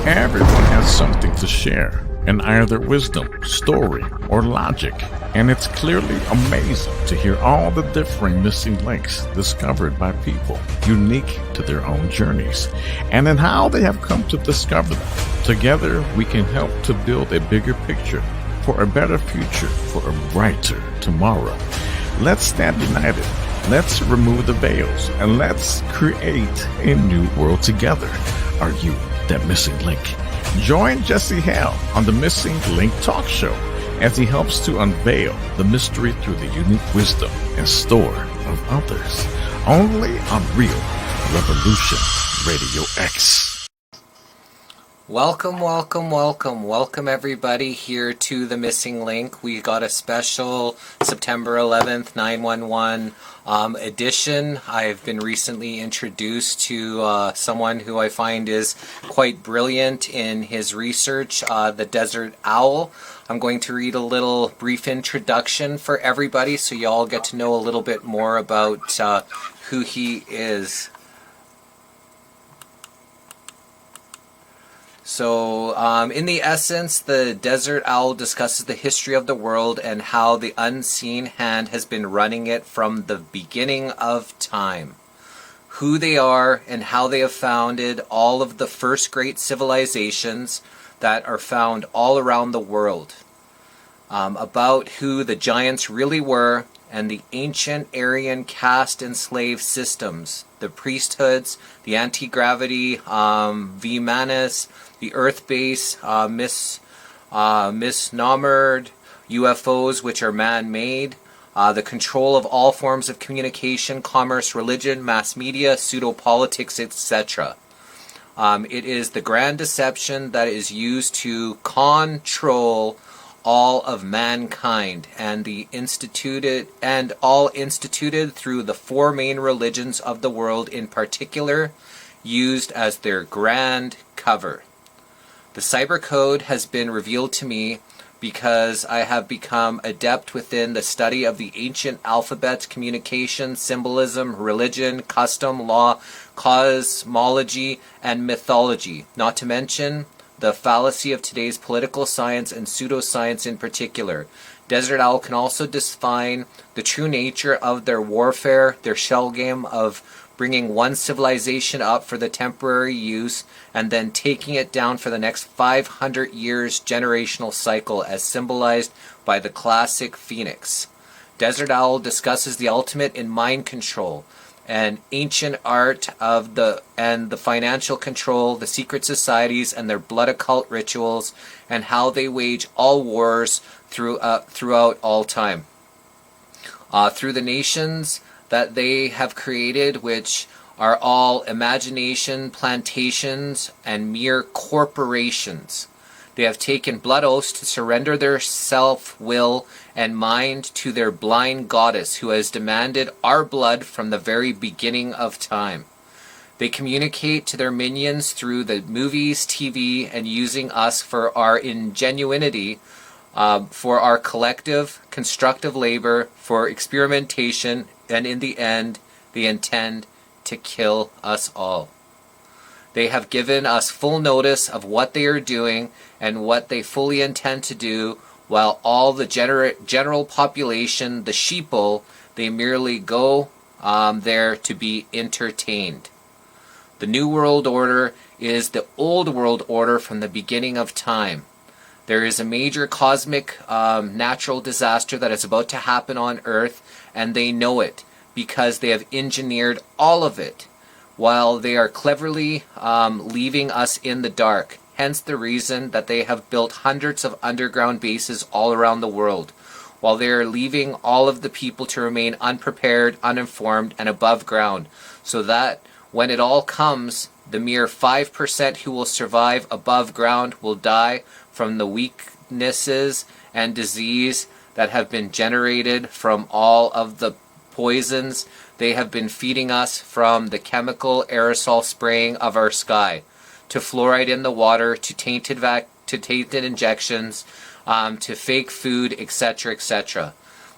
Everyone has something to share, in either wisdom, story, or logic, and it's clearly amazing to hear all the differing missing links discovered by people, unique to their own journeys, and in how they have come to discover them. Together, we can help to build a bigger picture for a better future, for a brighter tomorrow. Let's stand united. Let's remove the veils, and let's create a new world together. Are you that missing link? Join Jesse Hale on the Missing Link Talk Show as he helps to unveil the mystery through the unique wisdom and store of others. Only on Real Revolution Radio X. Welcome everybody here to the Missing Link. We got a special September 11th 911 edition. I've been recently introduced to someone who I find is quite brilliant in his research, the Desert Owl. I'm going to read a little brief introduction for everybody so you all get to know a little bit more about who he is. So, in the essence, the Desert Owl discusses the history of the world and how the unseen hand has been running it from the beginning of time. Who they are and how they have founded all of the first great civilizations that are found all around the world. About who the giants really were and the ancient Aryan caste and slave systems, the priesthoods, the Anti-Gravity Vymannas, the Earth-based misnomer-ed UFOs, which are man-made, the control of all forms of communication, commerce, religion, mass media, pseudo-Politics, etc. It is the grand deception that is used to control all of mankind and all instituted through the four main religions of the world, in particular, used as their grand cover. The cyber code has been revealed to me because I have become adept within the study of the ancient alphabet, communication, symbolism, religion, custom, law, cosmology, and mythology, not to mention the fallacy of today's political science and pseudo-science in particular. Desert Owl can also define the true nature of their warfare, their shell game of bringing one civilization up for the temporary use and then taking it down for the next 500 years generational cycle as symbolized by the classic phoenix. Desert Owl discusses the ultimate in mind control and ancient art of the financial control, the secret societies and their blood occult rituals, and how they wage all wars throughout all time. Through the nations that they have created, which are all imagination, plantations, and mere corporations. They have taken blood oaths to surrender their self-will and mind to their blind goddess who has demanded our blood from the very beginning of time. They communicate to their minions through the movies, TV, and using us for our ingenuity, for our collective, constructive labor, for experimentation, and in the end, they intend to kill us all. They have given us full notice of what they are doing and what they fully intend to do, while all the general population, the sheeple, they merely go there to be entertained. The New World Order is the old world order from the beginning of time. There is a major cosmic natural disaster that is about to happen on Earth, and they know it because they have engineered all of it while they are cleverly leaving us in the dark. Hence the reason that they have built hundreds of underground bases all around the world, while they are leaving all of the people to remain unprepared, uninformed, and above ground, so that when it all comes, the mere 5% who will survive above ground will die from the weaknesses and disease that have been generated from all of the poisons they have been feeding us, from the chemical aerosol spraying of our sky, to fluoride in the water, to tainted injections, to fake food, etc., etc.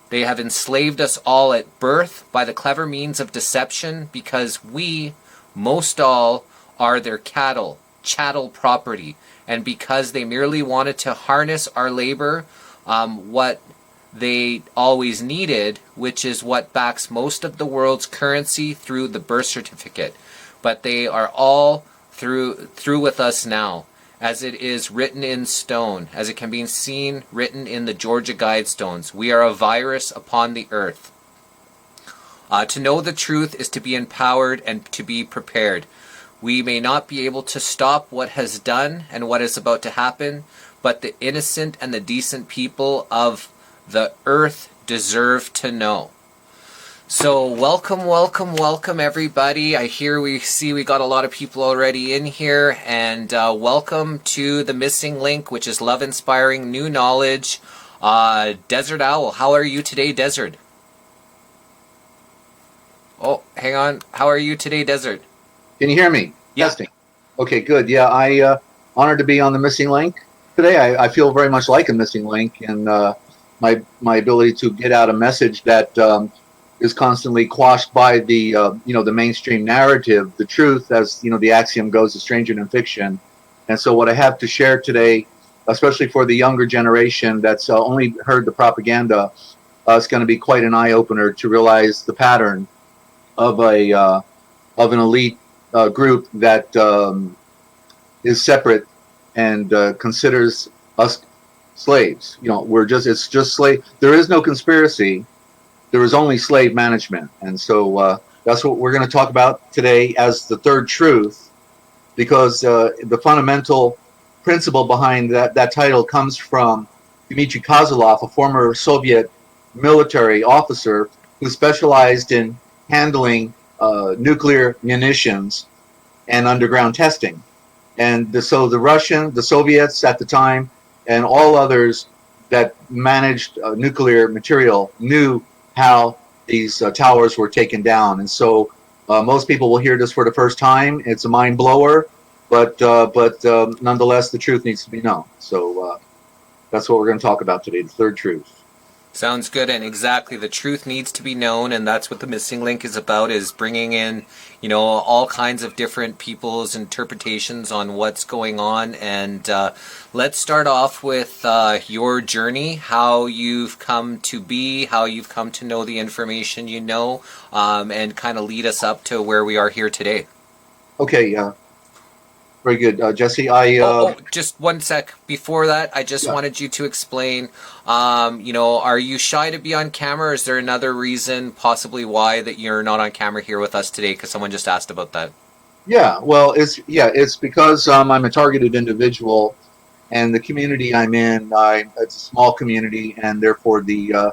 They have enslaved us all at birth by the clever means of deception, because we, most all, are their cattle, chattel property. And because they merely wanted to harness our labor, what they always needed, which is what backs most of the world's currency through the birth certificate. But they are all through with us now, as it is written in stone, as it can be seen written in the Georgia Guidestones. We are a virus upon the earth. To know the truth is to be empowered and to be prepared. We may not be able to stop what has done and what is about to happen, but the innocent and the decent people of the earth deserve to know. So welcome everybody. I hear we got a lot of people already in here, and welcome to the missing link, which is love inspiring new knowledge. Desert Owl, how are you today, Desert? Oh, hang on. How are you today, Desert? Can you hear me? Yeah. Testing. Okay, good. Yeah, I honored to be on the missing link today. I feel very much like a missing link, and my ability to get out a message that is constantly quashed by the the mainstream narrative. The truth, as the axiom goes, is stranger than fiction. And so, what I have to share today, especially for the younger generation that's only heard the propaganda, it's going to be quite an eye opener to realize the pattern of an elite group that is separate and considers us slaves. It's just slave. There is no conspiracy. There is only slave management. And so that's what we're going to talk about today as the third truth, because the fundamental principle behind that title comes from Dmitry Kozlov, a former Soviet military officer who specialized in handling nuclear munitions and underground testing. And so the Soviets at the time, and all others that managed nuclear material knew how these towers were taken down. And so most people will hear this for the first time. It's a mind blower, but nonetheless, the truth needs to be known. So that's what we're going to talk about today, the third truth. Sounds good, and exactly, the truth needs to be known, and that's what the missing link is about, is bringing in, all kinds of different people's interpretations on what's going on. And let's start off with your journey, how you've come to be, how you've come to know the information you know, and kind of lead us up to where we are here today. Okay, very good. Jesse, just one sec. Before that, I just wanted you to explain, are you shy to be on camera? Or is there another reason, possibly, why that you're not on camera here with us today? Because someone just asked about that. Yeah, well, it's because I'm a targeted individual, and the community I'm in, it's a small community, and therefore the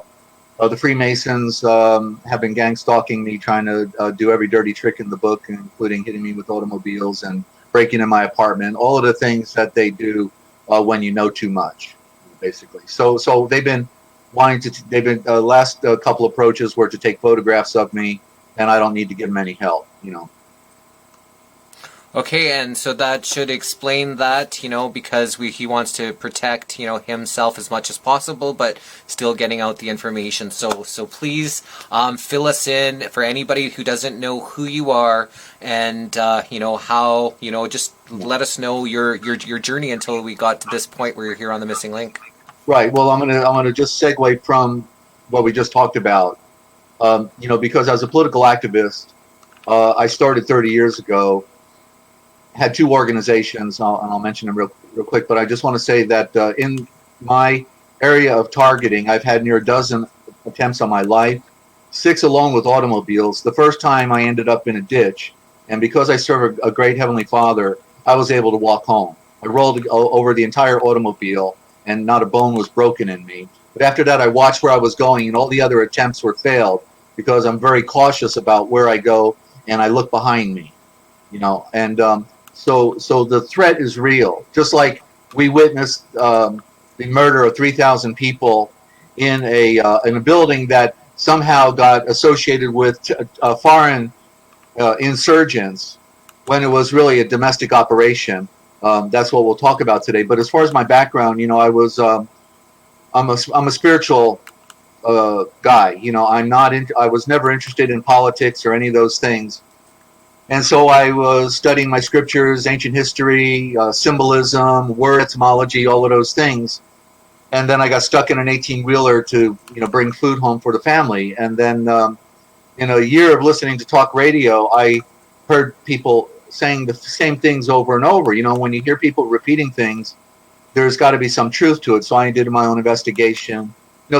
Freemasons have been gang stalking me, trying to do every dirty trick in the book, including hitting me with automobiles and breaking in my apartment, all of the things that they do when you know too much, basically. So they've been last couple approaches were to take photographs of me, and I don't need to give them any help, Okay, and so that should explain that, because he wants to protect, himself as much as possible, but still getting out the information. So please fill us in for anybody who doesn't know who you are, and how, just let us know your journey until we got to this point where you're here on the missing link. Right. Well, I'm gonna just segue from what we just talked about, because as a political activist, I started 30 years ago. Had two organizations, and I'll mention them real quick, but I just want to say that in my area of targeting, I've had near a dozen attempts on my life, 6 alone with automobiles. The first time I ended up in a ditch, and because I serve a great Heavenly Father, I was able to walk home. I rolled over the entire automobile, and not a bone was broken in me. But after that, I watched where I was going, and all the other attempts were failed, because I'm very cautious about where I go, and I look behind me, and So the threat is real. Just like we witnessed the murder of 3,000 people in a building that somehow got associated with foreign insurgents, when it was really a domestic operation. That's what we'll talk about today. But as far as my background, I'm a spiritual guy. I was never interested in politics or any of those things. And so I was studying my scriptures, ancient history, symbolism, word etymology, all of those things. And then I got stuck in an 18-wheeler to, bring food home for the family. And then in a year of listening to talk radio, I heard people saying the same things over and over. When you hear people repeating things, there's got to be some truth to it. So I did my own investigation.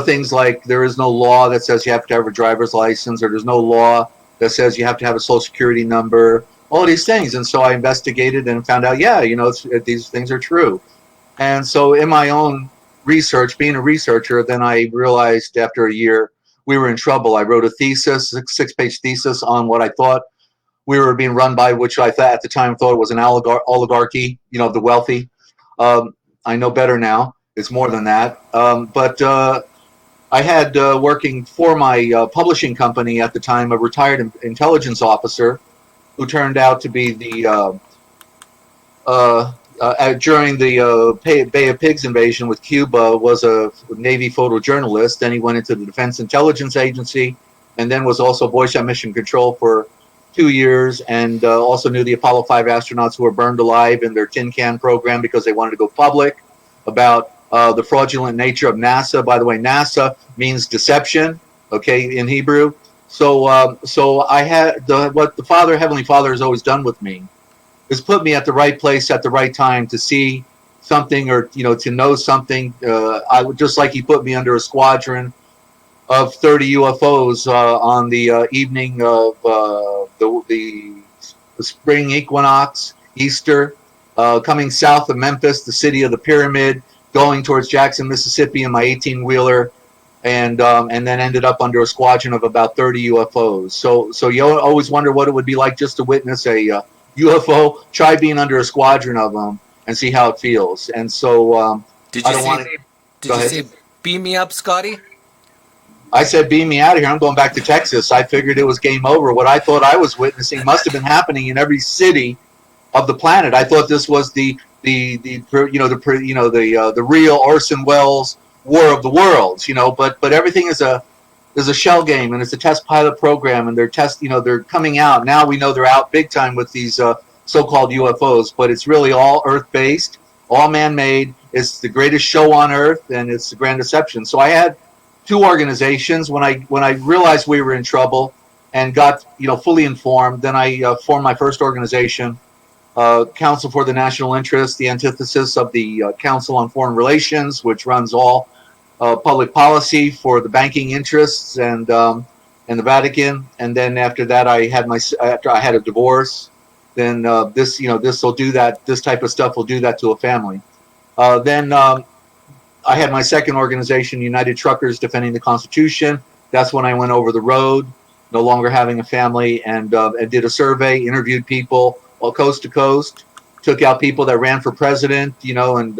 Things like there is no law that says you have to have a driver's license, or there's no law that says you have to have a social security number, all of these things. And so I investigated and found out, these things are true. And so in my own research, being a researcher, then I realized after a year we were in trouble. I wrote a thesis, six-page thesis on what I thought we were being run by, which I thought at the time thought it was an oligarchy, the wealthy. I know better now. It's more than that. But I had working for my publishing company at the time a retired intelligence officer who turned out to be the during the Bay of Pigs invasion with Cuba, was a Navy photojournalist. Then he went into the Defense Intelligence Agency, and then was also Boy Scout Mission Control for 2 years, and also knew the Apollo 5 astronauts who were burned alive in their tin can program because they wanted to go public about the fraudulent nature of NASA. By the way, NASA means deception, okay, in Hebrew. So, so I had what the Heavenly Father has always done with me is put me at the right place at the right time to see something, or to know something. I would, just like He put me under a squadron of 30 UFOs on the evening of the spring equinox, Easter, coming south of Memphis, the city of the pyramid, going towards Jackson, Mississippi in my 18-wheeler, and then ended up under a squadron of about 30 UFOs. So you always wonder what it would be like just to witness a UFO. Try being under a squadron of them and see how it feels. And so Did I you don't want to. Did you say beam me up, Scotty? I said, beam me out of here. I'm going back to Texas. I figured it was game over. What I thought I was witnessing must have been happening in every city of the planet. I thought this was the real Orson Welles War of the Worlds, but everything is a shell game, and it's a test pilot program, and they're coming out. Now we know they're out big time with these so-called UFOs, but it's really all Earth-based, all man-made. It's the greatest show on Earth, and it's the grand deception. So I had two organizations. When I realized we were in trouble and got fully informed, then I formed my first organization, Council for the National Interest, the antithesis of the Council on Foreign Relations, which runs all public policy for the banking interests and the Vatican. And then after that, after I had a divorce. Then this will do that. This type of stuff will do that to a family. Then I had my second organization, United Truckers Defending the Constitution. That's when I went over the road, no longer having a family, and did a survey, interviewed people all coast to coast, took out people that ran for president, and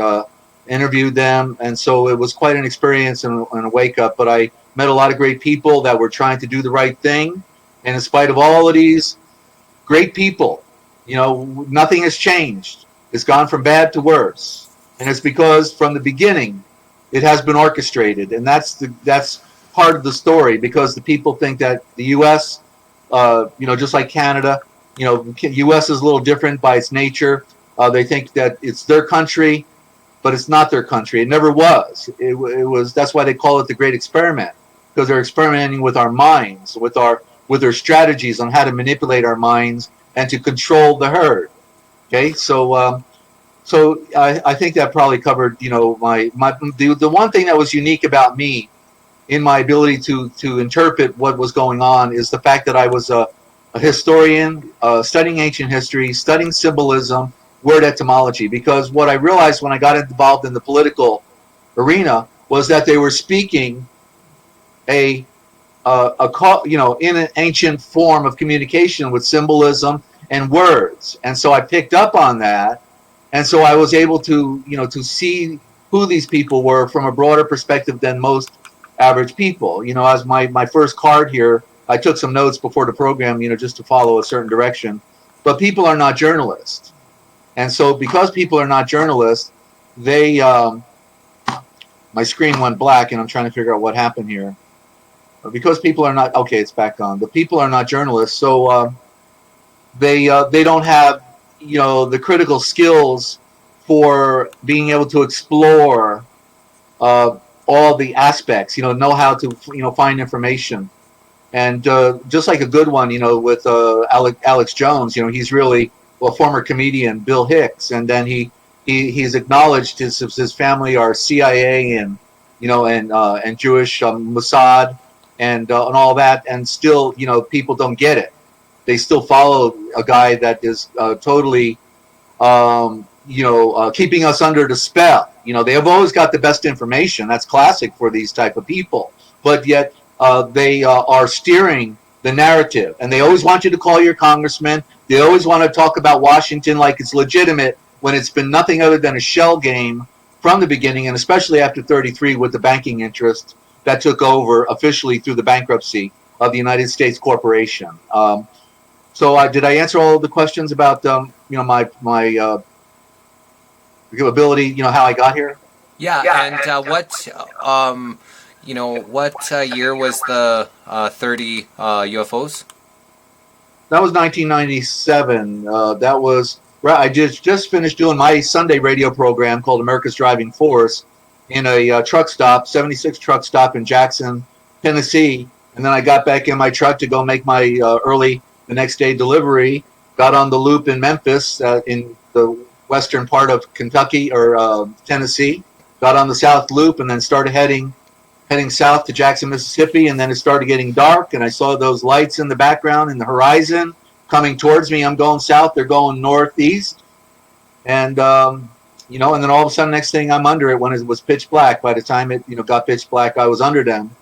interviewed them. And so it was quite an experience and a wake up. But I met a lot of great people that were trying to do the right thing. And in spite of all of these great people, nothing has changed. It's gone from bad to worse. And it's because from the beginning, it has been orchestrated. And that's part of the story, because the people think that the U.S., just like Canada, U.S. is a little different by its nature. They think that it's their country, but it's not their country. It never was. It was. That's why they call it the Great Experiment, because they're experimenting with our minds, with their strategies on how to manipulate our minds and to control the herd. Okay, so I think that probably covered the one thing that was unique about me in my ability to interpret what was going on is the fact that I was a historian, studying ancient history, studying symbolism, word etymology. Because what I realized when I got involved in the political arena was that they were speaking in an ancient form of communication with symbolism and words. And so I picked up on that, and so I was able to to see who these people were from a broader perspective than most average people. As my first card here, I took some notes before the program, just to follow a certain direction. But people are not journalists. And so because people are not journalists, they my screen went black, and I'm trying to figure out what happened here. Because people are not, okay, it's back on. But people are not journalists. So they don't have, the critical skills for being able to explore all the aspects. Know how to find information. And just like a good one, with Alex Jones, he's really a former comedian, Bill Hicks, and then he's acknowledged his family are CIA and and Jewish Mossad and all that, and still people don't get it. They still follow a guy that is totally keeping us under the spell. They have always got the best information. That's classic for these type of people, but yet they are steering the narrative, and they always want you to call your congressman. They always want to talk about Washington like it's legitimate when it's been nothing other than a shell game from the beginning, and especially after 33 with the banking interest that took over officially through the bankruptcy of the United States Corporation. So did I answer all of the questions about my ability, how I got here? Yeah, and what year was the 30 UFOs? That was 1997. That was I just finished doing my Sunday radio program called America's Driving Force in a truck stop, 76 truck stop in Jackson, Tennessee, and then I got back in my truck to go make my early the next day delivery. Got on the loop in Memphis, in the western part of Kentucky or Tennessee. Got on the South Loop and then started heading south to Jackson, Mississippi, and then it started getting dark, and I saw those lights in the background in the horizon coming towards me. I'm going south, they're going northeast, and and then all of a sudden, next thing I'm under it when it was pitch black. By the time it got pitch black, I was under them,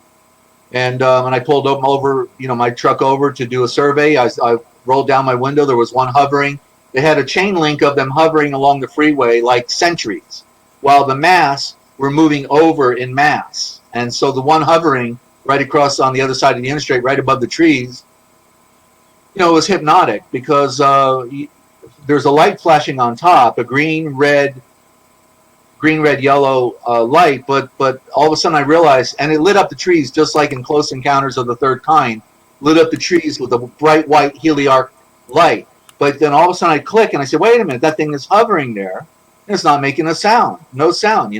and I pulled over my truck over to do a survey. I rolled down my window. There was one hovering. They had a chain link of them hovering along the freeway like sentries, while the mass were moving over in mass. And so the one hovering right across on the other side of the interstate, right above the trees, it was hypnotic because there's a light flashing on top, a green, red, yellow light. But all of a sudden I realized, and it lit up the trees just like in Close Encounters of the Third Kind, lit up the trees with a bright white heliarc light. But then all of a sudden I click and I said, wait a minute, that thing is hovering there. And it's not making a sound, no sound,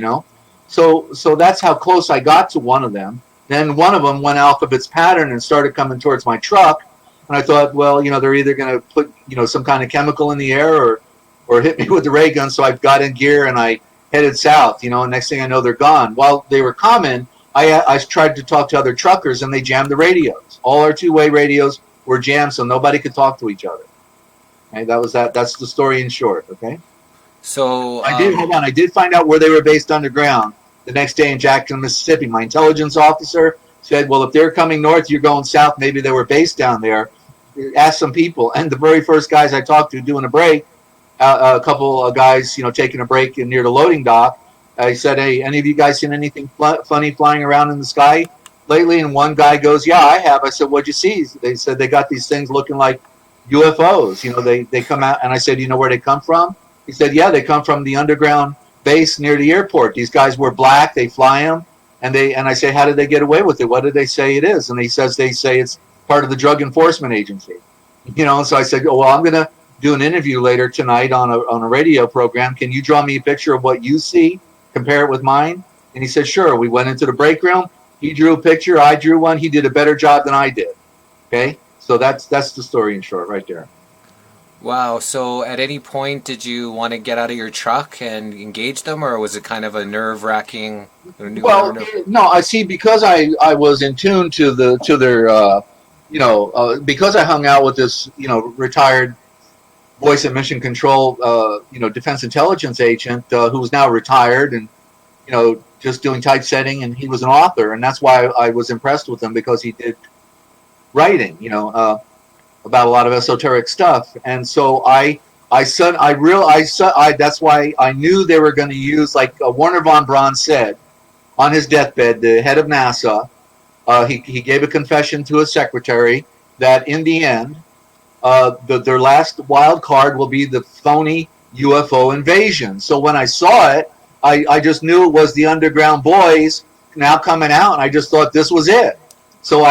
So that's how close I got to one of them. Then one of them went off of its pattern and started coming towards my truck. And I thought, well, they're either going to put, some kind of chemical in the air or hit me with the ray gun. So I got in gear and I headed south, and next thing I know, they're gone. While they were coming, I tried to talk to other truckers and they jammed the radios. All our two-way radios were jammed so nobody could talk to each other. Okay, that was that. That's the story in short, okay? So I did find out where they were based underground the next day in Jackson, Mississippi. My intelligence officer said, well, if they're coming north, you're going south. Maybe they were based down there. Asked some people. And the very first guys I talked to doing a break, a couple of guys, taking a break near the loading dock, I said, hey, any of you guys seen anything funny flying around in the sky lately? And one guy goes, yeah, I have. I said, what'd you see? They said they got these things looking like UFOs. They come out. And I said, you know where they come from? He said, yeah, they come from the underground base near the airport. These guys were black. They fly them. And I say, how did they get away with it? What did they say it is? And they say it's part of the Drug Enforcement Agency. So I said, oh, well, I'm going to do an interview later tonight on a radio program. Can you draw me a picture of what you see? Compare it with mine? And he said, sure. We went into the break room. He drew a picture. I drew one. He did a better job than I did. Okay? So that's the story in short right there. Wow. So at any point did you want to get out of your truck and engage them, or was it kind of a nerve-wracking? Well, no. I see, because I was in tune to their because I hung out with this retired voice and mission control defense intelligence agent who's now retired and just doing typesetting, and he was an author, and that's why I was impressed with him, because he did writing about a lot of esoteric stuff. And so that's why I knew they were going to use, like Werner von Braun said on his deathbed, the head of NASA. He gave a confession to his secretary that in the end, their last wild card will be the phony UFO invasion. So when I saw it, I just knew it was the underground boys now coming out, and I just thought this was it. So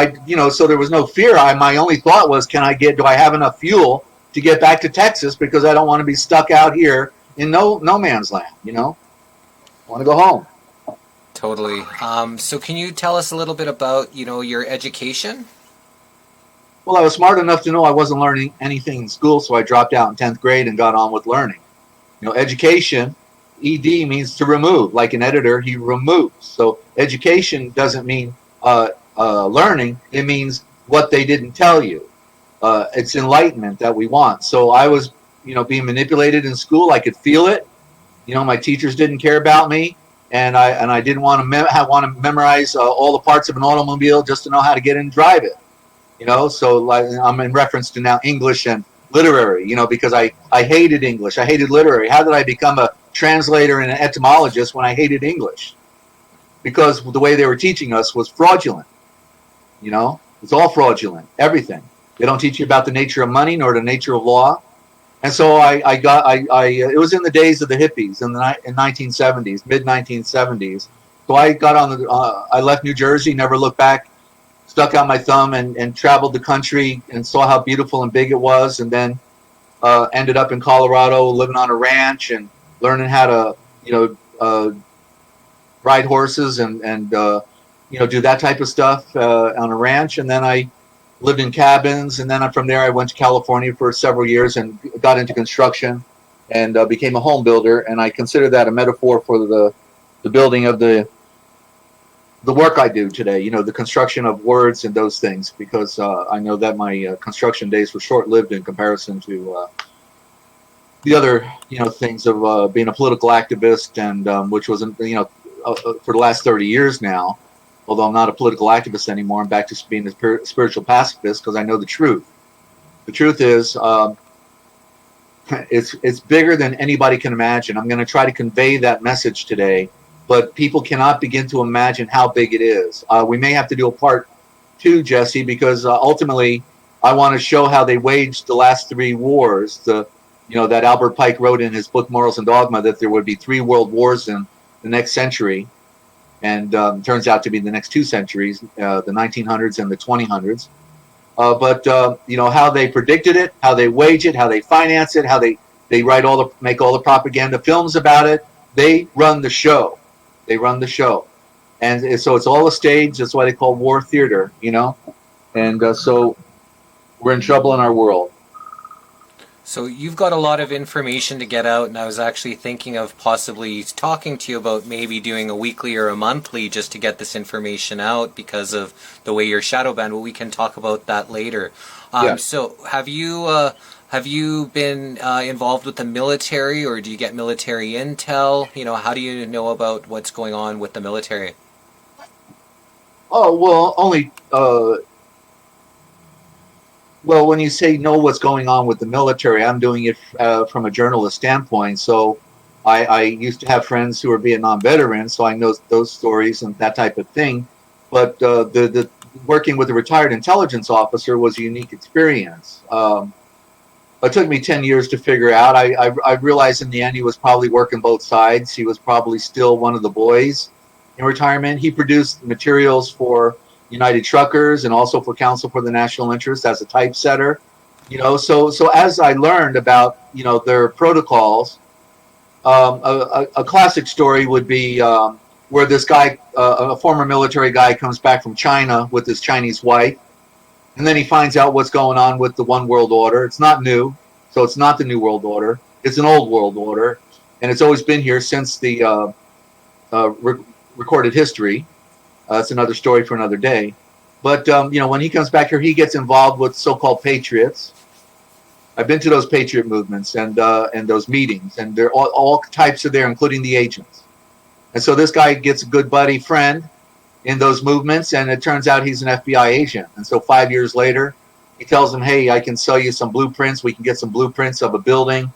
so there was no fear. My only thought was, do I have enough fuel to get back to Texas because I don't want to be stuck out here in no man's land. I want to go home. Totally. So can you tell us a little bit about, your education? Well, I was smart enough to know I wasn't learning anything in school, so I dropped out in 10th grade and got on with learning. Education, ED, means to remove. Like an editor, he removes. So education doesn't mean learning. It means what they didn't tell you. It's enlightenment that we want. So I was, being manipulated in school. I could feel it. My teachers didn't care about me, and I didn't want to memorize all the parts of an automobile just to know how to get in and drive it. So like, I'm in reference to now English and literary, because I hated English. I hated literary. How did I become a translator and an etymologist when I hated English? Because the way they were teaching us was fraudulent. It's all fraudulent, everything. They don't teach you about the nature of money nor the nature of law. And so it was in the days of the hippies in 1970s, mid 1970s. So I got on I left New Jersey, never looked back. Stuck out my thumb and traveled the country and saw how beautiful and big it was, and then ended up in Colorado living on a ranch and learning how to ride horses and do that type of stuff on a ranch. And then I lived in cabins, and then from there I went to California for several years and got into construction and became a home builder. And I consider that a metaphor for the building of the work I do today, the construction of words and those things, because I know that my construction days were short-lived in comparison to the other, things of being a political activist, and which was, for the last 30 years now, although I'm not a political activist anymore, I'm back to being a spiritual pacifist because I know the truth. The truth is, it's bigger than anybody can imagine. I'm going to try to convey that message today, but people cannot begin to imagine how big it is. We may have to do a part 2, Jesse, because ultimately I want to show how they waged the last 3 wars. That Albert Pike wrote in his book Morals and Dogma that there would be 3 world wars in the next century, and turns out to be the next 2 centuries, the 1900s and the 2000s. But how they predicted it, how they wage it, how they finance it, how they make all the propaganda films about it. They run the show. They run the show. And so it's all a stage. That's why they call war theater, And so we're in trouble in our world. So you've got a lot of information to get out, and I was actually thinking of possibly talking to you about maybe doing a weekly or a monthly just to get this information out because of the way you're shadow banned. But we can talk about that later. Yeah. So have you been involved with the military, or do you get military intel? How do you know about what's going on with the military? Oh, well, only... Well, when you say know what's going on with the military, I'm doing it from a journalist standpoint. So I used to have friends who are Vietnam veterans, so I know those stories and that type of thing. But the working with a retired intelligence officer was a unique experience. It took me 10 years to figure out. I realized in the end he was probably working both sides. He was probably still one of the boys in retirement. He produced materials for United Truckers and also for Council for the National Interest as a typesetter. So as I learned about, their protocols, a classic story would be where this guy, a former military guy, comes back from China with his Chinese wife, and then he finds out what's going on with the One World Order. It's not new, so it's not the New World Order. It's an old world order, and it's always been here since the recorded history. That's another story for another day. But, when he comes back here, he gets involved with so-called patriots. I've been to those patriot movements and those meetings, and they're all types are there, including the agents. And so this guy gets a good buddy friend in those movements, and it turns out he's an FBI agent. And so 5 years later, he tells him, hey, I can sell you some blueprints. We can get some blueprints of a building,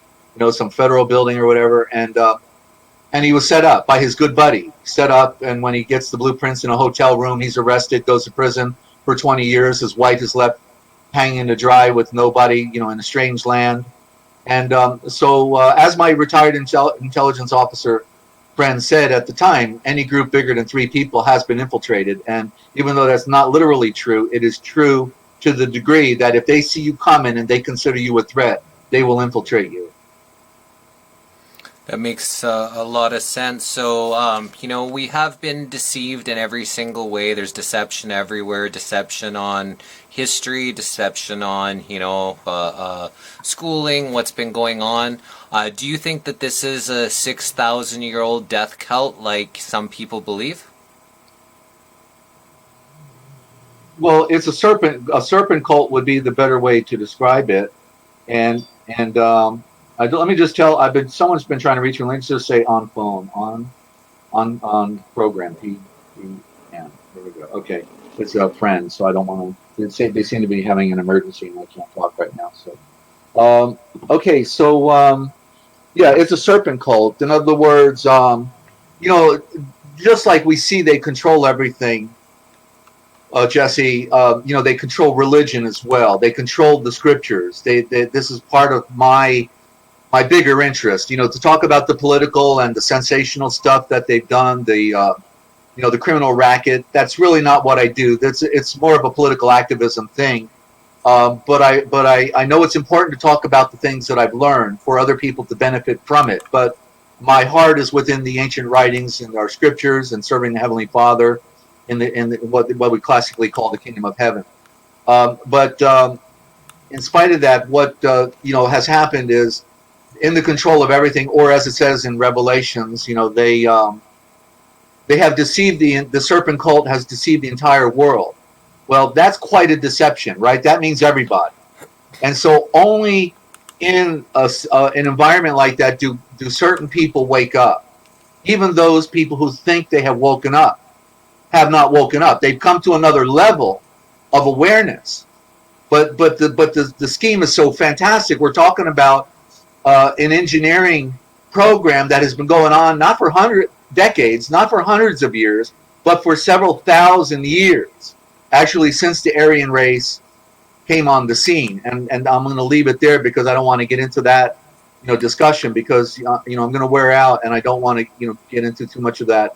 some federal building or whatever. And he was set up by his good buddy, and when he gets the blueprints in a hotel room, he's arrested, goes to prison for 20 years. His wife is left hanging to dry with nobody, in a strange land. And so as my retired intelligence officer friend said at the time, any group bigger than 3 people has been infiltrated. And even though that's not literally true, it is true to the degree that if they see you coming and they consider you a threat, they will infiltrate you. That makes a lot of sense. So, we have been deceived in every single way. There's deception everywhere. Deception on history, deception on, schooling, what's been going on. Do you think that this is a 6,000-year-old death cult like some people believe? Well, it's a serpent. A serpent cult would be the better way to describe it. And let me just tell. Someone's been trying to reach me. Let's just say on phone, on program. There we go. Okay, it's a friend, so I don't want to. They seem to be having an emergency, and I can't talk right now. So, okay, so yeah, it's a serpent cult. In other words, just like we see, they control everything. Jesse, they control religion as well. They control the scriptures. This is part of my bigger interest. To talk about the political and the sensational stuff that they've done, the criminal racket. That's really not what I do. It's more of a political activism thing. But I know it's important to talk about the things that I've learned for other people to benefit from it. But my heart is within the ancient writings and our scriptures and serving the Heavenly Father in what we classically call the kingdom of heaven. But in spite of that, what has happened is in the control of everything, or as it says in Revelations, they have deceived the serpent cult has deceived the entire world. Well, that's quite a deception, right? That means everybody. And so only in an environment like that do certain people wake up. Even those people who think they have woken up have not woken up. They've come to another level of awareness. But the scheme is so fantastic. We're talking about an engineering program that has been going on not for decades, not for hundreds of years, but for several thousand years. Actually, since the Aryan race came on the scene, and I'm going to leave it there because I don't want to get into that discussion because I'm going to wear out and I don't want to get into too much of that.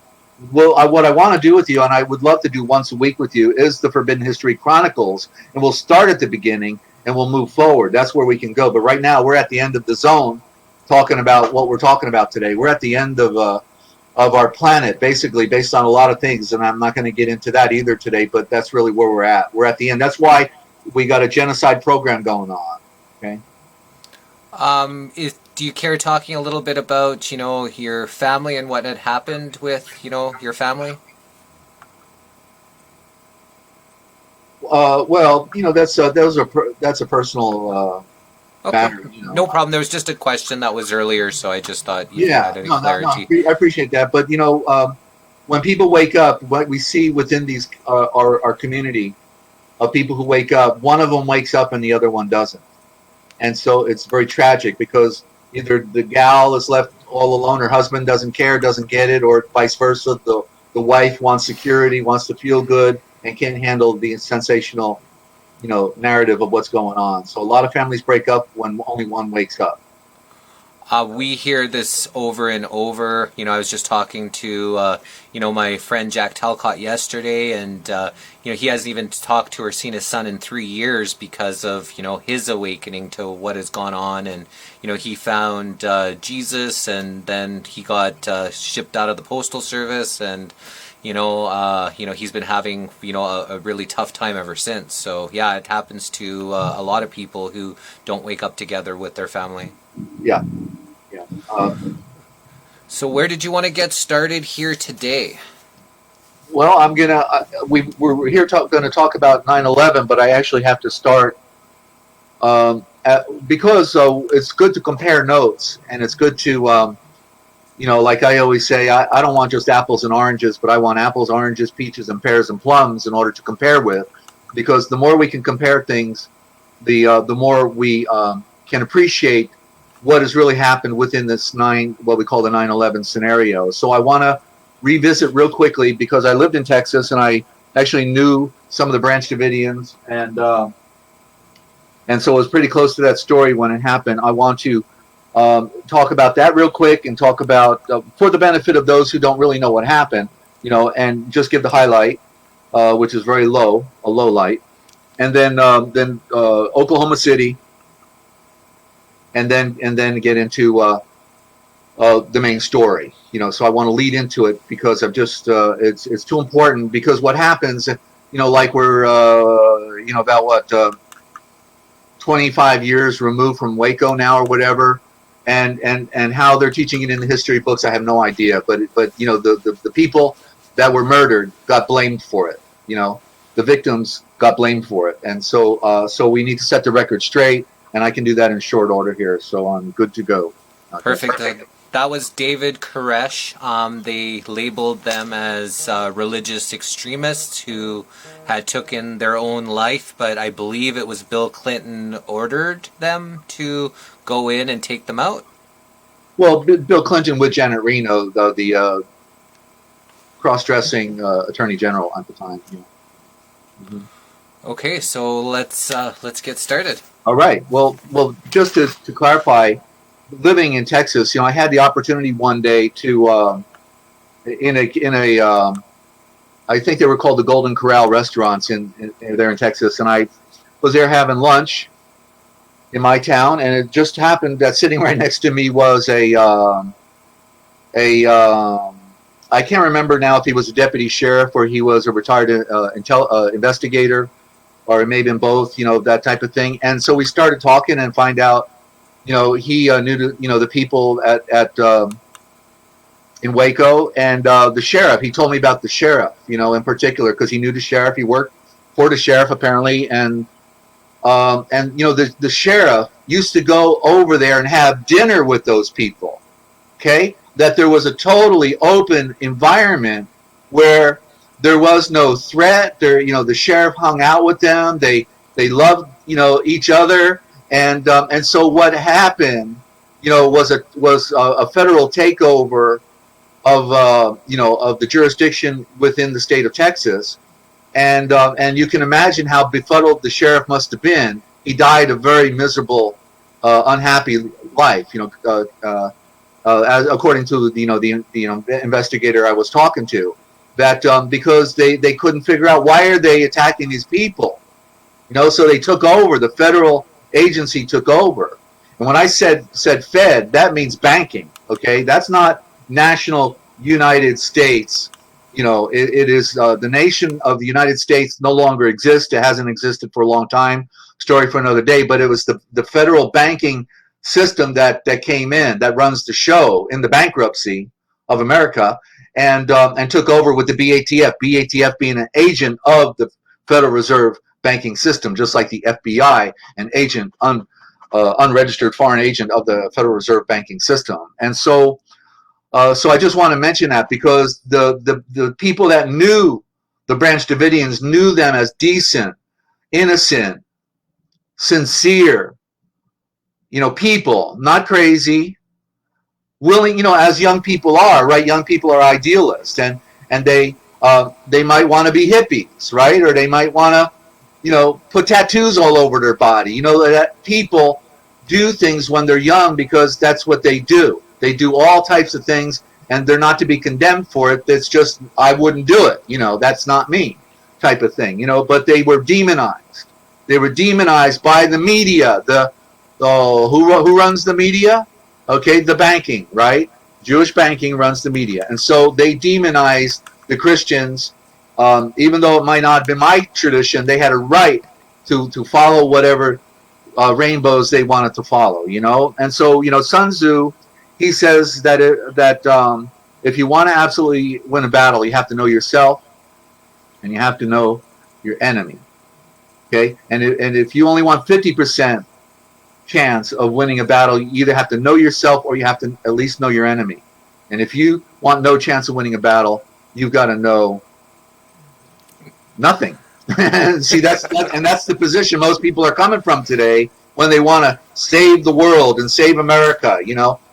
Well, what I want to do with you, and I would love to do once a week with you, is the Forbidden History Chronicles, and we'll start at the beginning and we'll move forward. That's where we can go. But right now, we're at the end of the zone, talking about what we're talking about today. We're at the end of our planet, basically, based on a lot of things, and I'm not going to get into that either today. But that's really where we're at. We're at the end. That's why we got a genocide program going on. Okay. Do you care talking a little bit about, your family and what had happened with, your family? Well, that's a personal Okay. matter. No problem. There was just a question that was earlier, so I just thought you had any clarity. I appreciate that. But when people wake up, what we see within these our community of people who wake up, one of them wakes up and the other one doesn't, and so it's very tragic because either the gal is left all alone, her husband doesn't care, doesn't get it, or vice versa. The wife wants security, wants to feel good, and can't handle the sensational, narrative of what's going on. So a lot of families break up when only one wakes up. We hear this over and over. I was just talking to, my friend Jack Talcott yesterday, and, he hasn't even talked to or seen his son in 3 years because of, his awakening to what has gone on. And, he found Jesus, and then he got shipped out of the postal service, and, he's been having, a really tough time ever since. So, yeah, it happens to a lot of people who don't wake up together with their family. Yeah. So where did you want to get started here today? Well, I'm gonna. We're here going to talk about 9/11, but I actually have to start because it's good to compare notes, and it's good to, like I always say, I don't want just apples and oranges, but I want apples, oranges, peaches, and pears and plums in order to compare with, because the more we can compare things, the more we can appreciate what has really happened within this what we call the 9/11 scenario. So I want to revisit real quickly because I lived in Texas and I actually knew some of the Branch Davidians, and so it was pretty close to that story when it happened. I want to talk about that real quick and talk about for the benefit of those who don't really know what happened, and just give the highlight, which is very low, a low light. and then Oklahoma City, and then get into the main story. So I want to lead into it because I've just it's too important. Because what happens, like we're about what 25 years removed from Waco now or whatever, and how they're teaching it in the history books, I have no idea. But the people that were murdered got blamed for it. The victims got blamed for it, and so we need to set the record straight, and I can do that in short order here. So I'm good to go. Perfect. That was David Koresh. They labeled them as religious extremists who had taken their own life, but I believe it was Bill Clinton ordered them to go in and take them out. Well, Bill Clinton with Janet Reno, the cross-dressing attorney general at the time. Mm-hmm. Okay, so let's get started. All right. Well, just to clarify, living in Texas, I had the opportunity one day to in a I think they were called the Golden Corral restaurants there in Texas, and I was there having lunch in my town, and it just happened that sitting right next to me was a I can't remember now if he was a deputy sheriff or he was a retired investigator, or it may have been both, that type of thing. And so we started talking and find out, he knew the people at in Waco, and the sheriff. He told me about the sheriff, in particular, because he knew the sheriff. He worked for the sheriff apparently, and the sheriff used to go over there and have dinner with those people. Okay, that there was a totally open environment where there was no threat. There, the sheriff hung out with them. They loved, each other. And so what happened, was a federal takeover of of the jurisdiction within the state of Texas, and you can imagine how befuddled the sheriff must have been. He died a very miserable, unhappy life, as according to the investigator I was talking to, that because they couldn't figure out why are they attacking these people, so they took over. The federal agency took over, and when I said Fed, that means banking. Okay, that's not national United States. It is the nation of the United States no longer exists. It hasn't existed for a long time. Story for another day. But it was the federal banking system that came in, that runs the show in the bankruptcy of America, and took over with the BATF. BATF being an agent of the Federal Reserve banking system, just like the FBI, an agent, unregistered foreign agent of the Federal Reserve banking system. And so I just want to mention that because the people that knew the Branch Davidians knew them as decent, innocent, sincere, people, not crazy, willing, as young people are, right? Young people are idealists, and they might want to be hippies, right? Or they might want to, put tattoos all over their body. That people do things when they're young because that's what they do. They do all types of things, and they're not to be condemned for it. That's just, I wouldn't do it. That's not me, type of thing. But they were demonized. They were demonized by the media. Who runs the media? Okay, the banking, right? Jewish banking runs the media, and so they demonized the Christians. Even though it might not have been my tradition, they had a right to follow whatever rainbows they wanted to follow. And so Sun Tzu, he says that if you want to absolutely win a battle, you have to know yourself, and you have to know your enemy. Okay, and if you only want 50% chance of winning a battle, you either have to know yourself or you have to at least know your enemy. And if you want no chance of winning a battle, you've got to know nothing. See, that's the position most people are coming from today when they want to save the world and save America.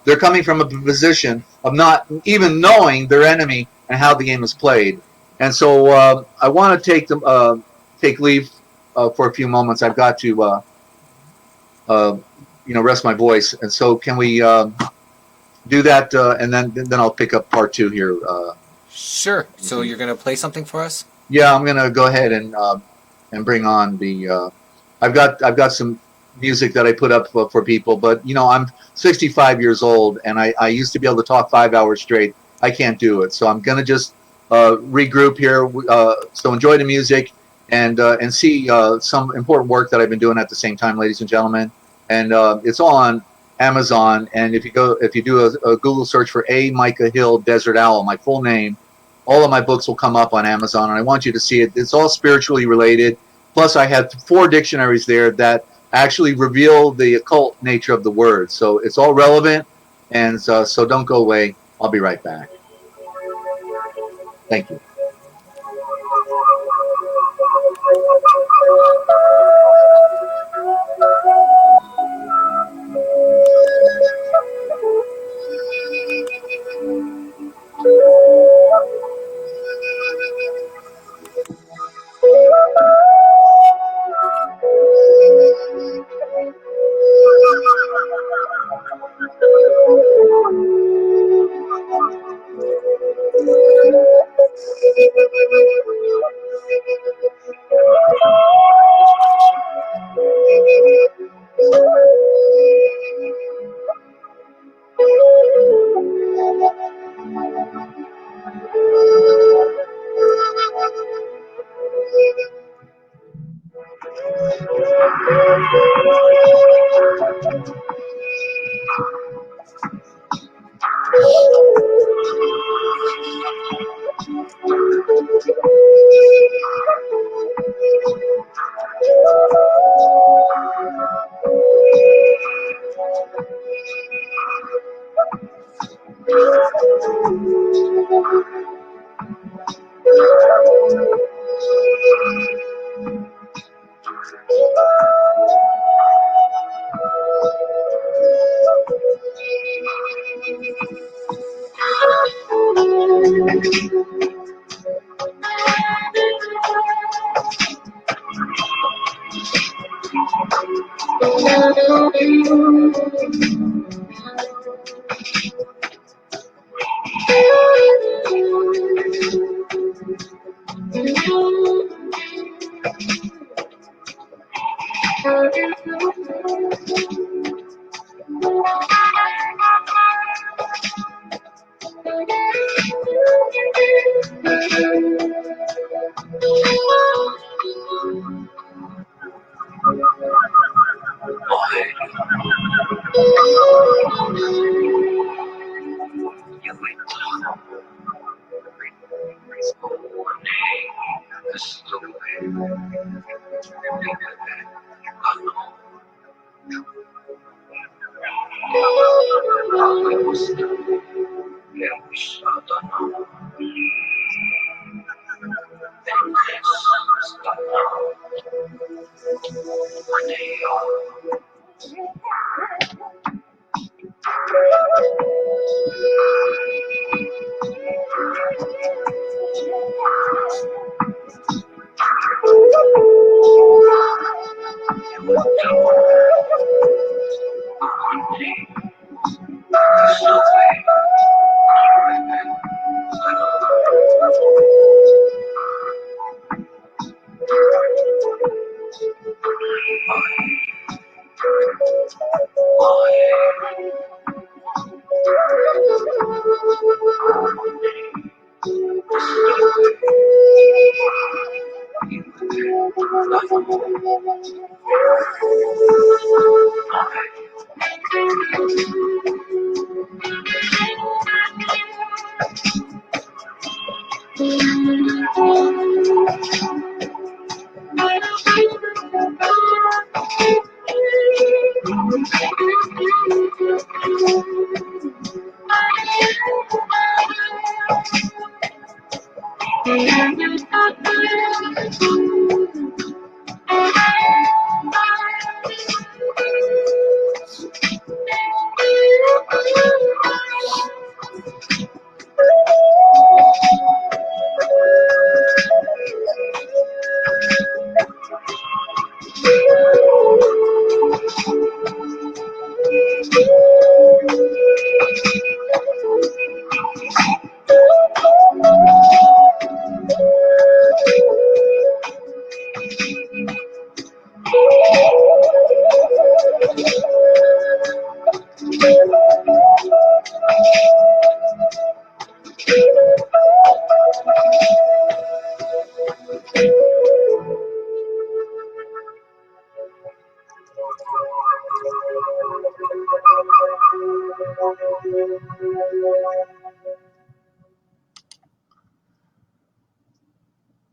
They're coming from a position of not even knowing their enemy and how the game is played. And so I want to take leave for a few moments. I've got to rest my voice. And so can we do that, and then I'll pick up part two here. Sure. So you're going to play something for us? Yeah, I'm going to go ahead and and bring on the. I've got some music that I put up for people, but I'm 65 years old, and I used to be able to talk 5 hours straight. I can't do it, so I'm gonna just regroup here. So enjoy the music and see some important work that I've been doing at the same time, ladies and gentlemen. And it's all on Amazon. And if you do a Google search for A. Micah Hill, Desert Owl, my full name, all of my books will come up on Amazon. And I want you to see it. It's all spiritually related. Plus, I had 4 dictionaries there that actually reveal the occult nature of the word. So it's all relevant. And so don't go away. I'll be right back. Thank you.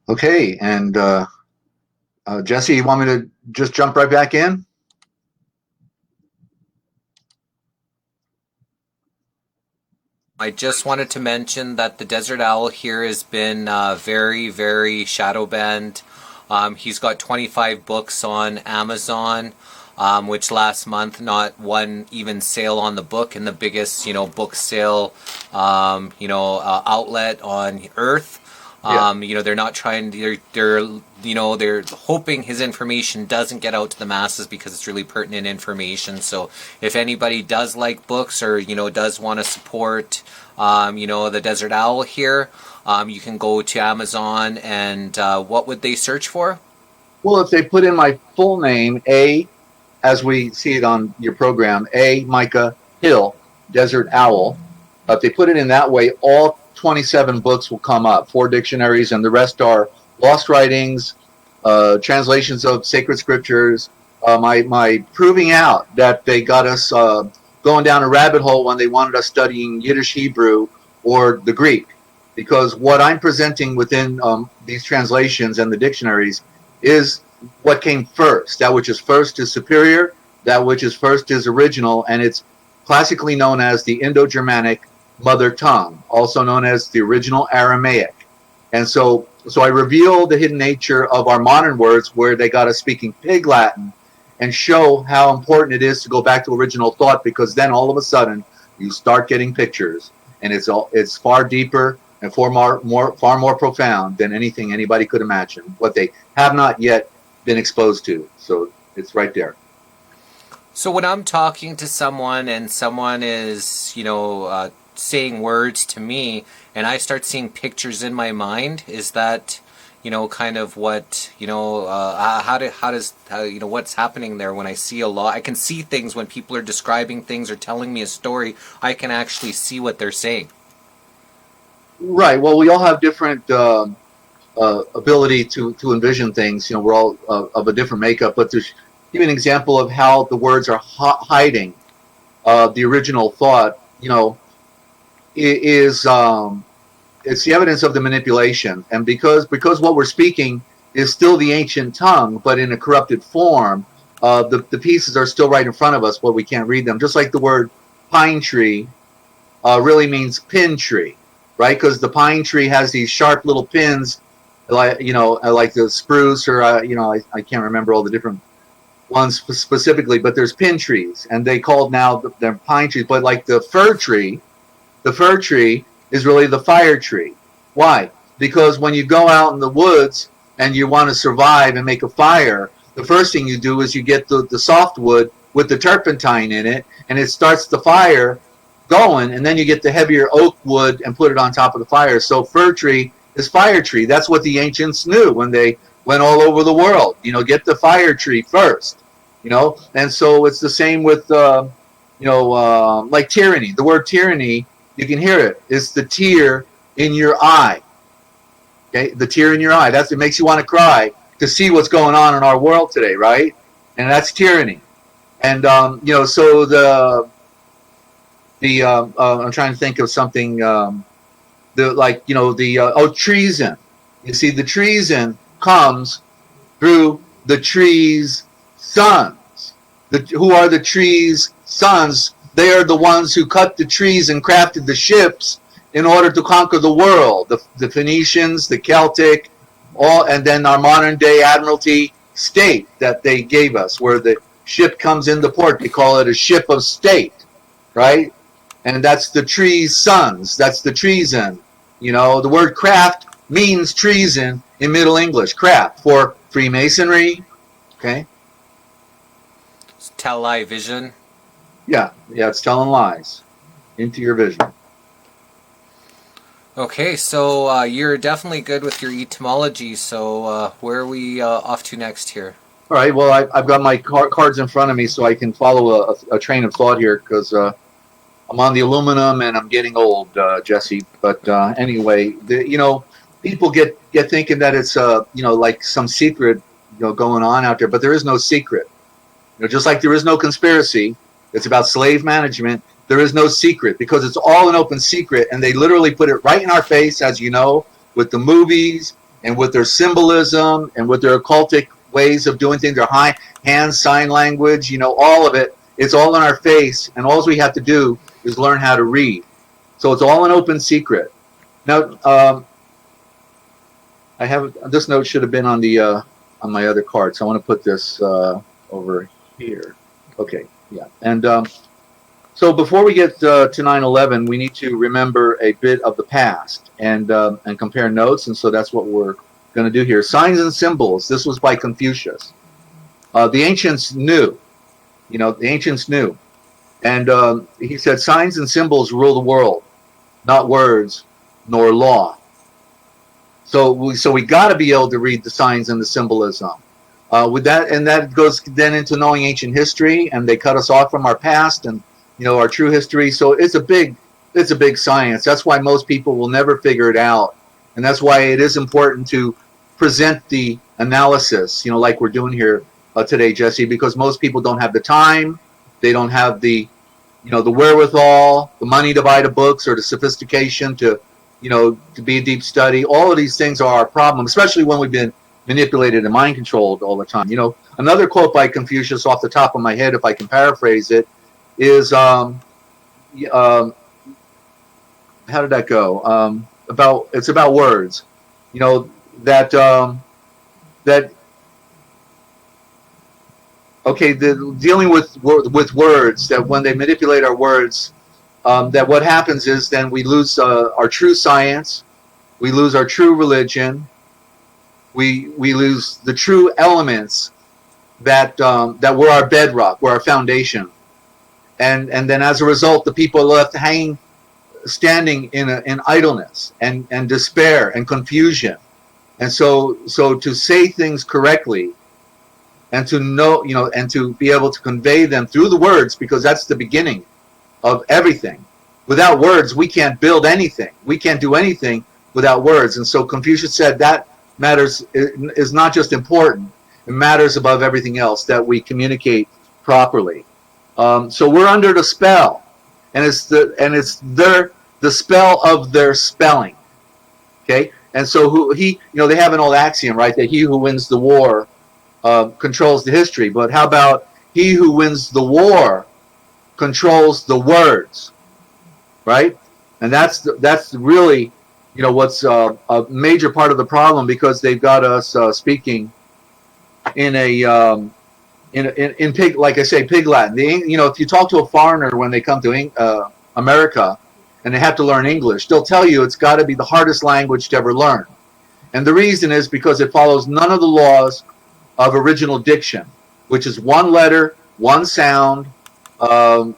Okay, and Jesse, you want me to just jump right back in? I just wanted to mention that the Desert Owl here has been very, very shadow banned. He's got 25 books on Amazon, which last month not one even sale on the book in the biggest, book sale, outlet on Earth. They're not trying. They're hoping his information doesn't get out to the masses because it's really pertinent information. So if anybody does like books or does want to support, the Desert Owl here, you can go to Amazon and what would they search for? Well, if they put in my full name, as we see it on your program, Micah Hill, Desert Owl. If they put it in that way, all 27 books will come up, 4 dictionaries, and the rest are lost writings, translations of sacred scriptures, my proving out that they got us going down a rabbit hole when they wanted us studying Yiddish, Hebrew, or the Greek. Because what I'm presenting within these translations and the dictionaries is what came first. That which is first is superior, that which is first is original, and it's classically known as the Indo-Germanic mother tongue, also known as the original Aramaic. And so I reveal the hidden nature of our modern words where they got us speaking Pig Latin and show how important it is to go back to original thought, because then all of a sudden you start getting pictures, and it's far deeper and far more profound than anything anybody could imagine, what they have not yet been exposed to. So it's right there. So when I'm talking to someone and someone is, saying words to me and I start seeing pictures in my mind, is that, kind of what, what's happening there when I see a lot? I can see things when people are describing things or telling me a story. I can actually see what they're saying. Right. Well, we all have different ability to envision things. We're all of a different makeup, but there's give you an example of how the words are hiding the original thought. It's the evidence of the manipulation, and because what we're speaking is still the ancient tongue, but in a corrupted form, the pieces are still right in front of us, but we can't read them. Just like the word pine tree really means pin tree, right? Because the pine tree has these sharp little pins, like the spruce, or I can't remember all the different ones specifically, but there's pin trees, and they called now they're pine trees. But like the fir tree is really the fire tree. Why? Because when you go out in the woods and you want to survive and make a fire, the first thing you do is you get the softwood with the turpentine in it, and it starts the fire going, and then you get the heavier oak wood and put it on top of the fire. So fir tree is fire tree. That's what the ancients knew when they went all over the world. Get the fire tree first. And so it's the same with like tyranny. The word tyranny, you can hear it. It's the tear in your eye. Okay, the tear in your eye. It makes you want to cry to see what's going on in our world today, right? And that's tyranny. And so I'm trying to think of something. Treason. You see, the treason comes through the tree's sons. Who are the tree's sons? They are the ones who cut the trees and crafted the ships in order to conquer the world. The Phoenicians, the Celtic, and then our modern day admiralty state that they gave us, where the ship comes into port. They call it a ship of state, right? And that's the tree's sons. That's the treason. The word craft means treason in Middle English. Craft for Freemasonry. Okay. Tell lie vision. Yeah, it's telling lies into your vision. Okay, so you're definitely good with your etymology. So where are we off to next here? All right. Well, I've got my cards in front of me, so I can follow a train of thought here, because I'm on the aluminum and I'm getting old, Jesse. But anyway, people get thinking that it's like some secret going on out there, but there is no secret. Just like there is no conspiracy, it's about slave management. There is no secret because it's all an open secret, and they literally put it right in our face, as you know, with the movies and with their symbolism and with their occultic ways of doing things, their high hand sign language, all of it. It's all in our face, and all we have to do is learn how to read. So it's all an open secret. Now, I have this note should have been on the on my other card, so I want to put this over here. Okay, yeah. And so before we get to 9/11, we need to remember a bit of the past and compare notes, and so that's what we're going to do here. Signs and symbols. This was by Confucius. The ancients knew. The ancients knew. And he said, signs and symbols rule the world, not words nor law. So we got to be able to read the signs and the symbolism. With that, and that goes then into knowing ancient history, and they cut us off from our past and our true history. So it's a big science. That's why most people will never figure it out, and that's why it is important to present the analysis, like we're doing here today, Jesse, because most people don't have the time, they don't have the the wherewithal, the money to buy the books, or the sophistication to be a deep study. All of these things are our problem, especially when we've been manipulated and mind controlled all the time. Another quote by Confucius off the top of my head, if I can paraphrase it, is how did that go? It's about words. Dealing with words, that when they manipulate our words, that what happens is then we lose our true science, we lose our true religion, we lose the true elements that were our bedrock, were our foundation, and then as a result, the people are left standing in idleness and despair and confusion, and so to say things correctly, and to know, and to be able to convey them through the words, because that's the beginning of everything. Without words, we can't build anything. We can't do anything without words. And so Confucius said that matters is not just important; it matters above everything else, that we communicate properly. So we're under the spell, and it's the spell of their spelling. Okay, and so they have an old axiom, right, that he who wins the war controls the history. But how about he who wins the war controls the words, right? And that's really what's a major part of the problem, because they've got us speaking in pig, like I say, pig Latin. If you talk to a foreigner when they come to America and they have to learn English, they'll tell you it's got to be the hardest language to ever learn. And the reason is because it follows none of the laws of original diction, which is one letter, one sound, and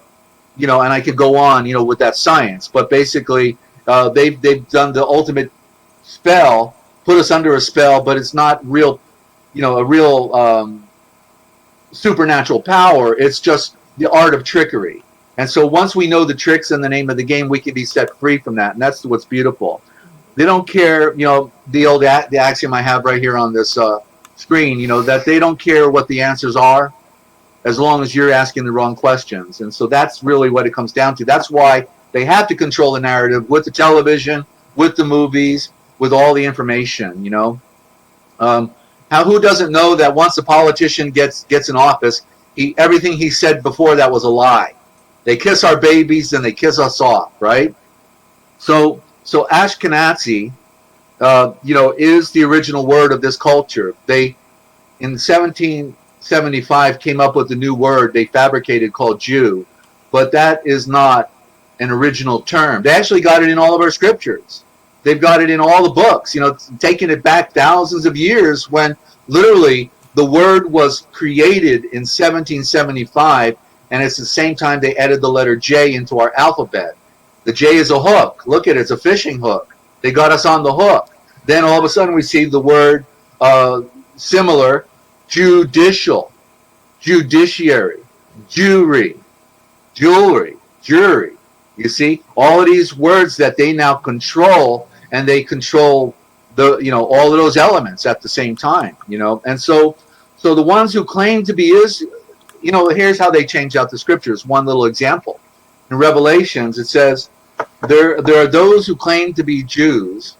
I could go on, with that science. But basically, they've done the ultimate spell, put us under a spell, but it's not real, a real supernatural power. It's just the art of trickery. And so once we know the tricks and the name of the game, we can be set free from that, and that's what's beautiful. They don't care, the axiom I have right here on this screen, that they don't care what the answers are, as long as you're asking the wrong questions. And so that's really what it comes down to. That's why they have to control the narrative with the television, with the movies, with all the information. Who doesn't know that once a politician gets in office, everything he said before that was a lie. They kiss our babies and they kiss us off, right? So Ashkenazi, is the original word of this culture. They, in 1775, came up with a new word they fabricated called Jew, but that is not an original term. They actually got it in all of our scriptures. They've got it in all the books, taking it back thousands of years, when literally the word was created in 1775, and it's the same time they added the letter J into our alphabet. The J is a hook. Look at it, it's a fishing hook. They got us on the hook. Then all of a sudden we see the word similar, judicial, judiciary, jury, jewelry, jury. You see, all of these words that they now control, and they control all of those elements at the same time. And so the ones who claim to be here's how they change out the scriptures. One little example. In Revelations, it says, there are those who claim to be Jews,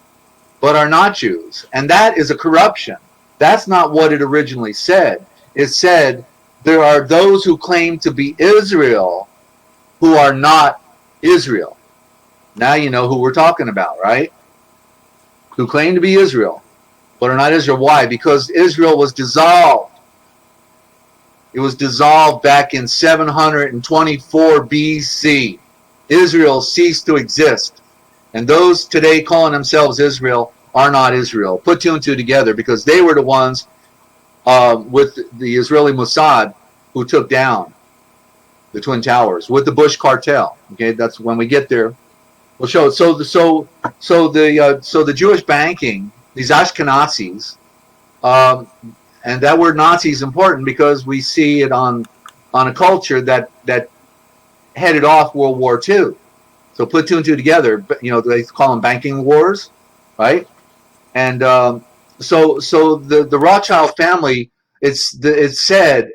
but are not Jews. And that is a corruption. That's not what it originally said. It said, there are those who claim to be Israel who are not Israel. Now you know who we're talking about, right? Who claim to be Israel, but are not Israel. Why? Because Israel was dissolved. It was dissolved back in 724 BC. Israel ceased to exist. And those today calling themselves Israel are not Israel. Put two and two together, because they were the ones with the Israeli Mossad who took down the Twin Towers with the Bush cartel. Okay, that's when we get there. We'll show it. So the Jewish banking, these Ashkenazis, and that word Nazi is important because we see it on a culture that headed off World War II. So put two and two together. They call them banking wars, right? And so the Rothschild family, it's said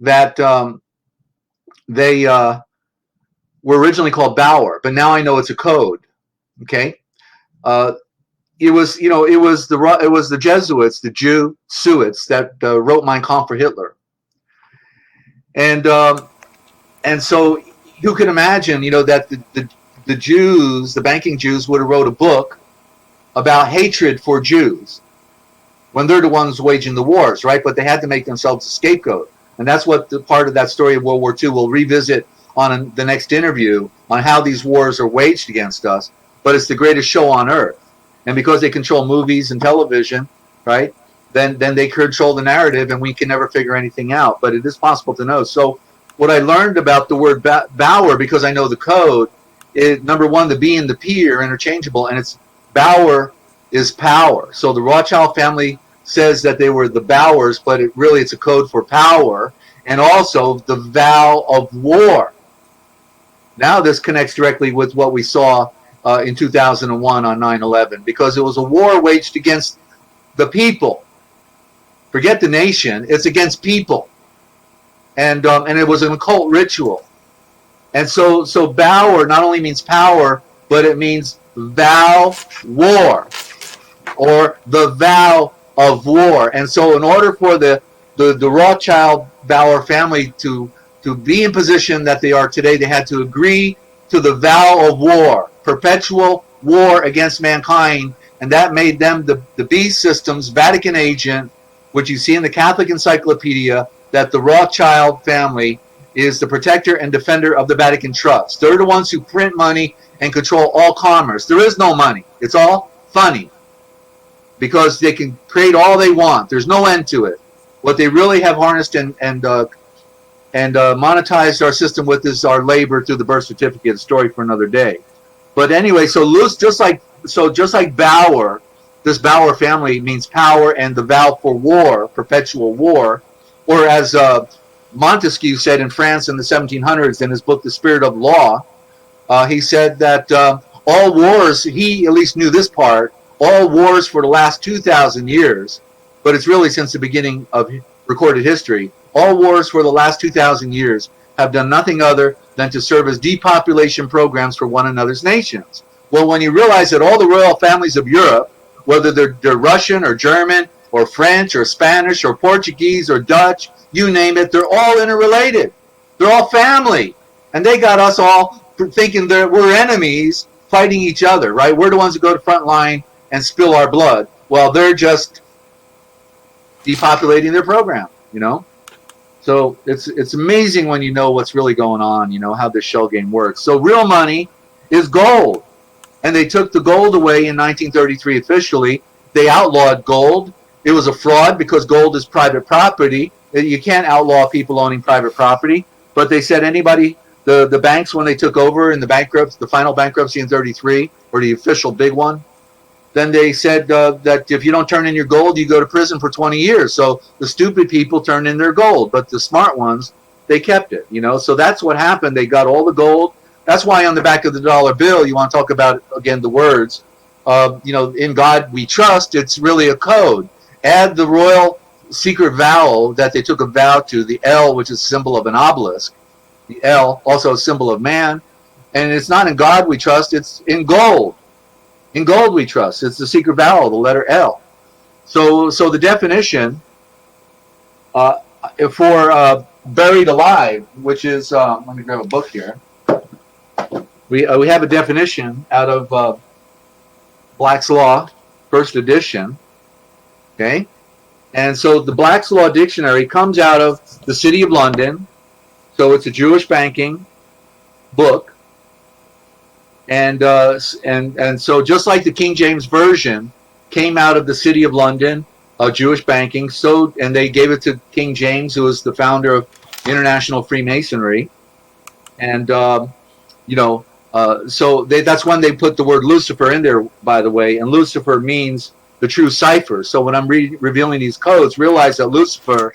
that they were originally called Bauer, but now I know it's a code. Okay, it was the Jesuits, the Jesuits that wrote Mein Kampf for Hitler, and so you can imagine, that the Jews, the banking Jews, would have wrote a book about hatred for Jews when they're the ones waging the wars, right? But they had to make themselves a scapegoat. And that's what the part of that story of World War II we'll revisit on the next interview, on how these wars are waged against us. But it's the greatest show on earth. And because they control movies and television, right, then they control the narrative, and we can never figure anything out. But it is possible to know. So what I learned about the word Bauer, because I know the code, is, number one, the B and the P are interchangeable, and it's Bauer is power. So the Rothschild family says that they were the Bauers, but it's a code for power, and also the vow of war. Now this connects directly with what we saw in 2001 on 9/11, because it was a war waged against the people. Forget the nation; it's against people, and it was an occult ritual. And so Bauer not only means power, but it means vow war, or the vow of war. And so in order for the Rothschild Bauer family to be in position that they are today, they had to agree to the vow of war, perpetual war against mankind, and that made them the beast system's Vatican agent, which you see in the Catholic Encyclopedia, that the Rothschild family is the protector and defender of the Vatican Trust. They're the ones who print money and control all commerce. There is no money. It's all funny, because they can create all they want. There's no end to it. What they really have harnessed and monetized our system with is our labor through the birth certificate. A story for another day. But anyway, just like Bauer, this Bauer family means power and the vow for war, perpetual war, or as Montesquieu said in France in the 1700s in his book The Spirit of Law, he said that all wars, he at least knew this part, all wars for the last 2,000 years, but it's really since the beginning of recorded history, all wars for the last 2,000 years have done nothing other than to serve as depopulation programs for one another's nations. Well, when you realize that all the royal families of Europe, whether they're Russian or German or French or Spanish or Portuguese or Dutch, you name it, they're all interrelated. They're all family. And they got us all thinking that we're enemies fighting each other, right? We're the ones who go to the front line and spill our blood. Well, they're just depopulating their program, So it's amazing when you know what's really going on, how this shell game works. So real money is gold. And they took the gold away in 1933 officially. They outlawed gold. It was a fraud because gold is private property. You can't outlaw people owning private property. But they said anybody, the banks, when they took over in the final bankruptcy in 33, or the official big one, then they said that if you don't turn in your gold, you go to prison for 20 years. So the stupid people turned in their gold, but the smart ones, they kept it, So that's what happened. They got all the gold That's why on the back of the dollar bill, you want to talk about, again, the words, in God we trust. It's really a code. Add the royal secret vowel that they took a vow to, the L, which is a symbol of an obelisk. The L, also a symbol of man. And it's not in God we trust, it's in gold. In gold we trust. It's the secret vowel, the letter L. So the definition for buried alive, which is, let me grab a book here. We have a definition out of Black's Law, first edition. Okay? And so the Black's Law Dictionary comes out of the City of London. So it's a Jewish banking book. And so just like the King James Version came out of the City of London, Jewish banking, and they gave it to King James, who was the founder of International Freemasonry. And, that's when they put the word Lucifer in there, by the way. And Lucifer means the true cipher. So when I'm revealing these codes, realize that Lucifer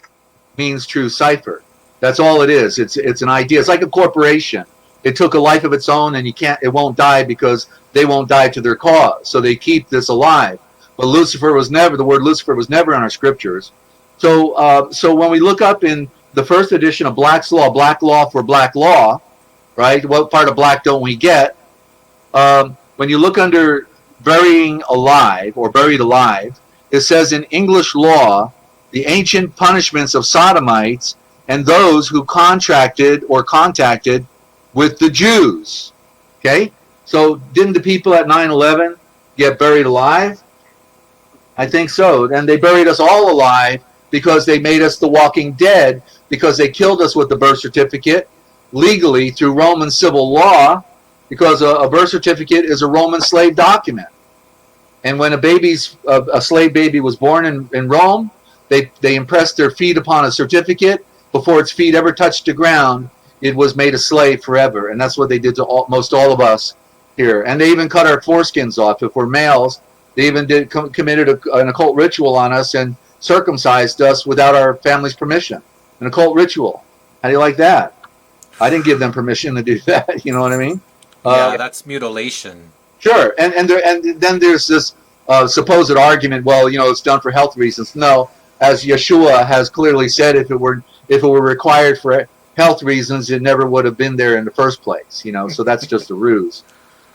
means true cipher. That's all it is. It's an idea. It's like a corporation. It took a life of its own, and it won't die because they won't die to their cause. So they keep this alive. But the word Lucifer was never in our scriptures. So when we look up in the first edition of Black's Law, Black Law for Black Law, right? What part of black don't we get? When you look under burying alive or buried alive, it says in English law, the ancient punishments of sodomites and those who contracted or contacted with the Jews. Okay? So didn't the people at 9/11 get buried alive? I think so. And they buried us all alive because they made us the walking dead, because they killed us with the birth certificate legally through Roman civil law, because a birth certificate is a Roman slave document. And when a slave baby was born in Rome, they impressed their feet upon a certificate. Before its feet ever touched the ground, it was made a slave forever. And that's what they did to most all of us here. And they even cut our foreskins off. If we're males, they even committed an occult ritual on us and circumcised us without our family's permission. An occult ritual. How do you like that? I didn't give them permission to do that. You know what I mean? Yeah, that's mutilation. Sure. And then there's this supposed argument, well, it's done for health reasons. No, as Yeshua has clearly said, if it were required for health reasons, it never would have been there in the first place. So that's just a ruse.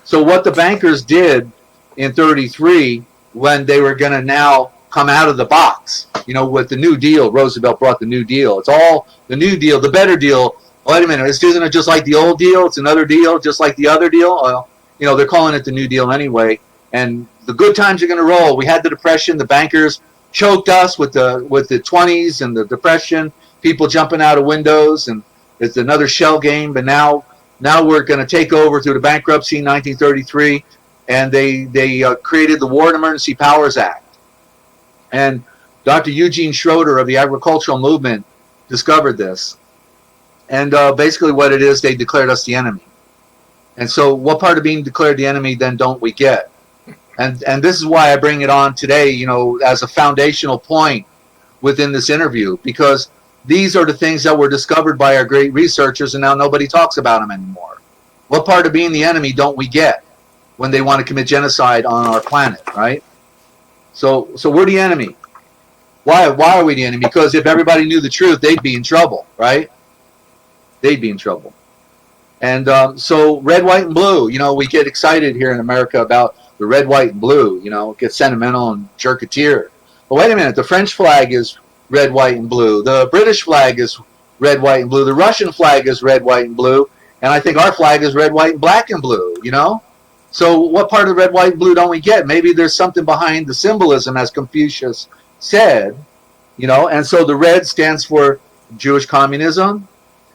So what the bankers did in 33, when they were going to now come out of the box, with the New Deal, Roosevelt brought the New Deal. It's all the New Deal, the better deal. Wait a minute, isn't it just like the old deal? It's another deal, just like the other deal. Well, they're calling it the New Deal anyway. And the good times are going to roll. We had the Depression. The bankers choked us with the 20s and the Depression. People jumping out of windows, and it's another shell game. But now we're going to take over through the bankruptcy in 1933, and they created the War and Emergency Powers Act. And Dr. Eugene Schroeder of the agricultural movement discovered this. And basically what it is, they declared us the enemy. And so what part of being declared the enemy then don't we get? And this is why I bring it on today, as a foundational point within this interview, because these are the things that were discovered by our great researchers, and now nobody talks about them anymore. What part of being the enemy don't we get when they want to commit genocide on our planet, right? So we're the enemy. Why are we the enemy? Because if everybody knew the truth, they'd be in trouble, right? They'd be in trouble. And so red, white, and blue, we get excited here in America about the red, white, and blue, get sentimental and jerk a tear. But wait a minute, the French flag is red, white, and blue. The British flag is red, white, and blue. The Russian flag is red, white, and blue. And I think our flag is red, white, and black and blue, So what part of the red, white, and blue don't we get? Maybe there's something behind the symbolism, as Confucius said, And so the red stands for Jewish communism.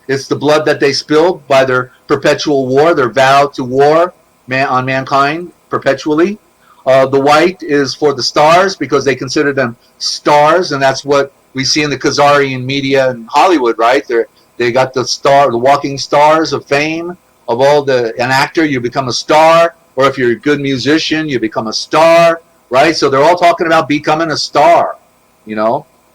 It's the blood that they spilled by their perpetual war, their vow to war on mankind perpetually. The white is for the stars because they consider them stars, and that's what we see in the Khazarian media in Hollywood, right? They got the walking stars of fame. An actor, you become a star, or if you're a good musician, you become a star, right? So they're all talking about becoming a star,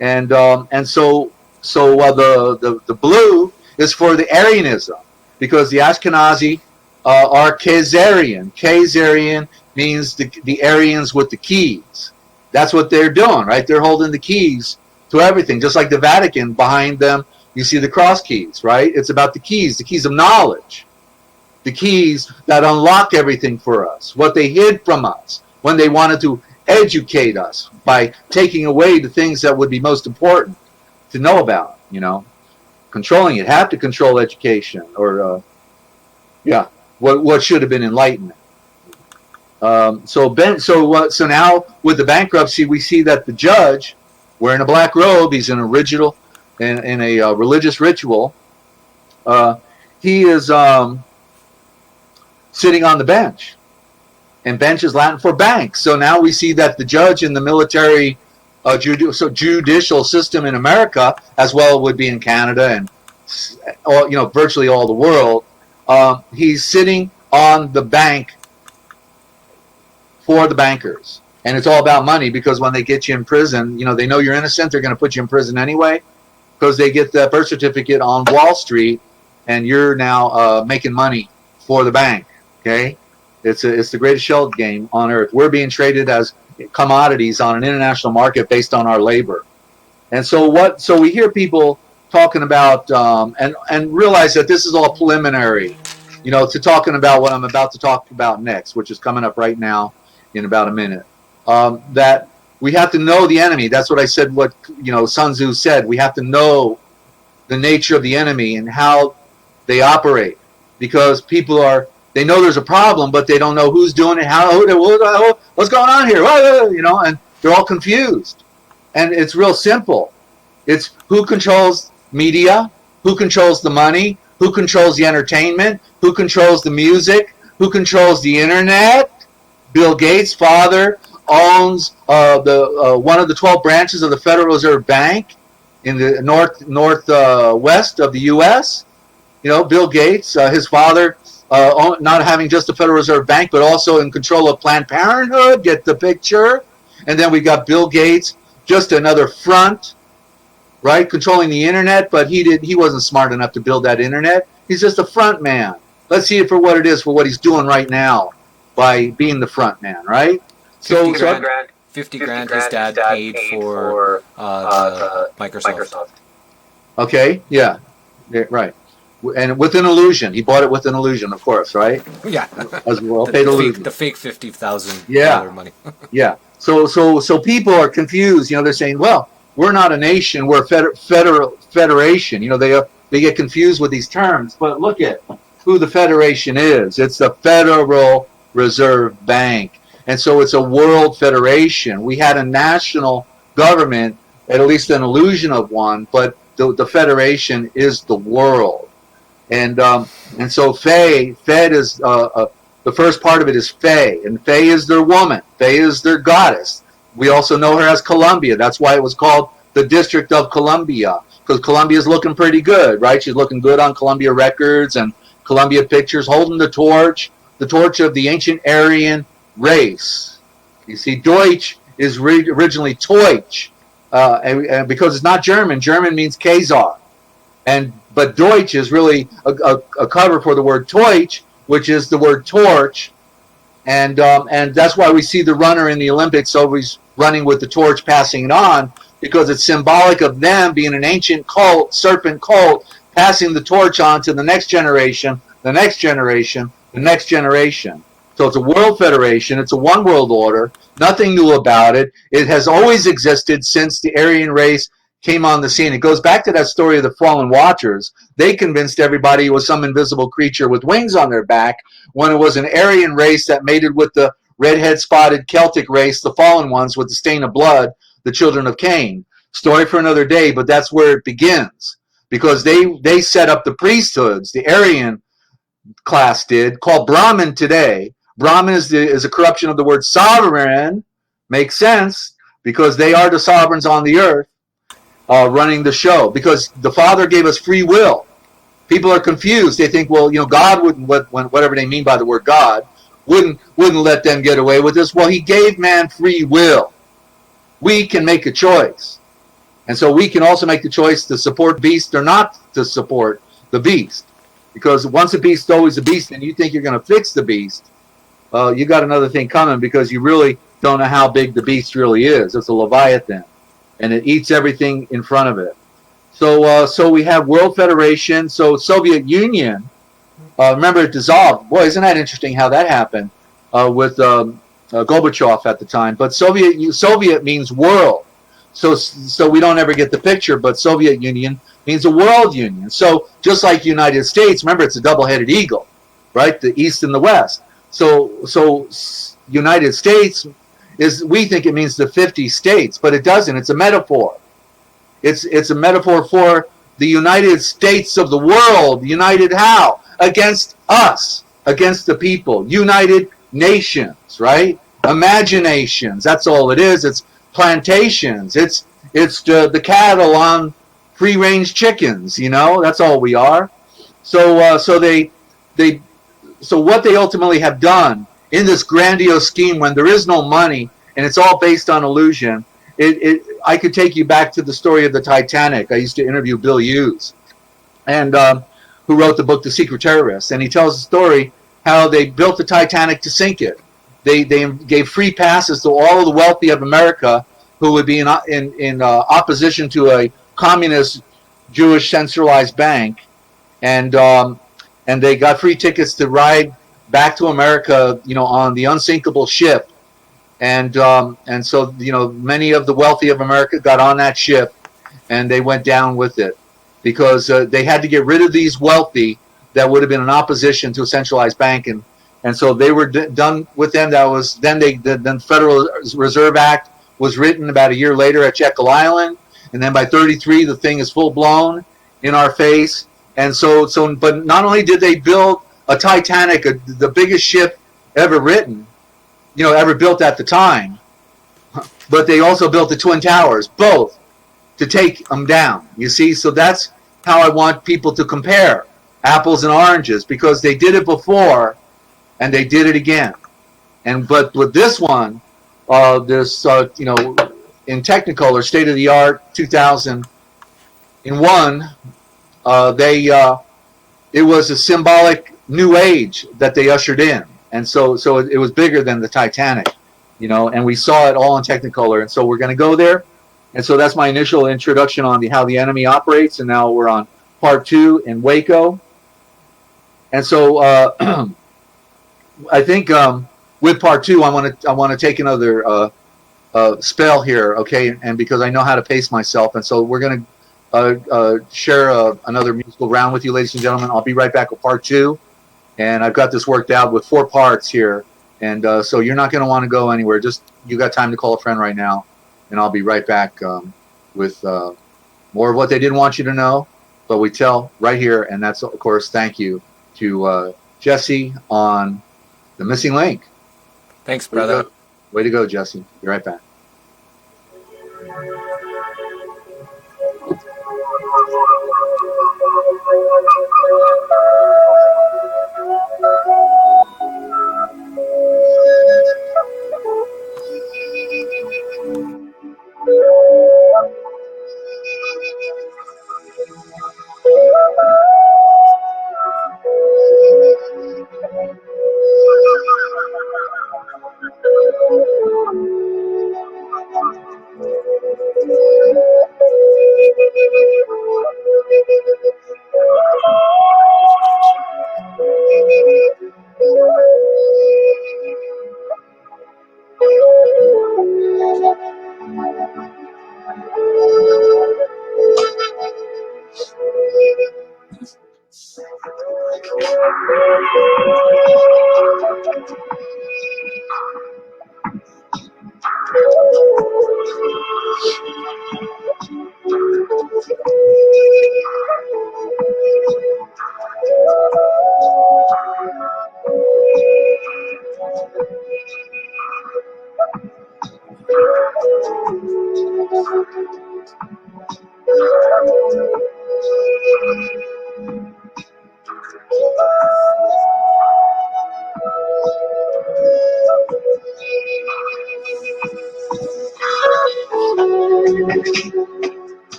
And so the blue is for the Aryanism, because the Ashkenazi are Khazarian. Khazarian means the Aryans with the keys. That's what they're doing, right? They're holding the keys to everything, just like the Vatican. Behind them, you see the cross keys, right? It's about the keys of knowledge, the keys that unlock everything for us, what they hid from us when they wanted to educate us by taking away the things that would be most important to know about, controlling it. Have to control education, or what should have been enlightenment. So now with the bankruptcy, we see that the judge, wearing a black robe, he's in a religious ritual. He is sitting on the bench, and bench is Latin for bank. So now we see that the judge in the military judicial system in America, as well would be in Canada and virtually all the world, he's sitting on the bank for the bankers. And it's all about money, because when they get you in prison, they know you're innocent. They're going to put you in prison anyway, because they get the birth certificate on Wall Street, and you're now making money for the bank. Okay, it's the greatest shell game on earth. We're being traded as commodities on an international market based on our labor. And so we hear people talking about and realize that this is all preliminary, to talking about what I'm about to talk about next, which is coming up right now in about a minute. That we have to know the enemy. That's what I said, what Sun Tzu said. We have to know the nature of the enemy and how they operate, because people they know there's a problem, but they don't know who's doing it, what's going on here, and they're all confused. And it's real simple. It's who controls media, who controls the money, who controls the entertainment, who controls the music, who controls the internet. Bill Gates' father owns one of the 12 branches of the Federal Reserve Bank in the northwest of the U.S. Bill Gates, his father, not having just the Federal Reserve Bank, but also in control of Planned Parenthood. Get the picture? And then we got Bill Gates, just another front, right? Controlling the internet, but he wasn't smart enough to build that internet. He's just a front man. Let's see it for what it is, for what he's doing right now by being the front man, right? 50 grand his dad paid for Microsoft. Okay, yeah, right. And with an illusion. He bought it with an illusion, of course, right? Yeah. As well, paid illusion. The fake $50,000 money. Yeah. So people are confused. They're saying, well, we're not a nation, we're a federation. They get confused with these terms. But look at who the federation is. It's the Federal Reserve Bank. And so it's a world federation. We had a national government, at least an illusion of one, but the federation is the world. And so Fed is the first part of it is Fae, and Fae is their woman. Fae is their goddess. We also know her as Columbia. That's why it was called the District of Columbia, because Columbia is looking pretty good, right? She's looking good on Columbia Records and Columbia Pictures, holding the torch of the ancient Aryan race. You see, Deutsch is originally Teutsch, and because it's not German. German means Khazar, but Deutsch is really a cover for the word Teutsch, which is the word torch, and that's why we see the runner in the Olympics always running with the torch, passing it on, because it's symbolic of them being an ancient cult, serpent cult, passing the torch on to the next generation, the next generation, the next generation. So it's a world federation. It's a one world order. Nothing new about it. It has always existed since the Aryan race came on the scene. It goes back to that story of the fallen watchers. They convinced everybody it was some invisible creature with wings on their back, when it was an Aryan race that mated with the redhead spotted Celtic race, the fallen ones with the stain of blood, the children of Cain. Story for another day, but that's where it begins, because they set up the priesthoods, the Aryan class did, called Brahmin today. Brahmin is a corruption of the word sovereign. Makes sense, because they are the sovereigns on the earth, running the show, because the Father gave us free will. People are confused. They think, well, God wouldn't, whatever they mean by the word God, wouldn't let them get away with this. Well, he gave man free will. We can make a choice. And so we can also make the choice to support beast or not to support the beast. because once a beast, always a beast, and you think you're going to fix the beast, you got another thing coming because you really don't know how big the beast really is. It's a leviathan, and it eats everything in front of it. So we have World Federation. So Soviet Union, remember it dissolved. Boy, isn't that interesting how that happened with Gorbachev at the time. But Soviet means world. So we don't ever get the picture, but Soviet Union means a world union. So just like United States, remember it's a double-headed eagle, right? The East and the West. So United States we think it means the 50 states, but it doesn't. It's a metaphor. It's a metaphor for the United States of the world. United how? Against us, against the people. United nations, right? Imaginations. That's all it is. It's plantations. It's the cattle on free-range chickens. That's all we are. So what they ultimately have done in this grandiose scheme, when there is no money and it's all based on illusion. I could take you back to the story of the Titanic. I used to interview Bill Hughes, and who wrote the book The Secret Terrorists, and he tells the story how they built the Titanic to sink it. They gave free passes to all of the wealthy of America who would be in opposition to a communist Jewish centralized bank, and they got free tickets to ride back to America, on the unsinkable ship. And so many of the wealthy of America got on that ship, and they went down with it because they had to get rid of these wealthy that would have been in opposition to a centralized bank, and so they were done with them. That was then the Federal Reserve Act was written about a year later at Jekyll Island, and then by 1933 the thing is full blown in our face. And so but not only did they build a Titanic, the biggest ship ever written, ever built at the time, but they also built the Twin Towers, both, to take them down. You see, so that's how I want people to compare apples and oranges, because they did it before and they did it again. But with this one, this in Technicolor, state of the art, 2001, it was a symbolic new age that they ushered in. And so it was bigger than the Titanic, and we saw it all in Technicolor. And so we're going to go there. And so that's my initial introduction on how the enemy operates. And now we're on part 2 in Waco. And so I think with part 2, I want to take another spell here, okay? And because I know how to pace myself, and so we're going to share another musical round with you, ladies and gentlemen. I'll be right back with part 2. And I've got this worked out with 4 parts here. And so you're not going to want to go anywhere. Just you got time to call a friend right now. And I'll be right back with more of what they didn't want you to know. But we tell right here. And that's, of course, thank you to Jesse on The Missing Link. Thanks, brother. Way to go, Jesse. Be right back.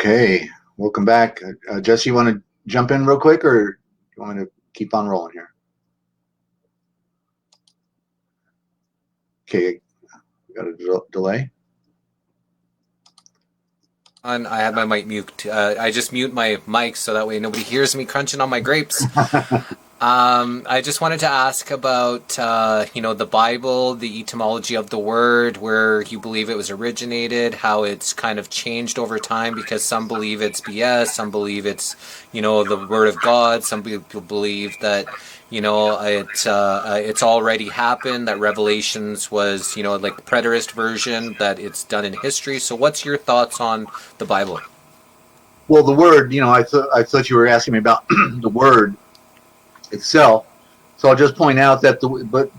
Okay, welcome back. Jesse, you want to jump in real quick, or you want me to keep on rolling here? Okay, got a delay. I have my mic mute. I just mute my mic so that way nobody hears me crunching on my grapes. I just wanted to ask about, the Bible, the etymology of the word, where you believe it was originated, how it's kind of changed over time, because some believe it's BS, some believe it's, the word of God, some people believe that, it's already happened, that Revelations was, like the preterist version, that it's done in history. So what's your thoughts on the Bible? Well, the word, I thought you were asking me about the word itself. So I'll just point out that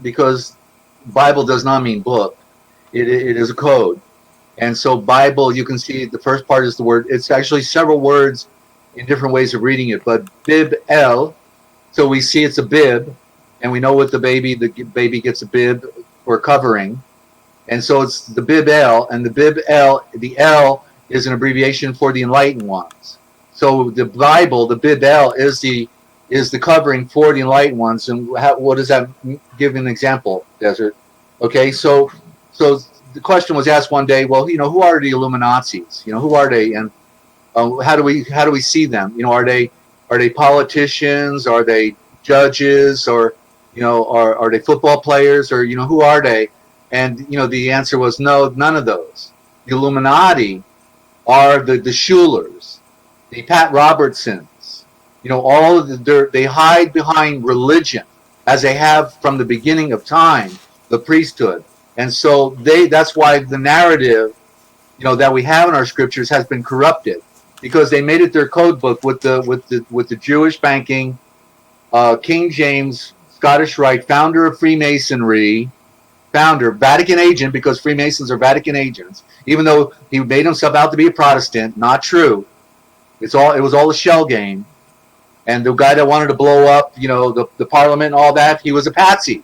because Bible does not mean book, it is a code. And so Bible, you can see the first part is the word. It's actually several words in different ways of reading it, but bib el. So we see it's a bib, and we know what the baby gets a bib or covering. And so it's the bib el, and the bib el, the L is an abbreviation for the enlightened ones. So the Bible, the bib el, is the covering for the enlightened ones. And what does that give an example, Dezert? Okay, so the question was asked one day, well, who are the Illuminatis? Who are they, and how do we see them? Are they politicians? Are they judges? Or are they football players? Or who are they? And the answer was no, none of those. The Illuminati are the Schulers, the Pat Robertsons. All of they hide behind religion. as they have from the beginning of time, the priesthood. And so that's why the narrative, that we have in our scriptures has been corrupted, because they made it their code book with the Jewish banking, King James, Scottish Rite, founder of Freemasonry, Vatican agent, because Freemasons are Vatican agents, even though he made himself out to be a Protestant. Not true. It was all a shell game. And the guy that wanted to blow up, the parliament and all that, he was a patsy.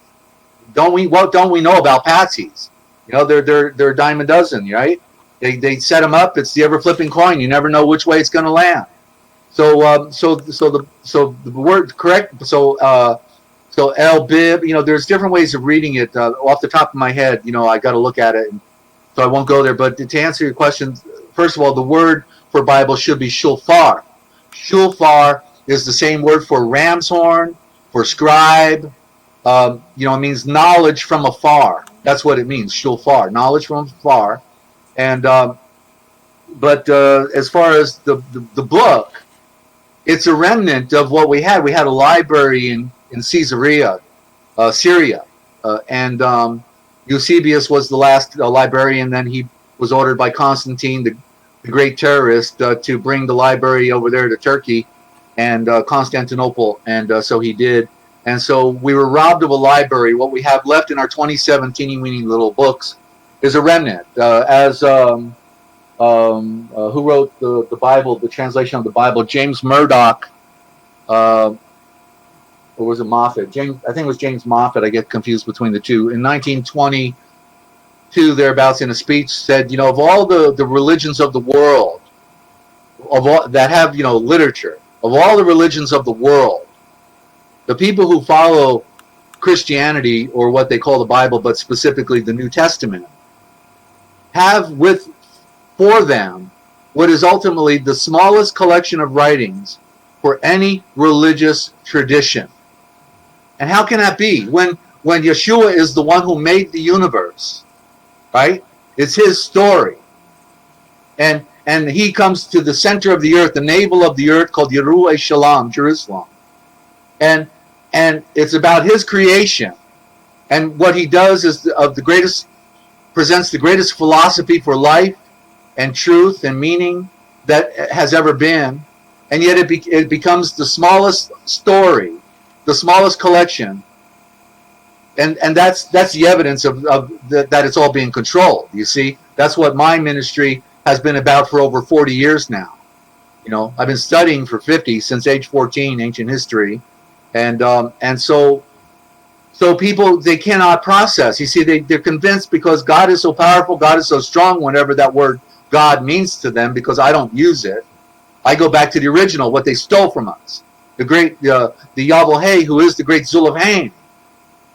What don't we know about patsies? They're a dime a dozen, right? They set them up. It's the ever flipping coin. You never know which way it's going to land. So the word correct. So El Bib, there's different ways of reading it. Off the top of my head, I got to look at it, so I won't go there. But to answer your question, first of all, the word for Bible should be shulfar. Shulfar is the same word for ram's horn, for scribe. It means knowledge from afar. That's what it means, shulfar, knowledge from afar. And but as far as the book, it's a remnant of what we had. We had a library in Caesarea, Syria, and Eusebius was the last librarian. Then he was ordered by Constantine, the great terrorist, to bring the library over there to Turkey and Constantinople, and so he did. And so we were robbed of a library. What we have left in our 27 teeny-weeny little books is a remnant. Who wrote the Bible, the translation of the Bible? James Murdoch, or was it Moffat? I think it was James Moffat. I get confused between the two. In 1922, thereabouts, in a speech, said, of all the religions of the world, of all that have literature, of all the religions of the world, the people who follow Christianity, or what they call the Bible, but specifically the New Testament, have for them what is ultimately the smallest collection of writings for any religious tradition. And how can that be when Yeshua is the one who made the universe, right? It's his story. And he comes to the center of the earth, the navel of the earth, called Yeru Shalom, Jerusalem. And it's about his creation. And what he does is presents the greatest philosophy for life and truth and meaning that has ever been. And yet it becomes the smallest story, the smallest collection. And that's the evidence of that it's all being controlled. You see, that's what my ministry has been about for over 40 years now. I've been studying for 50 since age 14, ancient history. And so people, they cannot process. You see, they're convinced because God is so powerful, God is so strong, whenever that word God means to them, because I don't use it. I go back to the original, what they stole from us. The great, the Yahweh, who is the great Zul of Hain.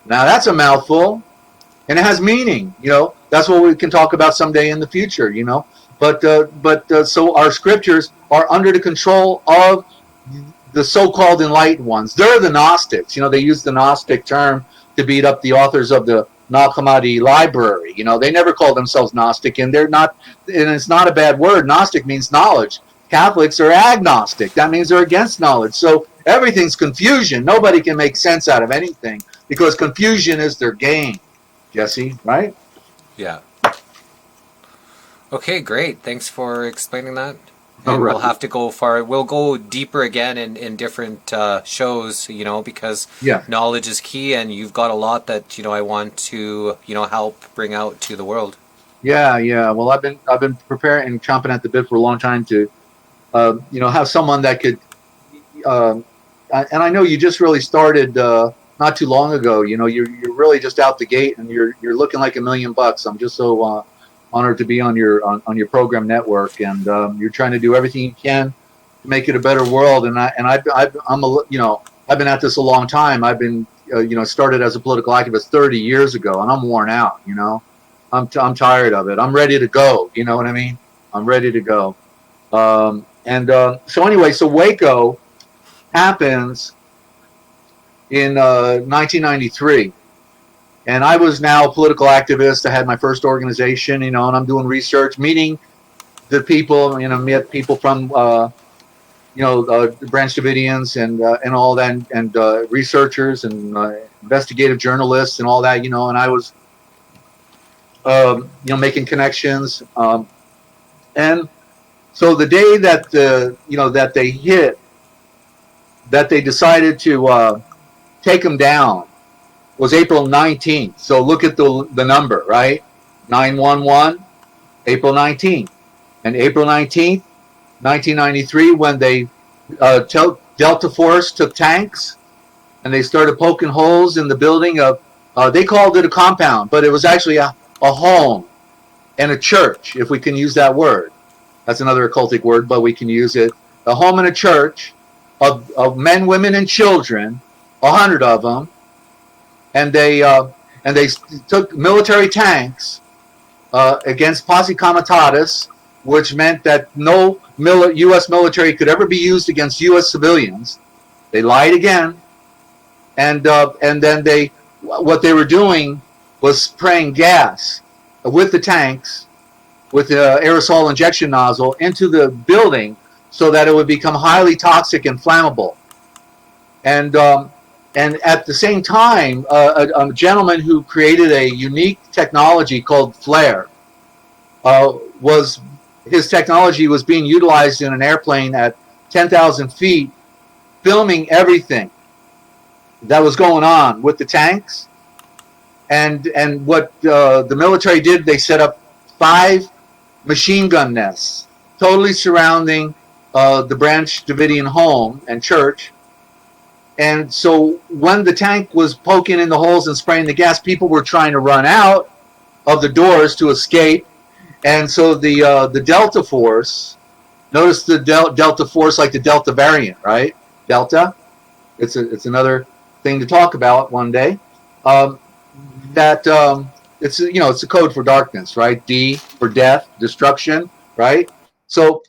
Now that's a mouthful, and it has meaning. That's what we can talk about someday in the future. But so our scriptures are under the control of the so-called enlightened ones. They're the Gnostics. They use the Gnostic term to beat up the authors of the Nag Hammadi library. They never call themselves Gnostic, and they're not. And it's not a bad word. Gnostic means knowledge. Catholics are agnostic. That means they're against knowledge. So everything's confusion. Nobody can make sense out of anything because confusion is their game. Jesse, right? Yeah. Okay, great. Thanks for explaining that. All And right. we'll have to go far. We'll go deeper again in different shows, because Yeah. knowledge is key, and you've got a lot that I want to help bring out to the world. Yeah. Well, I've been preparing and chomping at the bit for a long time to, have someone that could. And I know you just really started not too long ago. You're really just out the gate, and you're looking like $1 million. I'm just so honored to be on your program network, and you're trying to do everything you can to make it a better world. And I've been at this a long time. I've been started as a political activist 30 years ago, and I'm worn out. I'm tired of it. I'm ready to go. You know what I mean? I'm ready to go. So anyway, so Waco happens in 1993. And I was now a political activist. I had my first organization, and I'm doing research, meeting the people, met people from, Branch Davidians and all that, and researchers and investigative journalists and all that, and I was, making connections. And so the day that that they decided to take them down was April 19th. So look at the number, right? 911, April 19th. And April 19th, 1993, when they Delta Force took tanks and they started poking holes in the building of, they called it a compound, but it was actually a home and a church, if we can use that word. That's another occultic word, but we can use it. A home and a church of men, women, and children, 100 of them, and they took military tanks against posse comitatus, which meant that no U.S. military could ever be used against U.S. civilians. They lied again, and then what they were doing was spraying gas with the tanks, with the aerosol injection nozzle into the building, so that it would become highly toxic and flammable. And at the same time, a gentleman who created a unique technology called flare his technology was being utilized in an airplane at 10,000 feet, filming everything that was going on with the tanks. And what the military did, they set up 5 machine gun nests, totally surrounding the Branch Davidian home and church. And so when the tank was poking in the holes and spraying the gas, people were trying to run out of the doors to escape. And so the Delta Force, notice the Delta Force like the Delta variant, right? Delta, it's another thing to talk about one day. It's a code for darkness, right? D for death, destruction, right? So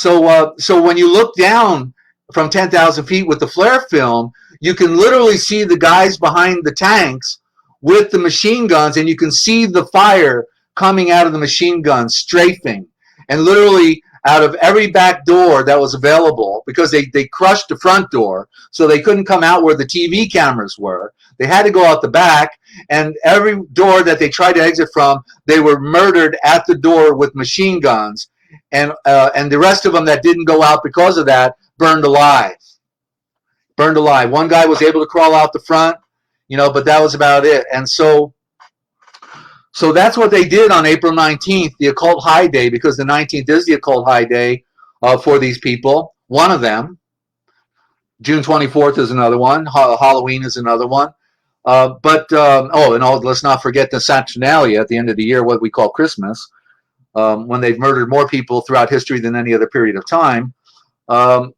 when you look down from 10,000 feet with the flare film, you can literally see the guys behind the tanks with the machine guns, and you can see the fire coming out of the machine guns, strafing, and literally out of every back door that was available, because they crushed the front door, so they couldn't come out where the TV cameras were. They had to go out the back, and every door that they tried to exit from, they were murdered at the door with machine guns, and the rest of them that didn't go out because of that burned alive. One guy was able to crawl out the front, but that was about it. And so that's what they did on April 19th, the occult high day, because the 19th is the occult high day for these people. One of them. June 24th is another one. Halloween is another one. Let's not forget the Saturnalia at the end of the year, what we call Christmas, when they've murdered more people throughout history than any other period of time. So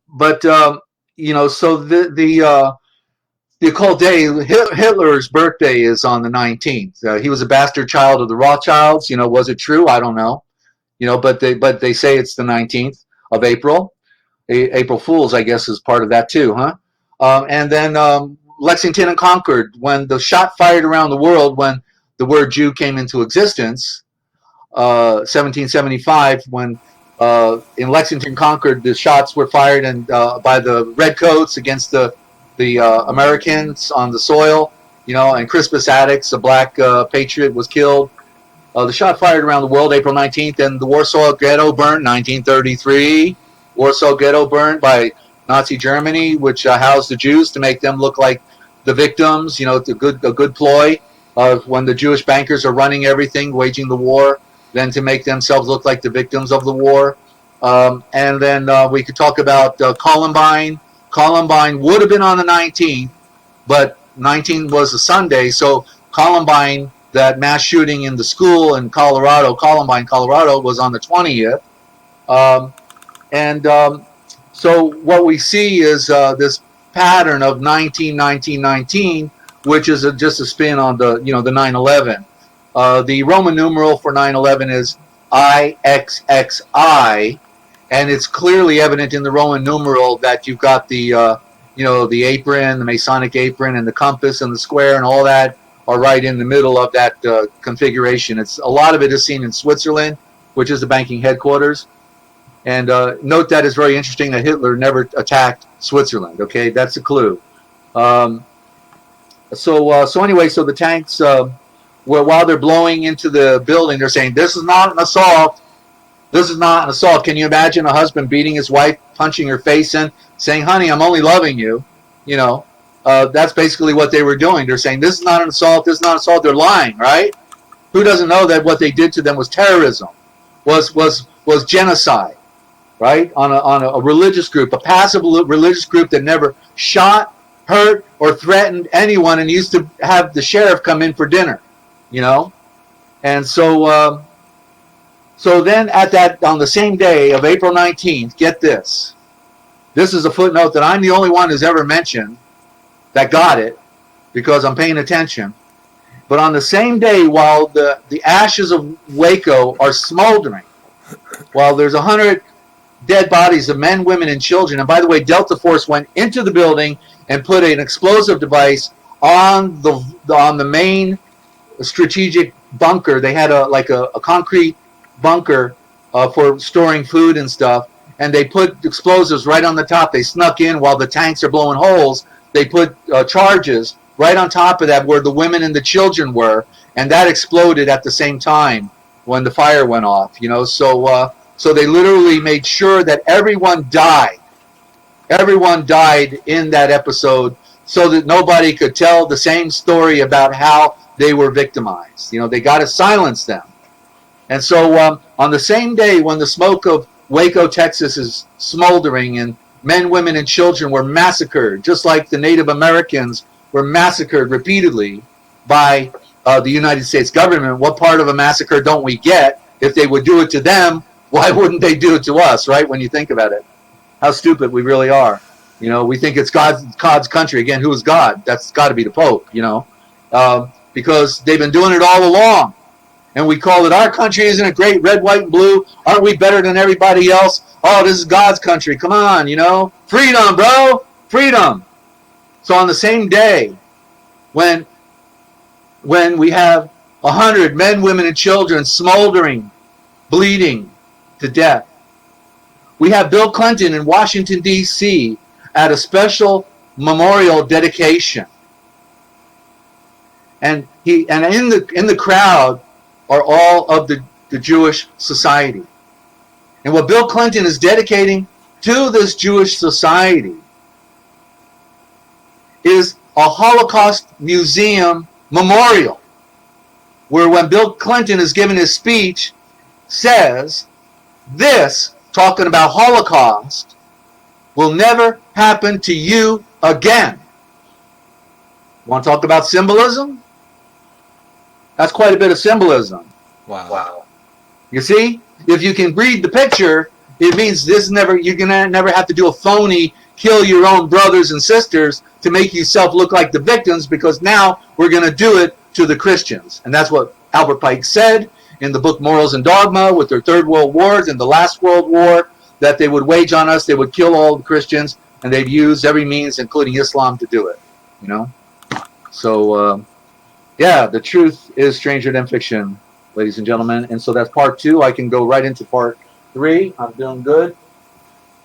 the occult day, Hitler's birthday is on the 19th. He was a bastard child of the Rothschilds. Was it true? I don't know. But they say it's the 19th of April. April Fools, I guess, is part of that too, huh? And then Lexington and Concord, when the shot fired around the world, when the word Jew came into existence, 1775, when in Lexington, Concord, the shots were fired and by the redcoats against the Americans on the soil, and Crispus Attucks, a black patriot, was killed. The shot fired around the world April 19th, and the Warsaw Ghetto burned 1933. Warsaw Ghetto burned by Nazi Germany, which housed the Jews to make them look like the victims. A good ploy when the Jewish bankers are running everything, waging the war, then to make themselves look like the victims of the war. And then we could talk about Columbine. Columbine would have been on the 19th, but 19 was a Sunday, so Columbine, that mass shooting in the school in Colorado, Columbine, Colorado, was on the 20th. So what we see is this pattern of 19, 19, 19, which is just a spin on the 9/11. The Roman numeral for 9/11 is IXXI, and it's clearly evident in the Roman numeral that you've got the the apron, the Masonic apron, and the compass and the square and all that are right in the middle of that configuration. A lot of it is seen in Switzerland, which is the banking headquarters. And note that is very interesting that Hitler never attacked Switzerland. Okay, that's a clue. So anyway, so the tanks, while they're blowing into the building, they're saying, "This is not an assault. This is not an assault." Can you imagine a husband beating his wife, punching her face in, saying, "Honey, I'm only loving you"? You know, that's basically what they were doing. They're saying, "This is not an assault. This is not an assault." They're lying, right? Who doesn't know that what they did to them was terrorism, was genocide, right? On a religious group, a passive religious group that never shot, hurt, or threatened anyone, and used to have the sheriff come in for dinner, you know. And so, so then on the same day of April 19th, get this. This is a footnote that I'm the only one who's ever mentioned that got it, because I'm paying attention. But on the same day, while the ashes of Waco are smoldering, while there's 100 dead bodies of men, women, and children, and by the way, Delta Force went into the building and put an explosive device on the main strategic bunker. They had a concrete bunker for storing food and stuff, and they put explosives right on the top. They snuck in while the tanks are blowing holes. They put charges right on top of that where the women and the children were, and that exploded at the same time when the fire went off. You know, so they literally made sure that everyone died. Everyone died in that episode, so that nobody could tell the same story about how they were victimized. You know, they got to silence them. And so on the same day when the smoke of Waco, Texas is smoldering and men, women, and children were massacred, just like the Native Americans were massacred repeatedly by the United States government. What part of a massacre don't we get? If they would do it to them, why wouldn't they do it to us, right? When you think about it, how stupid we really are. You know, we think it's God's country. Again, who is God? That's got to be the Pope, you know, because they've been doing it all along. And we call it our country. Isn't it great? Red, white, and blue. Aren't we better than everybody else? Oh, this is God's country. Come on, you know. Freedom, bro. Freedom. So on the same day, when we have 100 men, women, and children smoldering, bleeding to death, we have Bill Clinton in Washington, D.C. at a special memorial dedication. And in the crowd are all of the Jewish society. And what Bill Clinton is dedicating to this Jewish society is a Holocaust museum memorial, where when Bill Clinton is giving his speech, says, this, talking about Holocaust, will never happen to you again. Want to talk about symbolism? That's quite a bit of symbolism. Wow. You see, if you can read the picture, it means you're gonna never have to do a phony kill your own brothers and sisters to make yourself look like the victims, because now we're gonna do it to the Christians. And that's what Albert Pike said in the book Morals and Dogma, with their Third World Wars and the Last World War, that they would wage on us. They would kill all the Christians, and they'd use every means, including Islam, to do it. You know, so. Yeah, the truth is stranger than fiction, ladies and gentlemen. And so that's part 2. I can go right into part 3. I'm doing good.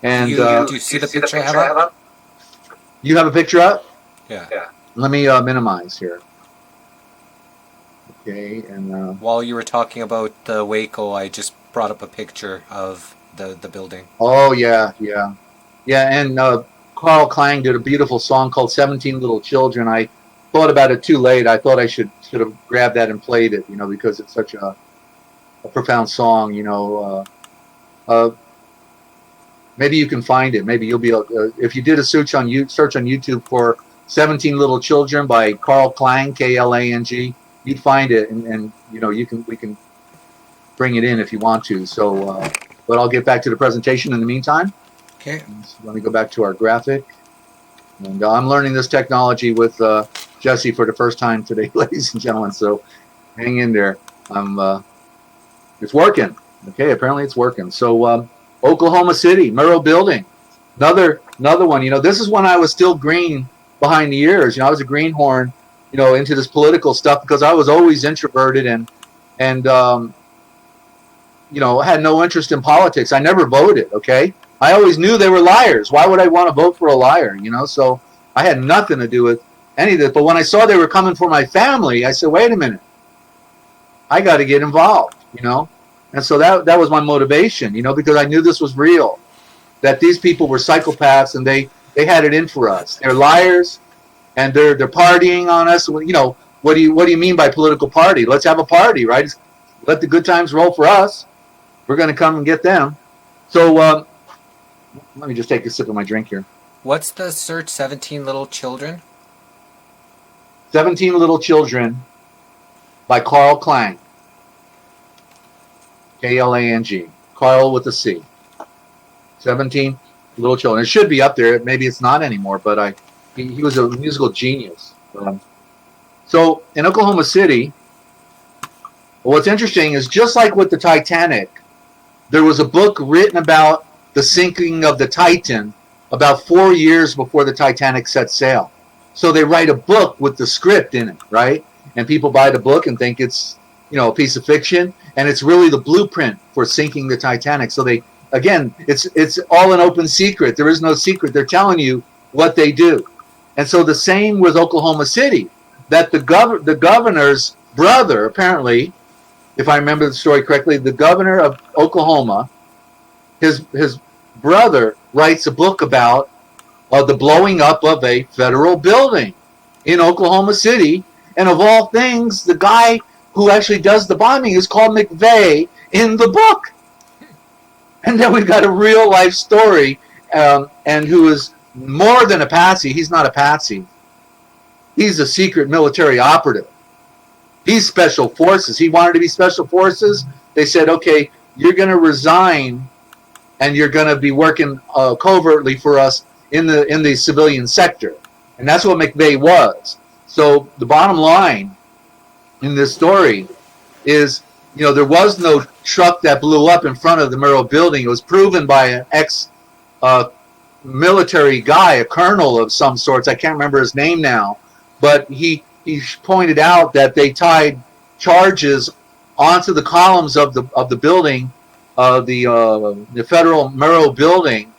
And do you see the picture I have up? You have a picture up? Yeah. Let me minimize here. Okay, and while you were talking about Waco, I just brought up a picture of the building. Oh yeah. And Carl Klang did a beautiful song called 17 Little Children. I thought about it too late. I thought I should have grabbed that and played it, you know, because it's such a profound song, you know. Maybe you can find it. Maybe you'll be if you did a search on YouTube for 17 Little Children by Carl Klang, Klang, you'd find it, and you know, we can bring it in if you want to. So, but I'll get back to the presentation in the meantime. Okay. So let me go back to our graphic, and I'm learning this technology with Jesse for the first time today, ladies and gentlemen. So hang in there. It's working. Okay, apparently it's working. So Oklahoma City, Murrow Building, another one. You know, this is when I was still green behind the ears. You know, I was a greenhorn, you know, into this political stuff, because I was always introverted and had no interest in politics. I never voted. Okay, I always knew they were liars. Why would I want to vote for a liar? So I had nothing to do with any of this. But when I saw they were coming for my family, I said, wait a minute, I got to get involved. And so that was my motivation. Because I knew this was real, that these people were psychopaths and they had it in for us. They're liars, and they're partying on us. What do you mean by political party? Let's have a party, right? Let the good times roll for us. We're going to come and get them. So let me just take a sip of my drink here. What's the search? 17 Little Children? 17 Little Children by Carl Klang. K-L-A-N-G. Carl with a C. 17 Little Children. It should be up there. Maybe it's not anymore, but he was a musical genius. So in Oklahoma City, what's interesting is just like with the Titanic, there was a book written about the sinking of the Titan about 4 years before the Titanic set sail. So they write a book with the script in it, right? And people buy the book and think it's, a piece of fiction, and it's really the blueprint for sinking the Titanic. So it's all an open secret. There is no secret. They're telling you what they do. And so the same with Oklahoma City, that the governor's brother, apparently, if I remember the story correctly, the governor of Oklahoma, his brother writes a book about the blowing up of a federal building in Oklahoma City. And of all things, the guy who actually does the bombing is called McVeigh in the book. And then we've got a real life story, and who is more than a patsy. He's not a patsy. He's a secret military operative. He's special forces. He wanted to be special forces. They said, okay, you're going to resign and you're going to be working covertly for us in the civilian sector. And that's what McVeigh was. So the bottom line in this story is, there was no truck that blew up in front of the Murrow building. It was proven by an ex-military guy, a colonel of some sorts. I can't remember his name now. But he pointed out that they tied charges onto the columns of the building, the federal Murrow building,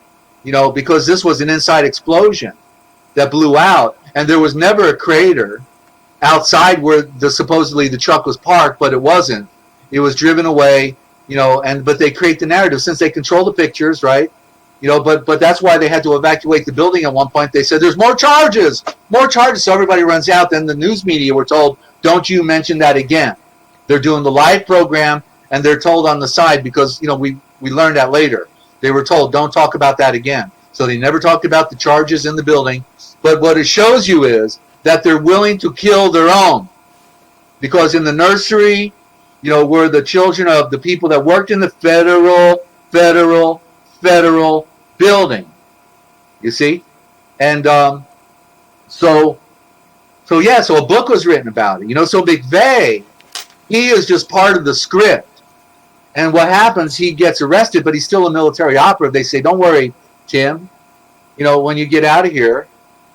because this was an inside explosion that blew out, and there was never a crater outside where supposedly the truck was parked, but it wasn't. It was driven away, but they create the narrative since they control the pictures, right? But that's why they had to evacuate the building at one point. They said, there's more charges. So everybody runs out. Then the news media were told, don't you mention that again. They're doing the live program, and they're told on the side, because, we learned that later. They were told, don't talk about that again. So they never talked about the charges in the building. But what it shows you is that they're willing to kill their own. Because in the nursery, were the children of the people that worked in the federal building, you see. And so a book was written about it, so McVeigh, he is just part of the script. And what happens, he gets arrested, but he's still a military operative. They say, don't worry, Tim, when you get out of here,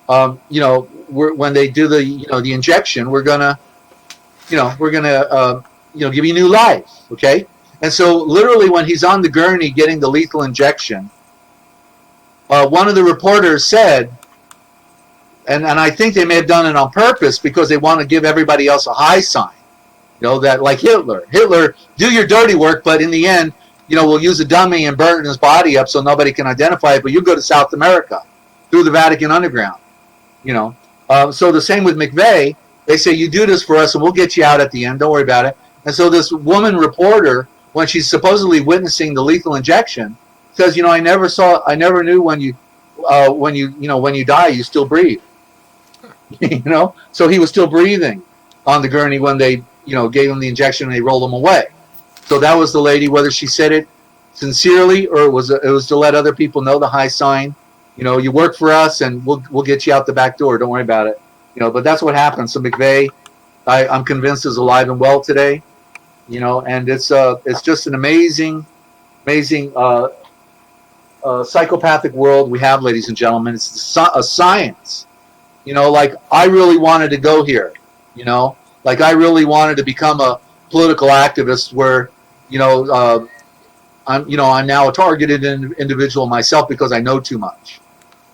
when they do the injection, we're gonna give you new life, okay? And so literally when he's on the gurney getting the lethal injection, one of the reporters said, and I think they may have done it on purpose because they want to give everybody else a high sign, that like Hitler, do your dirty work, but in the end, we'll use a dummy and burn his body up so nobody can identify it, but you go to South America through the Vatican Underground, So the same with McVeigh. They say, you do this for us and we'll get you out at the end. Don't worry about it. And so this woman reporter, when she's supposedly witnessing the lethal injection, says, I never knew when you die, you still breathe. So he was still breathing on the gurney when they, gave him the injection and they rolled him away. So that was the lady, whether she said it sincerely or it was to let other people know the high sign. You work for us and we'll get you out the back door. Don't worry about it. But that's what happened. So McVeigh, I'm convinced, is alive and well today. And it's just an amazing psychopathic world we have, ladies and gentlemen. It's a science. Like I really wanted to go here. Like I really wanted to become a political activist where, I'm now a targeted individual myself because I know too much.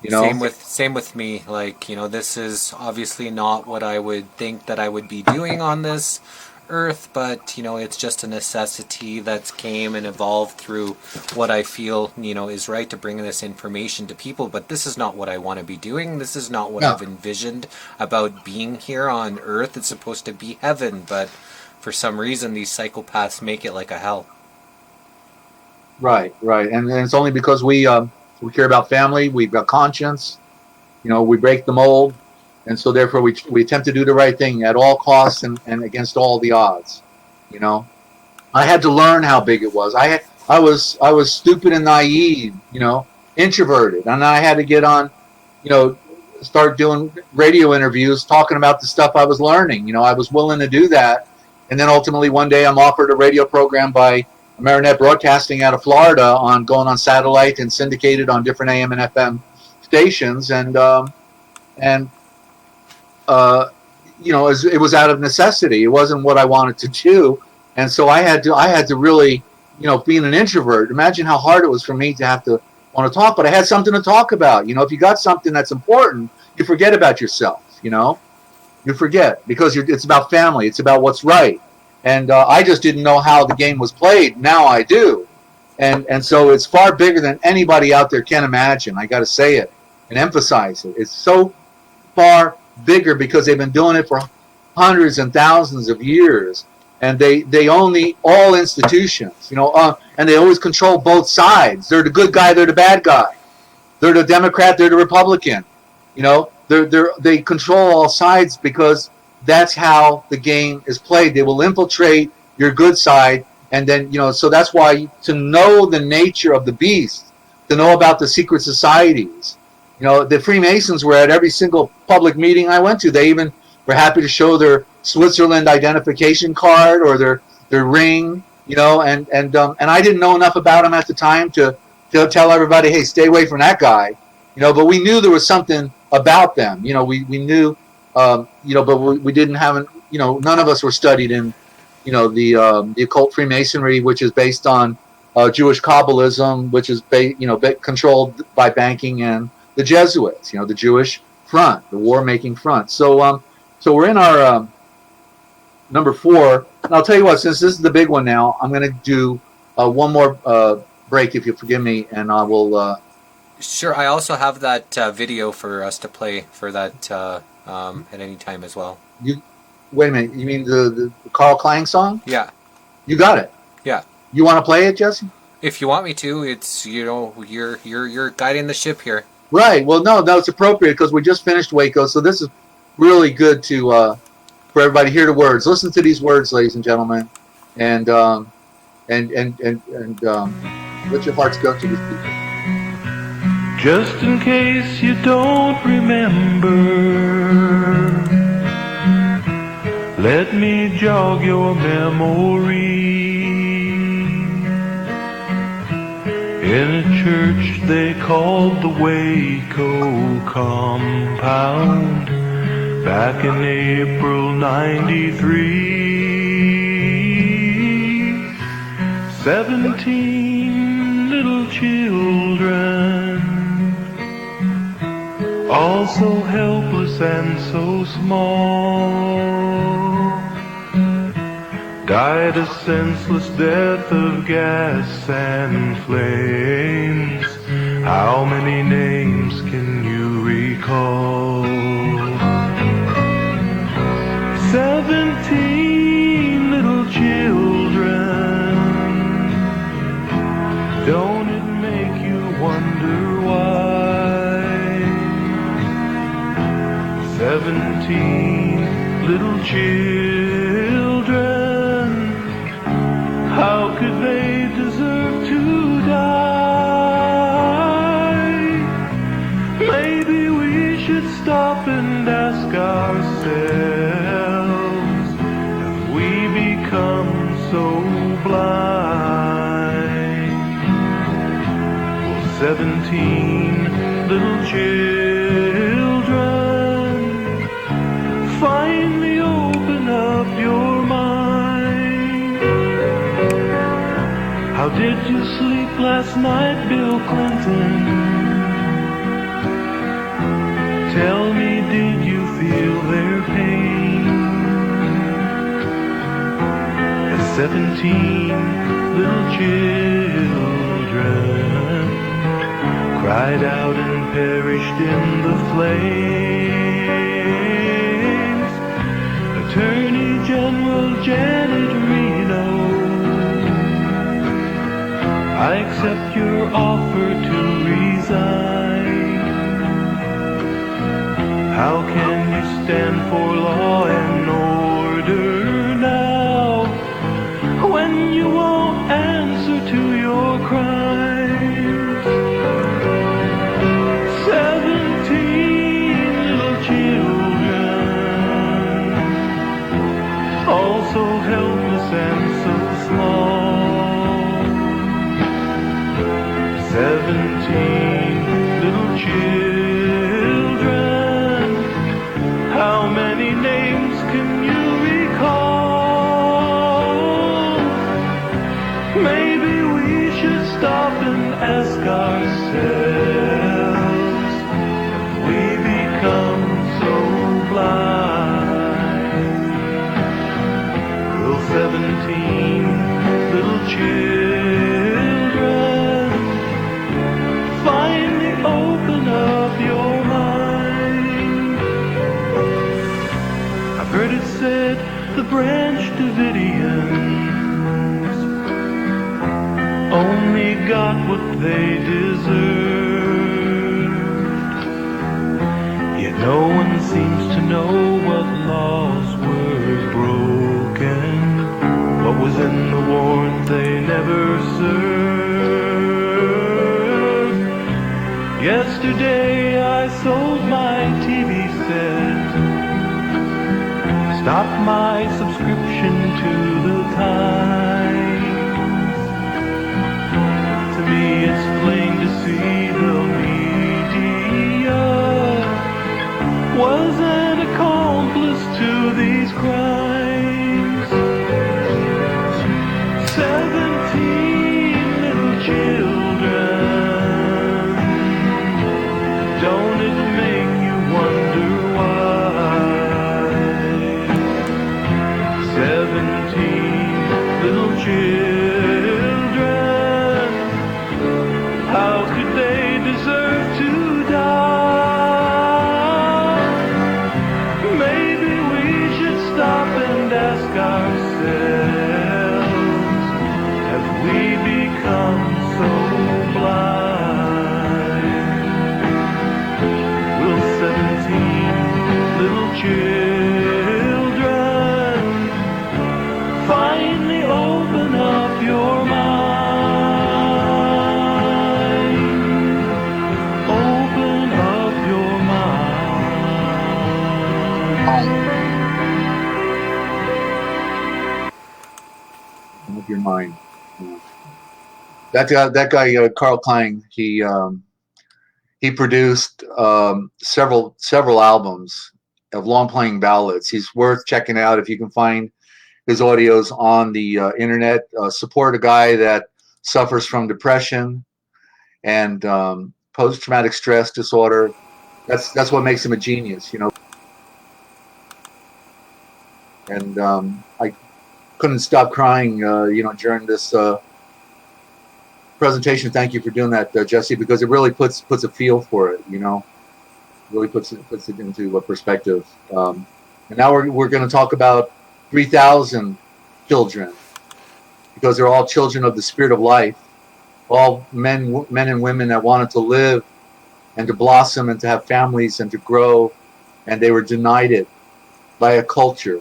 Same with me. Like, this is obviously not what I would think that I would be doing on this earth, but it's just a necessity that's came and evolved through what I feel is right to bring this information to people. But this is not what I want to be doing. This is not what I've envisioned about being here on earth. It's supposed to be heaven, but for some reason these psychopaths make it like a hell. Right, and it's only because we care about family, we've got conscience, we break the mold. And so therefore we attempt to do the right thing at all costs and against all the odds. I had to learn how big it was. I was stupid and naive, introverted, and I had to get on, start doing radio interviews talking about the stuff I was learning. I was willing to do that, and then ultimately one day I'm offered a radio program by Marionette Broadcasting out of Florida on going on satellite and syndicated on different AM and FM stations, and it was out of necessity. It wasn't what I wanted to do, and so I had to really, being an introvert, imagine how hard it was for me to have to want to talk. But I had something to talk about. If you got something that's important, you forget about yourself. You forget because it's about family. It's about what's right. And I just didn't know how the game was played. Now I do, and so it's far bigger than anybody out there can imagine. I got to say it and emphasize it. It's so far bigger because they've been doing it for hundreds and thousands of years, and they own all institutions, and they always control both sides. They're the good guy, they're the bad guy, they're the Democrat, they're the Republican. They control all sides because that's how the game is played. They will infiltrate your good side, and then so that's why to know the nature of the beast, to know about the secret societies. The Freemasons were at every single public meeting I went to. They even were happy to show their Switzerland identification card or their ring, and I didn't know enough about them at the time to tell everybody, hey, stay away from that guy, but we knew there was something about them. We knew, but we didn't have, none of us were studied in, the occult Freemasonry, which is based on Jewish Kabbalism, which is, controlled by banking, and the Jesuits, the Jewish front, the war-making front. So we're in our number 4. And I'll tell you what, since this is the big one now, I'm going to do one more break, if you forgive me, and I will... Sure, I also have that video for us to play for that at any time as well. Wait a minute, you mean the Carl Klang song? Yeah. You got it? Yeah. You want to play it, Jesse? If you want me to, it's, you're guiding the ship here. Right. Well, no, it's appropriate because we just finished Waco, so this is really good to for everybody to hear the words. Listen to these words, ladies and gentlemen, and let your hearts go to these people. Just in case you don't remember, let me jog your memory. In a church they called the Waco Compound, back in April '93, 17 little children, all so helpless and so small, died a senseless death of gas and flames. How many names can you recall? 17 little children. Don't it make you wonder why? 17 little children. How could they deserve to die? Maybe we should stop and ask ourselves, have we become so blind? Will 17 little children finally open up your mind? How Did you sleep last night, Bill Clinton? Tell me, did you feel their pain? As 17 little children cried out and perished in the flames. Attorney General Janet Reno, I accept your offer to resign. How can you stand for law and order now, when you won't answer to your crimes? 17 little children, all so helpless and so small. 17 little children, how many names can you recall? Maybe we should stop and ask ourselves, have we become so blind? Will 17 little children finally open up your mind? I've heard it said the Branch Davidians only got what they deserved, yet no one seems to know what laws were broken, what was in the warrant they never served. Yesterday I sold my TV set, stopped my subscription to the Times. To me it's plain to see the media was an accomplice to these crimes. 17 little children, don't it make you wonder why? 17 little children, how could they deserve to die? Maybe we should stop and ask ourselves, have we become so blind? Will 17 little children finally open up your mind? Open up your mind. Of your mind. That guy, Carl Klein, he produced several albums of long-playing ballads. He's worth checking out if you can find his audios on the internet. Support a guy that suffers from depression and post-traumatic stress disorder. That's what makes him a genius, you know. And I couldn't stop crying, during this presentation. Thank you for doing that, Jesse, because it really puts a feel for it, you know. Really puts it into a perspective. And now we're going to talk about 3,000 children, because they're all children of the spirit of life, all men and women that wanted to live and to blossom and to have families and to grow, and they were denied it by a culture.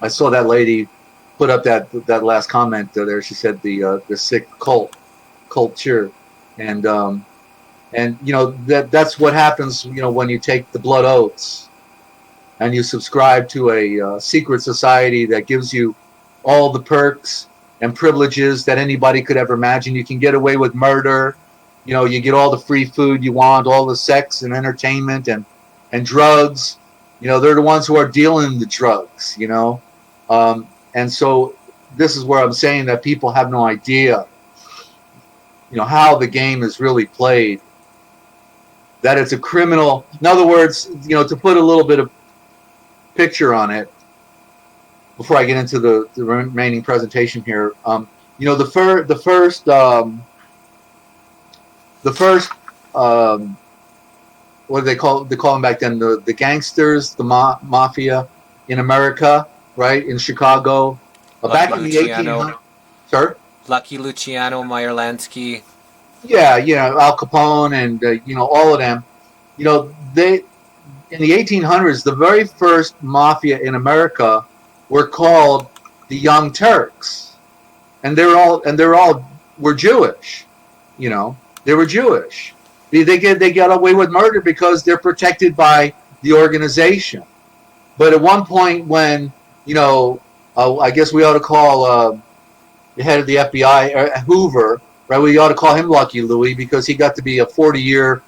I saw that lady put up that last comment there. She said the sick culture, and that's what happens, when you take the blood oaths and you subscribe to a secret society that gives you all the perks and privileges that anybody could ever imagine. You can get away with murder, you get all the free food you want, all the sex and entertainment and drugs. They're the ones who are dealing the drugs, and so this is where I'm saying that people have no idea how the game is really played. That it's a criminal. In other words, to put a little bit of picture on it before I get into the remaining presentation here. The first what do they call them back then? The gangsters, the mafia in America, right, in Chicago, back in the 1800s. Sir? Lucky Luciano, Meyer Lansky. Yeah, Al Capone and all of them. They in the 1800s, the very first mafia in America were called the Young Turks, and they're all were Jewish. They were Jewish. They get away with murder because they're protected by the organization. But at one point, when I guess we ought to call the head of the FBI, Hoover, right? We ought to call him Lucky Louie because he got to be a 40-year,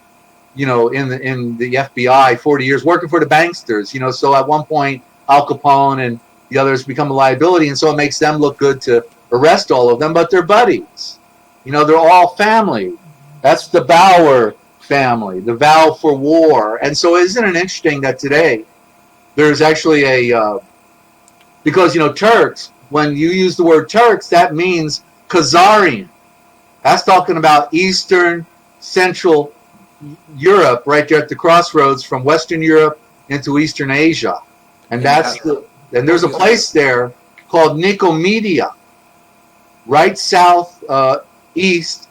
in the FBI, 40 years working for the banksters. So at one point, Al Capone and the others become a liability, and so it makes them look good to arrest all of them. But they're buddies. They're all family. That's the Bauer family, the vow for war. And so isn't it interesting that today there's actually because, Turks, when you use the word Turks, that means Khazarian. That's talking about Eastern, Central Europe, right there at the crossroads from Western Europe into Eastern Asia. And there's a place there called Nicomedia, right south east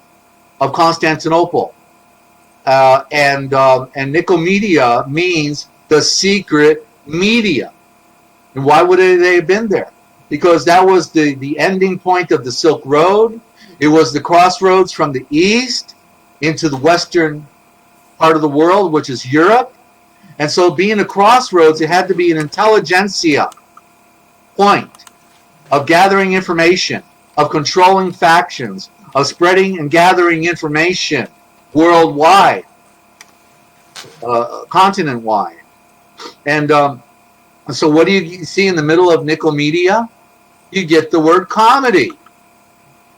of Constantinople. And Nicomedia means the secret media. And why would they have been there? Because that was the ending point of the Silk Road. It was the crossroads from the east into the western part of the world, which is Europe. And so being a crossroads, it had to be an intelligentsia point of gathering information, of controlling factions, of spreading and gathering information worldwide, continent-wide. And so what do you see in the middle of Nicomedia? You get the word comedy.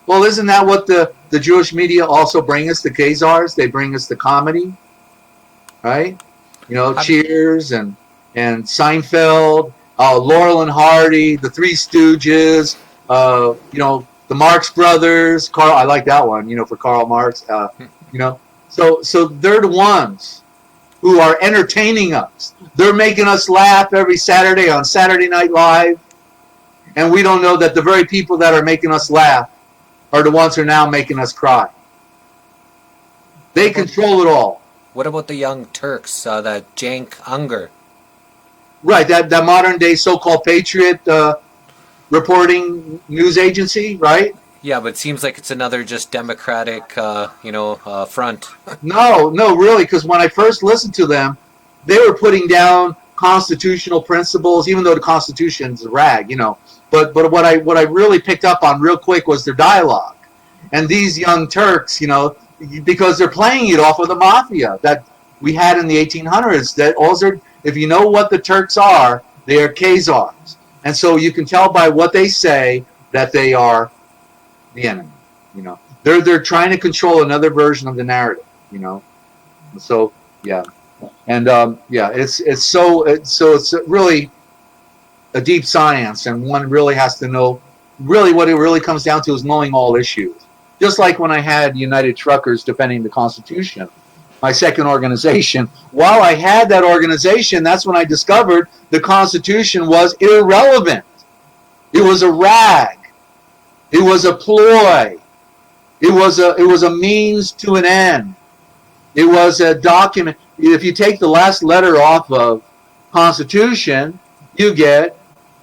Well, isn't that what the Jewish media also bring us, the Khazars? They bring us the comedy, right? Cheers and Seinfeld, Laurel and Hardy, the Three Stooges, the Marx Brothers. I like that one, for Karl Marx. So they're the ones who are entertaining us. They're making us laugh every Saturday on Saturday Night Live, and we don't know that the very people that are making us laugh are the ones who are now making us cry. They control it all. What about the Young Turks, that Cenk Unger? Right, that modern day so-called patriot reporting news agency, right? Yeah, but it seems like it's another just democratic, front. No, really, because when I first listened to them, they were putting down constitutional principles, even though the Constitution's a rag, But what I really picked up on real quick was their dialogue. And these Young Turks, because they're playing it off of the mafia that we had in the 1800s. That also, if you know what the Turks are, they are Khazars. And so you can tell by what they say that they are the enemy. They're trying to control another version of the narrative. So yeah, and it's really a deep science, and one really has to know. Really, what it really comes down to is knowing all issues. Just like when I had United Truckers defending the Constitution, my second organization. While I had that organization, that's when I discovered the Constitution was irrelevant. It was a rag. It was a ploy. It was a means to an end. It was a document. If you take the last letter off of Constitution, you get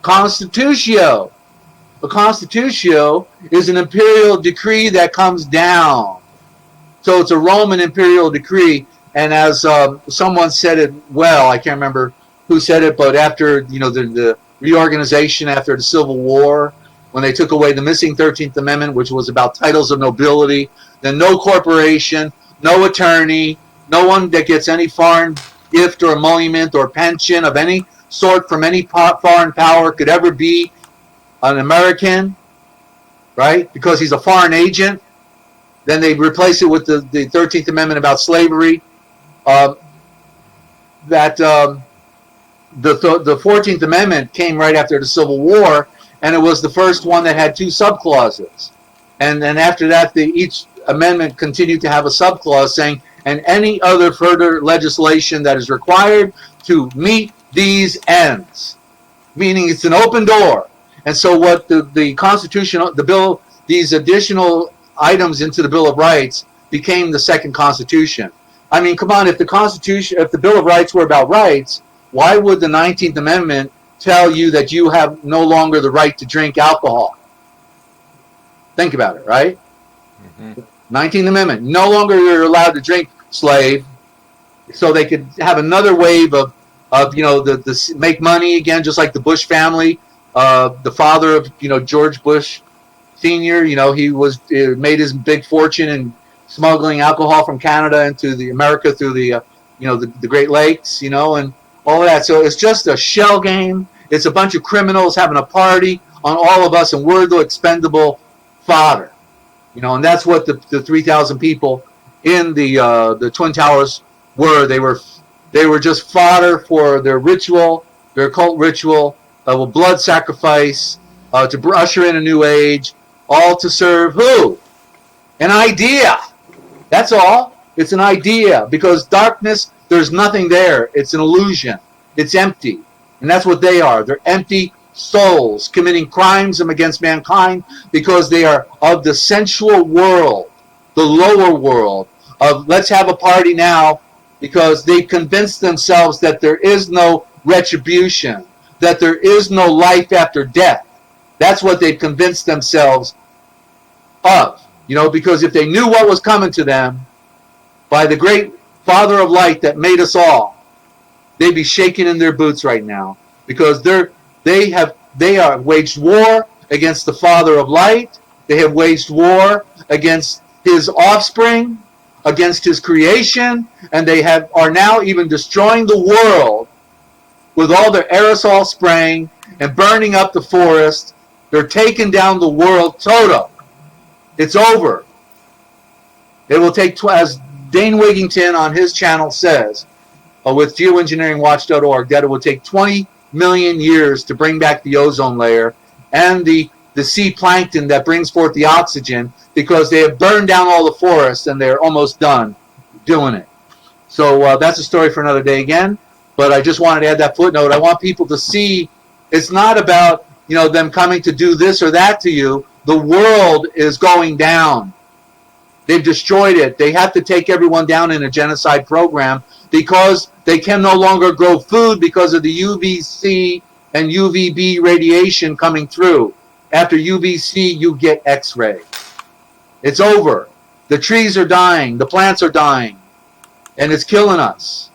Constitutio. A Constitutio is an imperial decree that comes down. So it's a Roman imperial decree. And as someone said it well, I can't remember who said it, but after the reorganization after the Civil War, when they took away the missing 13th Amendment, which was about titles of nobility, then no corporation, no attorney, no one that gets any foreign gift or emolument or pension of any sort from any foreign power could ever be an American, right? Because he's a foreign agent. Then they replace it with the 13th Amendment about slavery. The 14th Amendment came right after the Civil War, and it was the first one that had 2 subclauses. And then after that, each amendment continued to have a subclause saying, and any other further legislation that is required to meet these ends. Meaning it's an open door. And so what the Constitution, the bill, these additional items into the Bill of Rights became the second Constitution. I mean, come on, if the Constitution, if the Bill of Rights were about rights, why would the 19th Amendment tell you that you have no longer the right to drink alcohol? Think about it, right? Mm-hmm. 19th Amendment, no longer you're allowed to drink, slave. So they could have another wave of the make money again, just like the Bush family. The father of, George Bush Sr., he made his big fortune in smuggling alcohol from Canada into America through the Great Lakes, and all of that. So it's just a shell game. It's a bunch of criminals having a party on all of us, and we're the expendable fodder, and that's what the 3,000 people in the Twin Towers were. They were just fodder for their ritual, their cult ritual of a blood sacrifice to usher in a new age, all to serve who? An idea. That's all. It's an idea, because darkness, there's nothing there. It's an illusion. It's empty. And that's what they are. They're empty souls committing crimes against mankind because they are of the sensual world, the lower world of let's have a party now, because they convinced themselves that there is no retribution, that there is no life after death. That's what they've convinced themselves of, because if they knew what was coming to them by the great Father of Light that made us all, they'd be shaking in their boots right now, because they have waged war against the Father of Light. They have waged war against his offspring, against his creation, and they are now even destroying the world with all their aerosol spraying and burning up the forest. They're taking down the world total. It's over. It will take, as Dane Wigington on his channel says, with geoengineeringwatch.org, that it will take 20 million years to bring back the ozone layer and the sea plankton that brings forth the oxygen, because they have burned down all the forests and they're almost done doing it. So that's a story for another day again. But I just wanted to add that footnote. I want people to see it's not about them coming to do this or that to you. The world is going down. They've destroyed it. They have to take everyone down in a genocide program because they can no longer grow food because of the UVC and UVB radiation coming through. After UVC, you get X-ray. It's over. The trees are dying. The plants are dying. And it's killing us.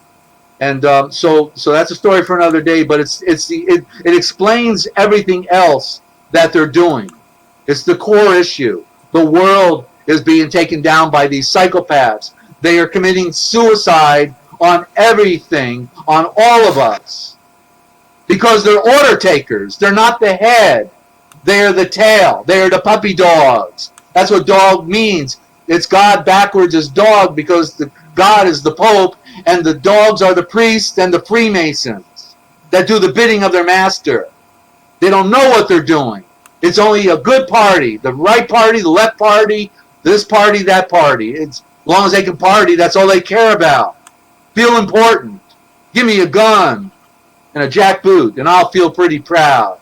And so that's a story for another day, but it explains everything else that they're doing. It's the core issue. The world is being taken down by these psychopaths. They are committing suicide on everything, on all of us, because they're order takers. They're not the head. They're the tail. They're the puppy dogs. That's what dog means. It's God backwards as dog, because God is the Pope, and the dogs are the priests and the Freemasons that do the bidding of their master. They don't know what they're doing. It's only a good party, the right party, the left party, this party, that party. It's as long as they can party, that's all they care about. Feel important. Give me a gun and a jackboot, and I'll feel pretty proud.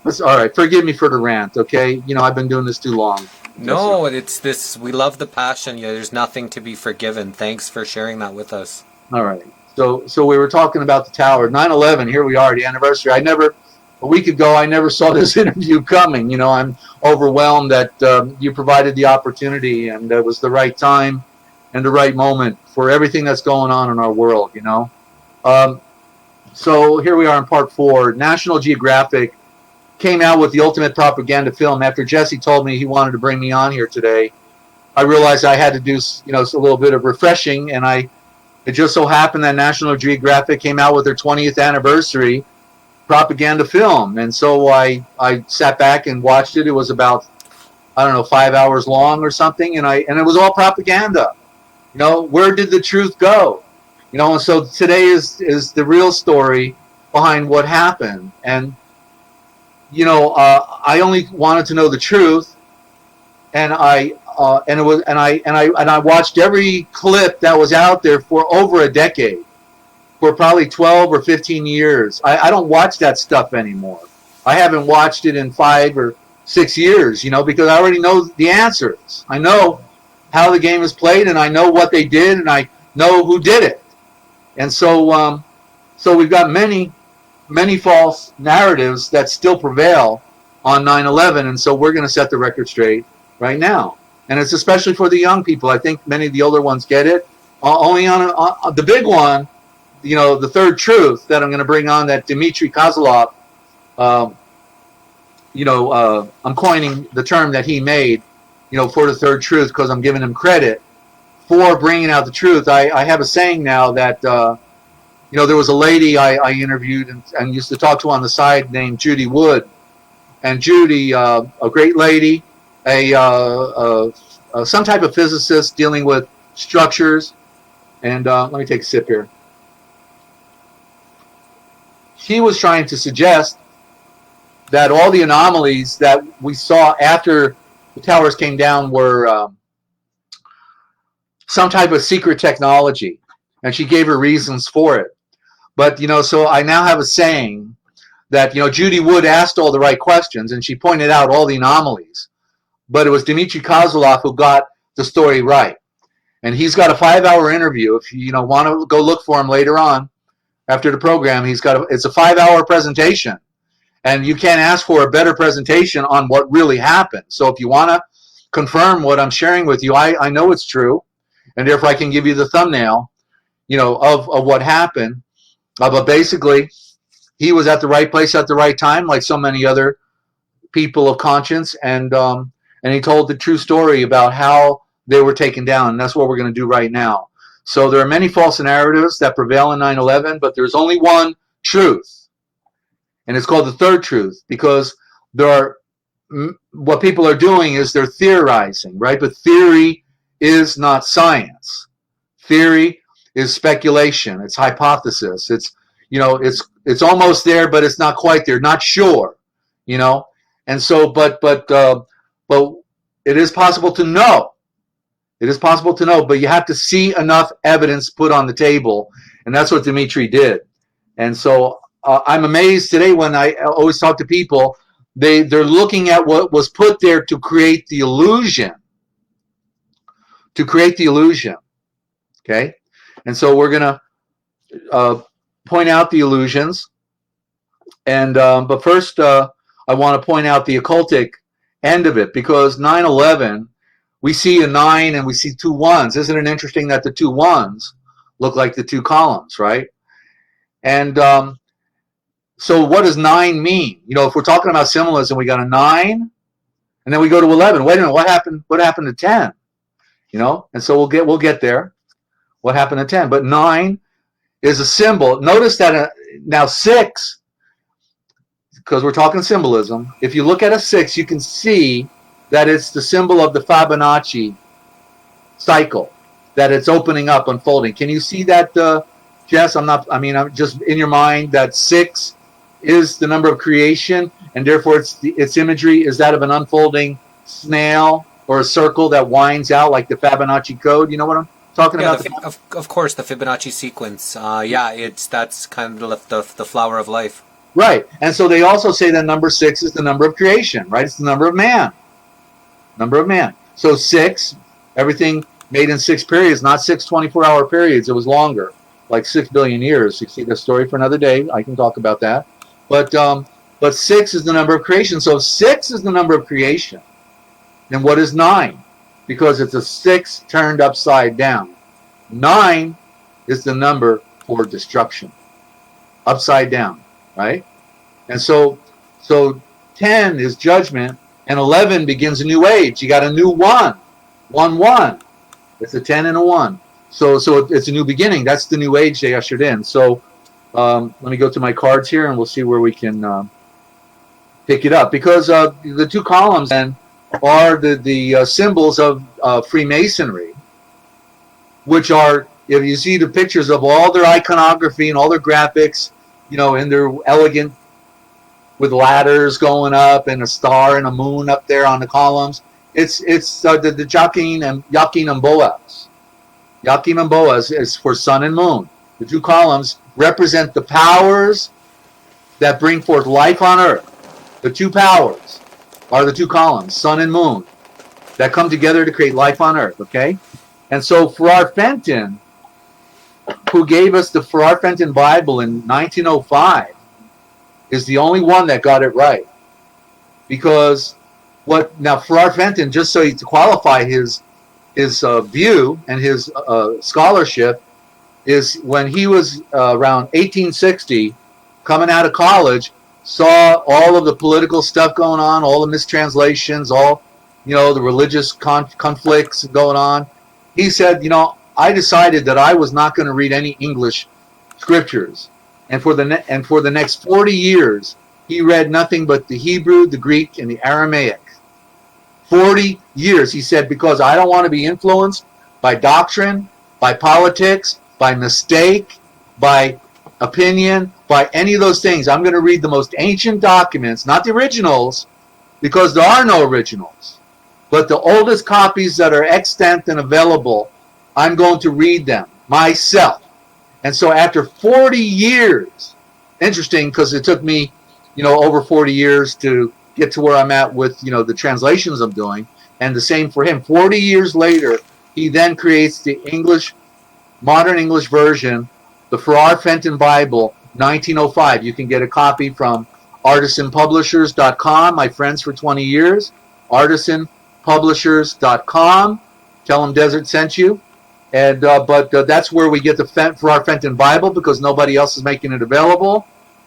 That's all right. Forgive me for the rant, okay? I've been doing this too long. No, it's this. We love the passion. There's nothing to be forgiven. Thanks for sharing that with us. All right. So we were talking about the tower. 9/11, here we are, the anniversary. A week ago, I never saw this interview coming. I'm overwhelmed that you provided the opportunity, and it was the right time and the right moment for everything that's going on in our world, So here we are in part 4. National Geographic came out with the ultimate propaganda film. After Jesse told me he wanted to bring me on here today, I realized I had to do a little bit of refreshing, and it just so happened that National Geographic came out with their 20th anniversary propaganda film, and so I sat back and watched it. It was about I don't know, 5 hours long or something, and it was all propaganda. Where did the truth go? And so today is the real story behind what happened. And I only wanted to know the truth, and I watched every clip that was out there for over a decade, for probably 12 or 15 years. I don't watch that stuff anymore. I haven't watched it in 5 or 6 years, because I already know the answers. I know how the game is played, and I know what they did, and I know who did it. And so we've got many false narratives that still prevail on 9/11, and so we're going to set the record straight right now. And it's especially for the young people. I think many of the older ones get it. Only on the big one, the third truth that I'm going to bring on, that Dmitry Kozlov, I'm coining the term that he made, for the third truth, because I'm giving him credit for bringing out the truth. I have a saying now that, there was a lady I interviewed and used to talk to on the side named Judy Wood. And Judy, a great lady, some type of physicist dealing with structures. And let me take a sip here. She was trying to suggest that all the anomalies that we saw after the towers came down were some type of secret technology. And she gave her reasons for it. But, so I now have a saying that, Judy Wood asked all the right questions, and she pointed out all the anomalies. But it was Dmitry Kozlov who got the story right. And he's got a 5-hour interview. If you want to go look for him later on after the program, it's a 5-hour presentation. And you can't ask for a better presentation on what really happened. So if you want to confirm what I'm sharing with you, I know it's true. And therefore I can give you the thumbnail, of what happened. But basically, he was at the right place at the right time, like so many other people of conscience, and he told the true story about how they were taken down, and that's what we're going to do right now. So there are many false narratives that prevail in 9/11, but there's only one truth, and it's called the third truth, because what people are doing is they're theorizing, right? But theory is not science. Theory is speculation. It's hypothesis. It's almost there, but it's not quite there. Not sure, And so, but it is possible to know. It is possible to know, but you have to see enough evidence put on the table, and that's what Dmitry did. And so I'm amazed today when I always talk to people. They're looking at what was put there to create the illusion. Okay. And so we're going to point out the illusions. And but first, I want to point out the occultic end of it, because 9/11, we see a 9 and we see 2 1s. Isn't it interesting that the 2 1s look like the 2 columns, right? And so what does 9 mean? If we're talking about symbolism, we got a 9, and then we go to 11. Wait a minute, what happened? What happened to 10? And so we'll get there. What happened to 10? But 9 is a symbol. Notice that now 6, because we're talking symbolism, if you look at a 6, you can see that it's the symbol of the Fibonacci cycle, that it's opening up, unfolding. Can you see that, Jess? I'm just in your mind that 6 is the number of creation, and therefore its imagery is that of an unfolding snail or a circle that winds out like the Fibonacci code. You know what I'm talking about? Of course, the Fibonacci sequence. That's kind of the flower of life. Right. And so they also say that number 6 is the number of creation, right? It's the number of man. So 6, everything made in 6 periods, not 6 24-hour periods. It was longer, like 6 billion years. You see the story for another day. I can talk about that. But 6 is the number of creation. So if 6 is the number of creation, then what is 9? Because it's a 6 turned upside down. 9 is the number for destruction, upside down, right? And so 10 is judgment, and 11 begins a new age. You got a new 1. 1 1. It's a 10 and a 1. So it's a new beginning. That's the new age they ushered in. So let me go to my cards here, and we'll see where we can pick it up. Because the 2 columns then are the symbols of Freemasonry, which are, if you see the pictures of all their iconography and all their graphics, in their elegant, with ladders going up and a star and a moon up there on the columns, it's the Jachin and Boaz. Jachin and Boaz is for sun and moon. The two columns represent the powers that bring forth life on earth. The two powers are the two columns, sun and moon, that come together to create life on earth, okay? And so Farrar Fenton, who gave us the Farrar Fenton Bible in 1905, is the only one that got it right. Because now Farrar Fenton, just so to qualify his view and his scholarship, is when he was around 1860, coming out of college, saw all of the political stuff going on, all the mistranslations, all the religious conflicts going on. He said, I decided that I was not going to read any English scriptures, and for the next 40 years, he read nothing but the Hebrew, the Greek, and the Aramaic. 40 years, he said, because I don't want to be influenced by doctrine, by politics, by mistake, by opinion, by any of those things. I'm going to read the most ancient documents, not the originals, because there are no originals, but the oldest copies that are extant and available. I'm going to read them myself. And so after 40 years, interesting, because it took me, over 40 years to get to where I'm at with, the translations I'm doing, and the same for him. 40 years later, he then creates the modern English version, the Farrar Fenton Bible, 1905. You can get a copy from artisanpublishers.com, my friends for 20 years, artisanpublishers.com. Tell them Dezert sent you. And but that's where we get the Farrar Fenton Bible, because nobody else is making it available.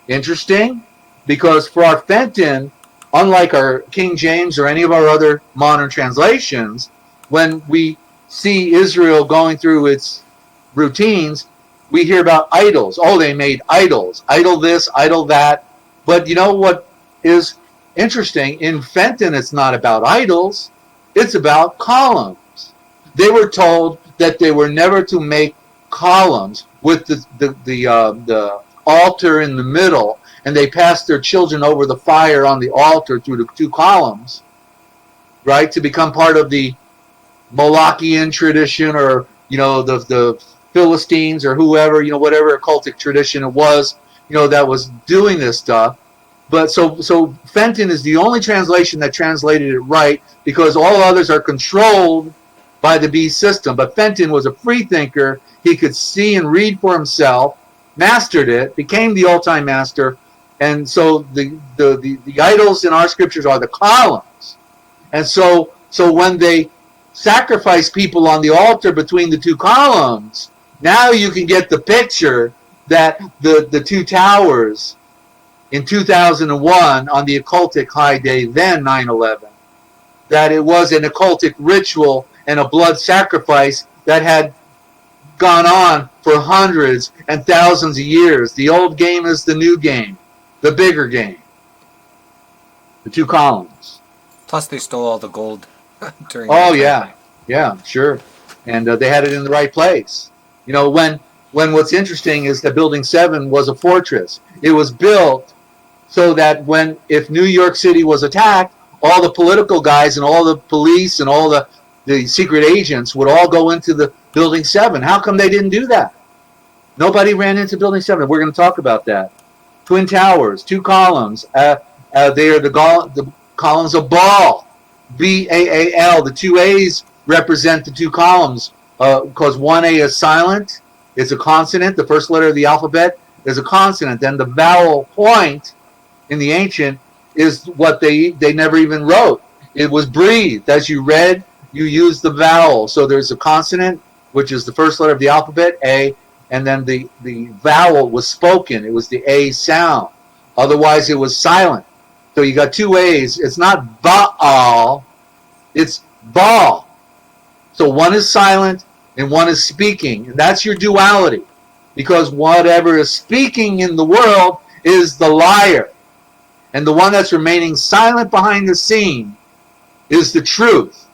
Interesting, because Farrar Fenton, unlike our King James or any of our other modern translations, when we see Israel going through its routines, we hear about idols. Oh, they made idols. Idol this, idol that. But you know what is interesting? In Fenton, it's not about idols. It's about columns. They were told that they were never to make columns with the altar in the middle, and they passed their children over the fire on the altar through the two columns, right, to become part of the Molochian tradition, or the Philistines, or whoever, whatever occultic tradition it was, that was doing this stuff. But so Fenton is the only translation that translated it right, because all others are controlled by the beast system. But Fenton was a free thinker. He could see and read for himself, mastered it, became the all-time master. And so the idols in our scriptures are the columns. And so when they sacrifice people on the altar between the two columns, now you can get the picture that the two towers in 2001 on the occultic high day, then 9/11, that it was an occultic ritual and a blood sacrifice that had gone on for hundreds and thousands of years. The old game is the new game, the bigger game. The two columns. Plus, they stole all the gold during. Oh yeah, sure, and they had it in the right place. When what's interesting is that Building 7 was a fortress. It was built so that if New York City was attacked, all the political guys and all the police and all the secret agents would all go into the Building 7. How come they didn't do that? Nobody ran into Building 7. We're going to talk about that. Twin towers, two columns. They are the columns of Baal, B-A-A-L. The two A's represent the two columns, because one A is silent. It's a consonant. The first letter of the alphabet is a consonant. Then the vowel point in the ancient is what they never even wrote. It was breathed. As you read, you use the vowel. So there's a consonant, which is the first letter of the alphabet, A, and then the vowel was spoken. It was the A sound. Otherwise, it was silent. So you got two A's. It's not Baal, it's Baal. So one is silent and one is speaking. And that's your duality. Because whatever is speaking in the world is the liar. And the one that's remaining silent behind the scene is the truth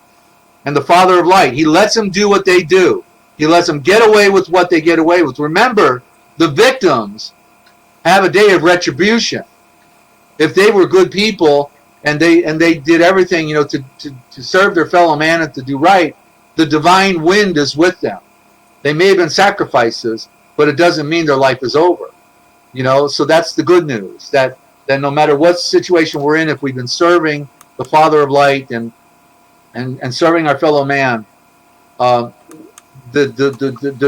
and the Father of light. He lets them do what they do. He lets them get away with what they get away with. Remember, the victims have a day of retribution. If they were good people and they did everything, to serve their fellow man and to do right, the divine wind is with them. They may have been sacrifices, but it doesn't mean their life is over. So that's the good news, that no matter what situation we're in, if we've been serving the Father of light and serving our fellow man, the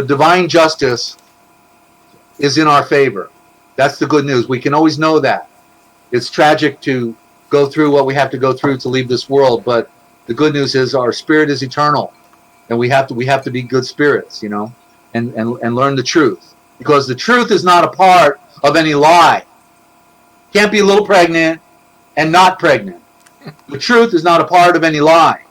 divine justice is in our favor. That's the good news. We can always know that. It's tragic to go through what we have to go through to leave this world, but the good news is our spirit is eternal, and we have to be good spirits, and learn the truth, because the truth is not a part of any lie. Can't be a little pregnant and not pregnant. The truth is not a part of any lie.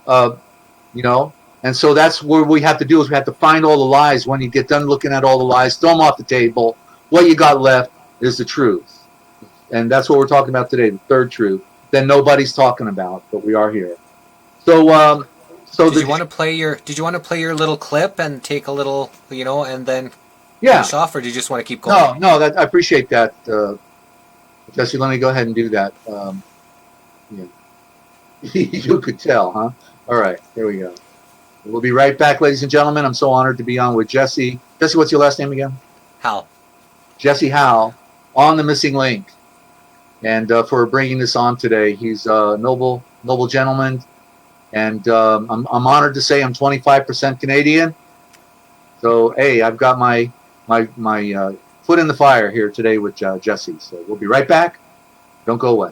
And so that's what we have to do, is we have to find all the lies. When you get done looking at all the lies, throw them off the table. What you got left is the truth. And that's what we're talking about today, the third truth that nobody's talking about, but we are here. So, did you want to play your little clip and take a little, and then finish off, or do you just want to keep going? No, I appreciate that, Jesse. Let me go ahead and do that. Yeah. You could tell, huh? All right, here we go. We'll be right back, ladies and gentlemen. I'm so honored to be on with Jesse. Jesse, what's your last name again? Hal. Jesse Hal, on the Missing Link, and for bringing this on today. He's a noble gentleman, and I'm honored to say I'm 25% Canadian. So hey, I've got my foot in the fire here today with Jesse. So we'll be right back. Don't go away.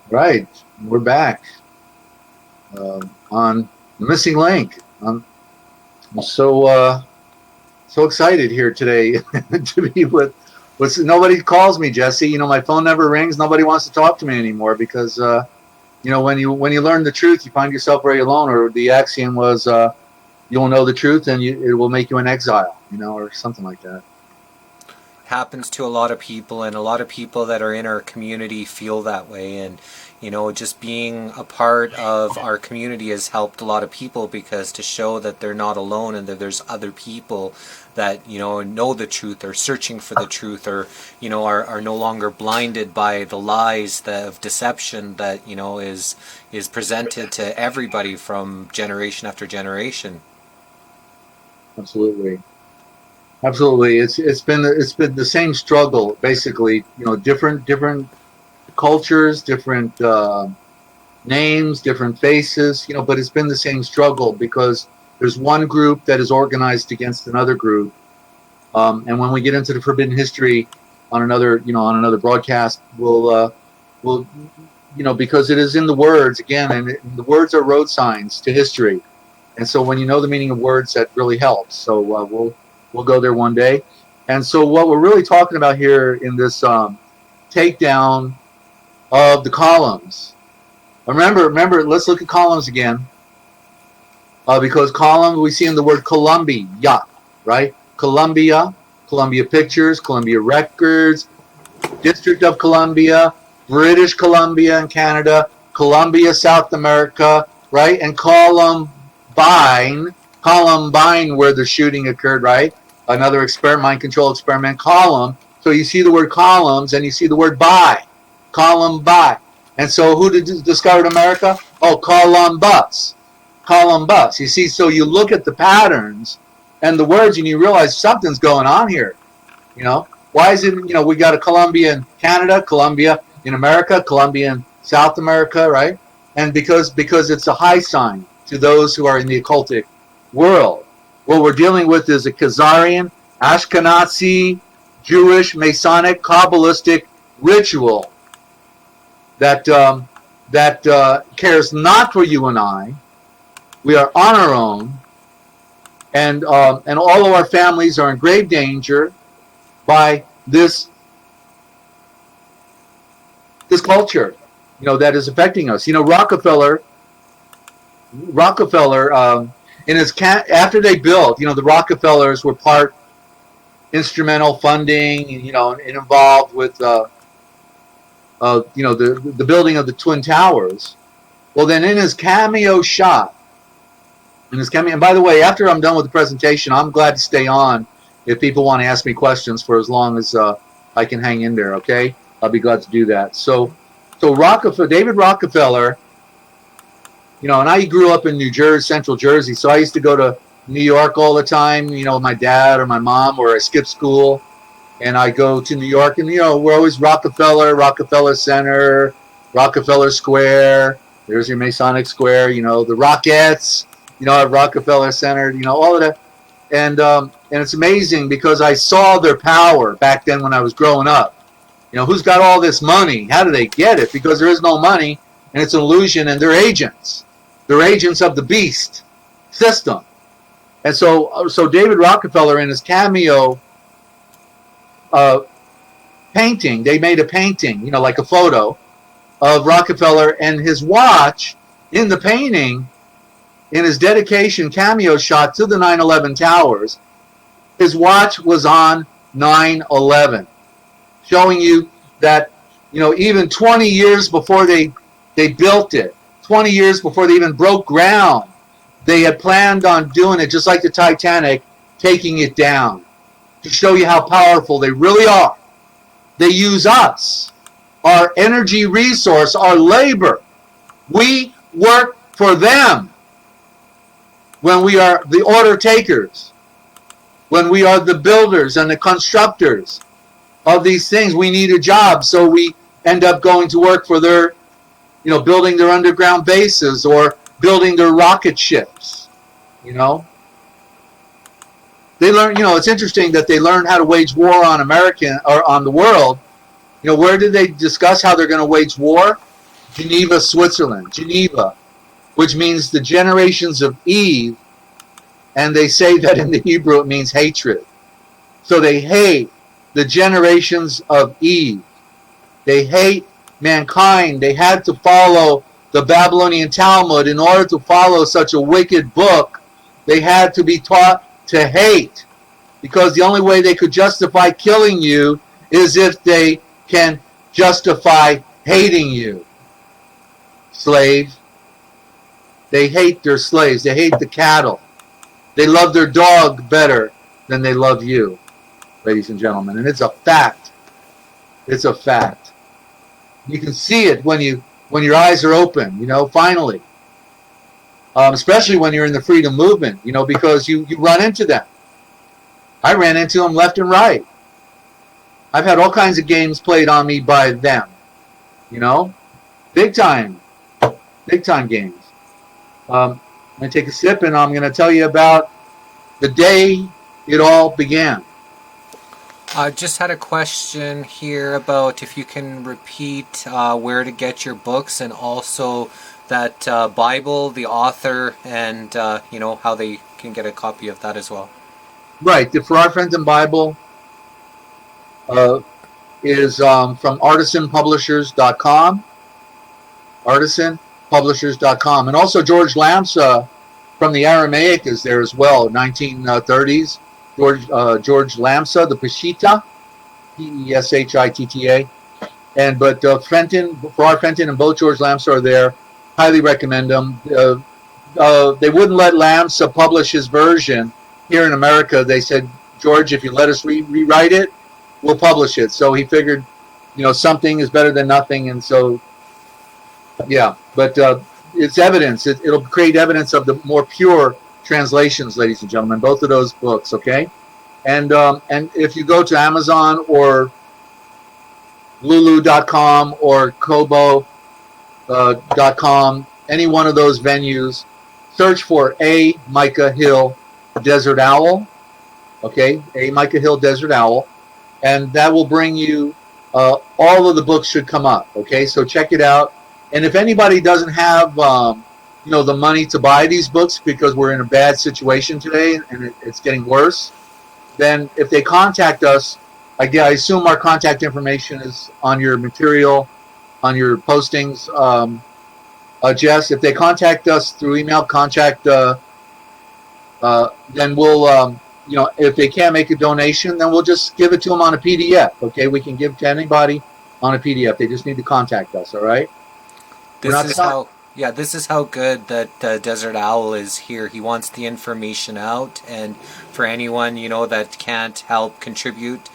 Right, we're back on the missing link. I'm so excited here today to be with. Nobody calls me, Jesse. You know, my phone never rings. Nobody wants to talk to me anymore because you know, when you learn the truth, you find yourself very alone. Or the axiom was, you'll know the truth and it will make you an exile. You know, or something like that. Happens to a lot of people, and a lot of people that are in our community feel that way. And you know, just being a part of our community has helped a lot of people, because to show that they're not alone and that there's other people that, you know the truth, or searching for the truth, or you know, are no longer blinded by the lies of deception that, you know, is presented to everybody from generation after generation. Absolutely. Absolutely, it's been the same struggle, basically. You know, different cultures, different names, different faces. You know, but it's been the same struggle because there's one group that is organized against another group. And when we get into the forbidden history on another broadcast, we'll you know, because it is in the words again, and the words are road signs to history. And so when you know the meaning of words, that really helps. So we'll go there one day. And so what we're really talking about here in this takedown of the columns. Remember, let's look at columns again. Because column, we see in the word Columbia, right? Columbia Pictures, Columbia Records, District of Columbia, British Columbia in Canada, Columbia, South America, right? And Columbine, where the shooting occurred, right? Another experiment, mind control experiment, column. So you see the word columns and you see the word by, Columbine. And so who discovered America? Oh, Columbus. You see, so you look at the patterns and the words and you realize something's going on here. You know, why is it, you know, we got a Columbia in Canada, Columbia in America, Columbia in South America, right? And because it's a high sign to those who are in the occultic world. What we're dealing with is a Khazarian, Ashkenazi, Jewish, Masonic, Kabbalistic ritual that cares not for you and I. We are on our own, and all of our families are in grave danger by this culture, you know, that is affecting us. You know, Rockefeller, in his after they built, you know, the Rockefellers were part instrumental funding, you know, and involved with you know, the building of the Twin Towers. Well, then in his cameo shot, and by the way, after I'm done with the presentation, I'm glad to stay on if people want to ask me questions for as long as I can hang in there. Okay, I'll be glad to do that. So David Rockefeller, you know, and I grew up in New Jersey, Central Jersey, so I used to go to New York all the time, you know, with my dad or my mom, or I skipped school, and I go to New York, and, you know, we're always Rockefeller Center, Rockefeller Square, there's your Masonic Square, you know, the Rockettes, at Rockefeller Center, all of that. And it's amazing because I saw their power back then when I was growing up. Who's got all this money? How do they get it? Because there is no money, and it's an illusion, and they're agents. They're agents of the beast system. And so David Rockefeller, in his cameo painting, they made a painting, like a photo of Rockefeller, and his watch in the painting, in his dedication cameo shot to the 9/11 towers, his watch was on 9/11. Showing you that, even 20 years before they built it, 20 years before they even broke ground, they had planned on doing it just like the Titanic, taking it down, to show you how powerful they really are. They use us, our energy resource, our labor. We work for them when we are the order takers, when we are the builders and the constructors of these things. We need a job, so we end up going to work for their, building their underground bases or building their rocket ships. They learn, it's interesting that they learned how to wage war on on the world. Where did they discuss how they're going to wage war? Geneva, Switzerland. Geneva, which means the generations of Eve, and they say that in the Hebrew it means hatred. So they hate the generations of Eve. They hate mankind. They had to follow the Babylonian Talmud. In order to follow such a wicked book, they had to be taught to hate, because the only way they could justify killing you is if they can justify hating you. Slave. They hate their slaves. They hate the cattle. They love their dog better than they love you, ladies and gentlemen. And it's a fact. It's a fact. You can see it when your eyes are open, finally. Especially when you're in the freedom movement, because you run into them. I ran into them left and right. I've had all kinds of games played on me by them, big time games. I'm going to take a sip, and I'm going to tell you about the day it all began. I just had a question here about if you can repeat where to get your books, and also that Bible, the author, and how they can get a copy of that as well. Right. The For Our Friends in Bible is from artisanpublishers.com. Artisanpublishers.com. And also George Lamsa from the Aramaic is there as well, 1930s. George Lamsa, the Peshitta, Peshitta. But Fenton, For Our Fenton, and both George Lamsa are there. Highly recommend them. They wouldn't let Lamsa publish his version here in America. They said, George, if you let us rewrite it, we'll publish it. So he figured, something is better than nothing. And so, yeah. But it's evidence. It'll create evidence of the more pure translations, ladies and gentlemen. Both of those books, okay? And if you go to Amazon or Lulu.com or Kobo.com, any one of those venues, search for A. Micah Hill Desert Owl, okay? A. Micah Hill Desert Owl, and that will bring you, all of the books should come up, okay? So check it out. And if anybody doesn't have, the money to buy these books, because we're in a bad situation today and it's getting worse, then if they contact us, I assume our contact information is on your material, on your postings, Jess. If they contact us through email, then we'll, if they can't make a donation, then we'll just give it to them on a PDF, okay? We can give to anybody on a PDF. They just need to contact us, all right? This is how good that Desert Owl is here. He wants the information out, and for anyone that can't help contribute,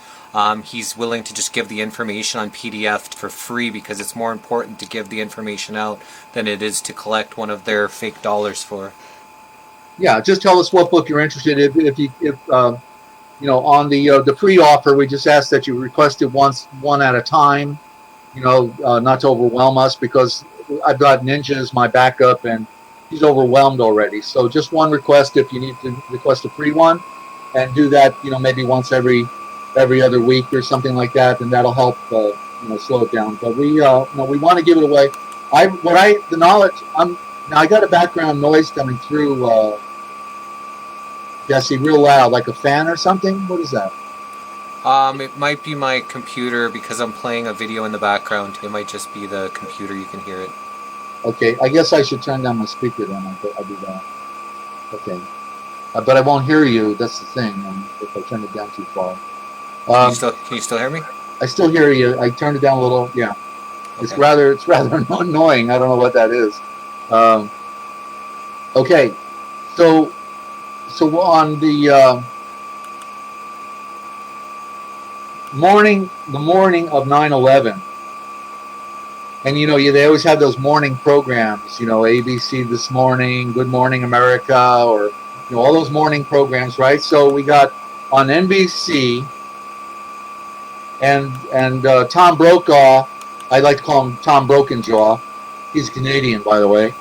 he's willing to just give the information on PDF for free, because it's more important to give the information out than it is to collect one of their fake dollars for. Yeah, just tell us what book you're interested in. If on the pre-offer, we just ask that you request it one at a time. Not to overwhelm us, because I've got Ninja as my backup, and she's overwhelmed already. So just one request, if you need to request a free one, and do that, maybe once every other week or something like that, and that'll help slow it down. But we we want to give it away. The knowledge. Now I got a background noise coming through, Jesse, real loud, like a fan or something. What is that? It might be my computer because I'm playing a video in the background. It might just be the computer. You can hear it. Okay, I guess I should turn down my speaker then. I'll do that. Okay, but I won't hear you. That's the thing. If I turn it down too far. Can you still hear me? I still hear you. I turned it down a little. Yeah, okay. It's rather annoying. I don't know what that is. Okay, so on the morning of 9/11, and they always have those morning programs. ABC This Morning, Good Morning America, or all those morning programs, right? So we got on NBC. And Tom Brokaw, I like to call him Tom Brokenjaw. He's Canadian, by the way.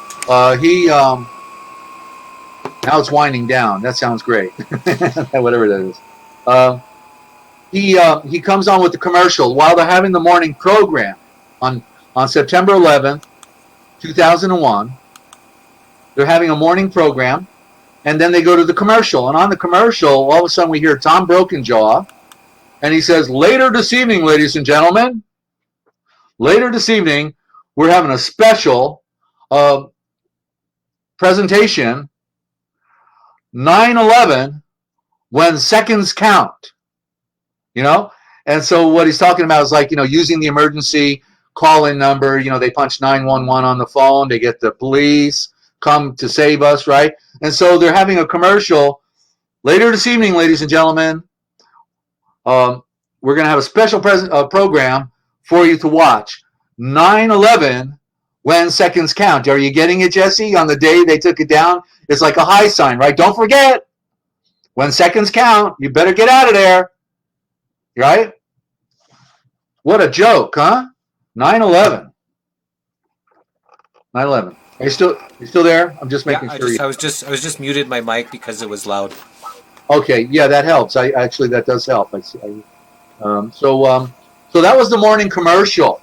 Now it's winding down. That sounds great. Whatever that is. He comes on with the commercial while they're having the morning program on September 11th, 2001. They're having a morning program, and then they go to the commercial. And on the commercial, all of a sudden we hear Tom Brokenjaw. And he says, later this evening, ladies and gentlemen, later this evening, we're having a special presentation, 9/11, when seconds count. And so what he's talking about is like, using the emergency call-in number. They punch 911 on the phone. They get the police come to save us, right? And so they're having a commercial. Later this evening, ladies and gentlemen, we're going to have a special program for you to watch. 9/11, when seconds count. Are you getting it, Jesse? On the day they took it down, it's like a high sign, right? Don't forget, when seconds count, you better get out of there. Right? What a joke, huh? 9/11. 9/11. Are you still there? I'm just making sure. I was just muted my mic because it was loud. Okay, yeah, that helps. That does help. So that was the morning commercial.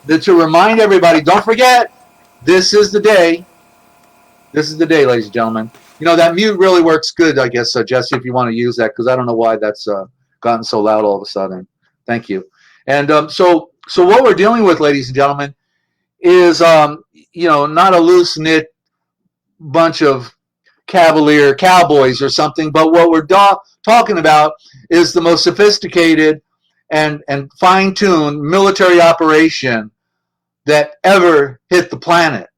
To remind everybody, don't forget, this is the day. This is the day, ladies and gentlemen. That mute really works good, I guess, Jesse, if you want to use that, because I don't know why that's gotten so loud all of a sudden. Thank you. And so what we're dealing with, ladies and gentlemen, is not a loose-knit bunch of cavalier cowboys or something, but what we're talking about is the most sophisticated and fine-tuned military operation that ever hit the planet.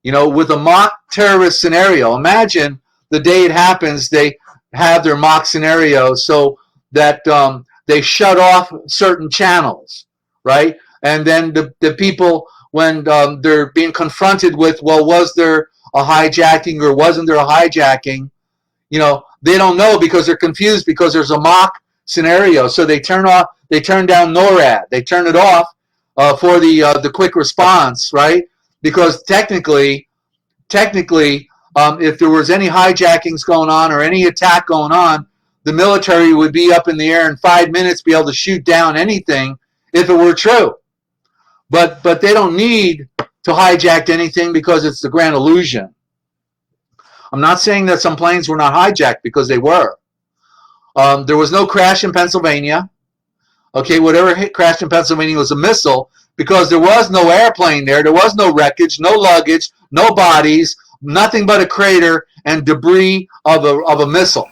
With a mock terrorist scenario. Imagine the day it happens, they have their mock scenario so that they shut off certain channels, right? And then the people, when they're being confronted with, well, was there a hijacking or wasn't there a hijacking? They don't know because they're confused because there's a mock scenario. So they turn down NORAD. They turn it off for the quick response, right? Because technically, if there was any hijackings going on or any attack going on, the military would be up in the air in 5 minutes, be able to shoot down anything if it were true. But they don't need to hijack anything because it's the grand illusion. I'm not saying that some planes were not hijacked, because they were. There was no crash in Pennsylvania. Okay, whatever crashed in Pennsylvania was a missile, because there was no airplane there. There was no wreckage, no luggage, no bodies, nothing but a crater and debris of a missile.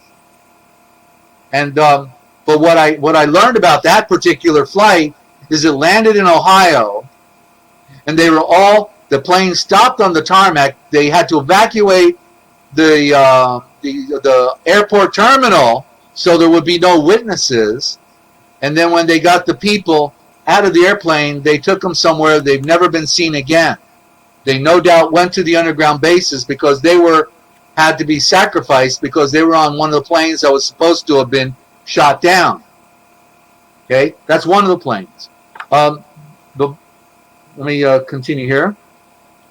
And but what I learned about that particular flight is it landed in Ohio, and the plane stopped on the tarmac. They had to evacuate the airport terminal so there would be no witnesses. And then when they got the people out of the airplane, they took them somewhere they've never been seen again. They no doubt went to the underground bases because they had to be sacrificed because they were on one of the planes that was supposed to have been shot down. Okay, that's one of the planes. Let me continue here.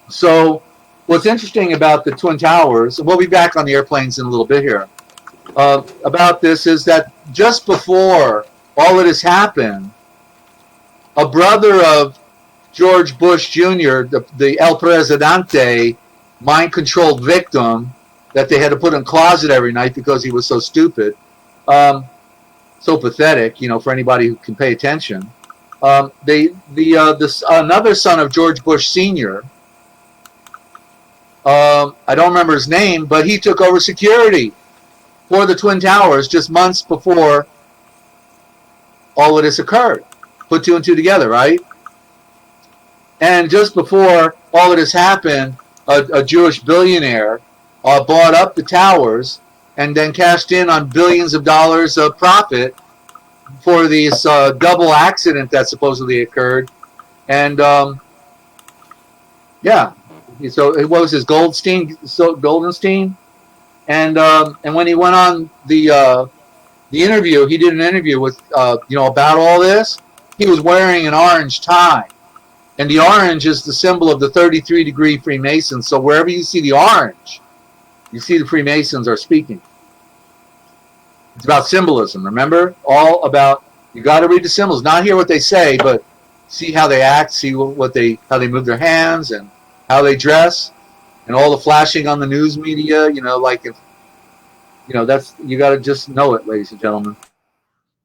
So what's interesting about the Twin Towers, and we'll be back on the airplanes in a little bit here, about this is that just before all of this happened, a brother of George Bush Jr., the El Presidente, mind-controlled victim that they had to put in a closet every night because he was so stupid, so pathetic, you know, for anybody who can pay attention. Another son of George Bush Sr., I don't remember his name, but he took over security for the Twin Towers just months before all of this occurred. Put two and two together, right? And just before all of this happened, a Jewish billionaire bought up the towers and then cashed in on billions of dollars of profit for this double accident that supposedly occurred. And yeah, so it was his Goldenstein, and when he went on the interview, he did an interview with about all this. He was wearing an orange tie, and the orange is the symbol of the 33-degree Freemasons. So wherever you see the orange, you see the Freemasons are speaking. It's about symbolism. Remember, all about, you got to read the symbols, not hear what they say, but see how they act, see how they move their hands and how they dress, and all the flashing on the news media. That's, you got to just know it, ladies and gentlemen.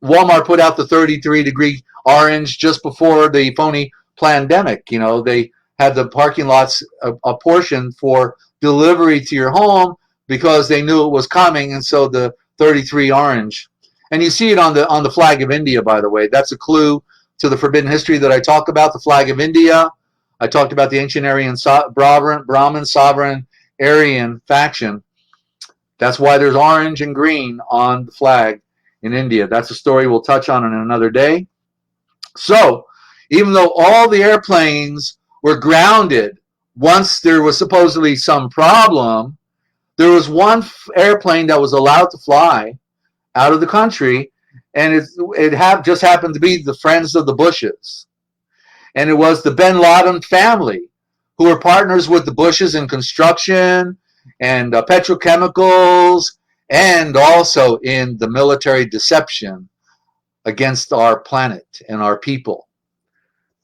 Walmart put out the 33-degree orange just before the phony pandemic. You know, they had the parking lots apportioned for delivery to your home because they knew it was coming, and so the 33 orange. And you see it on the flag of India, by the way. That's a clue to the forbidden history that I talk about, the flag of India. I talked about the ancient Aryan Brahmin sovereign Aryan faction. That's why there's orange and green on the flag in India. That's a story we'll touch on in another day. So, even though all the airplanes were grounded once there was supposedly some problem, there was one airplane that was allowed to fly out of the country, and it just happened to be the Friends of the Bushes. And it was the bin Laden family who were partners with the Bushes in construction and petrochemicals, and also in the military deception against our planet and our people.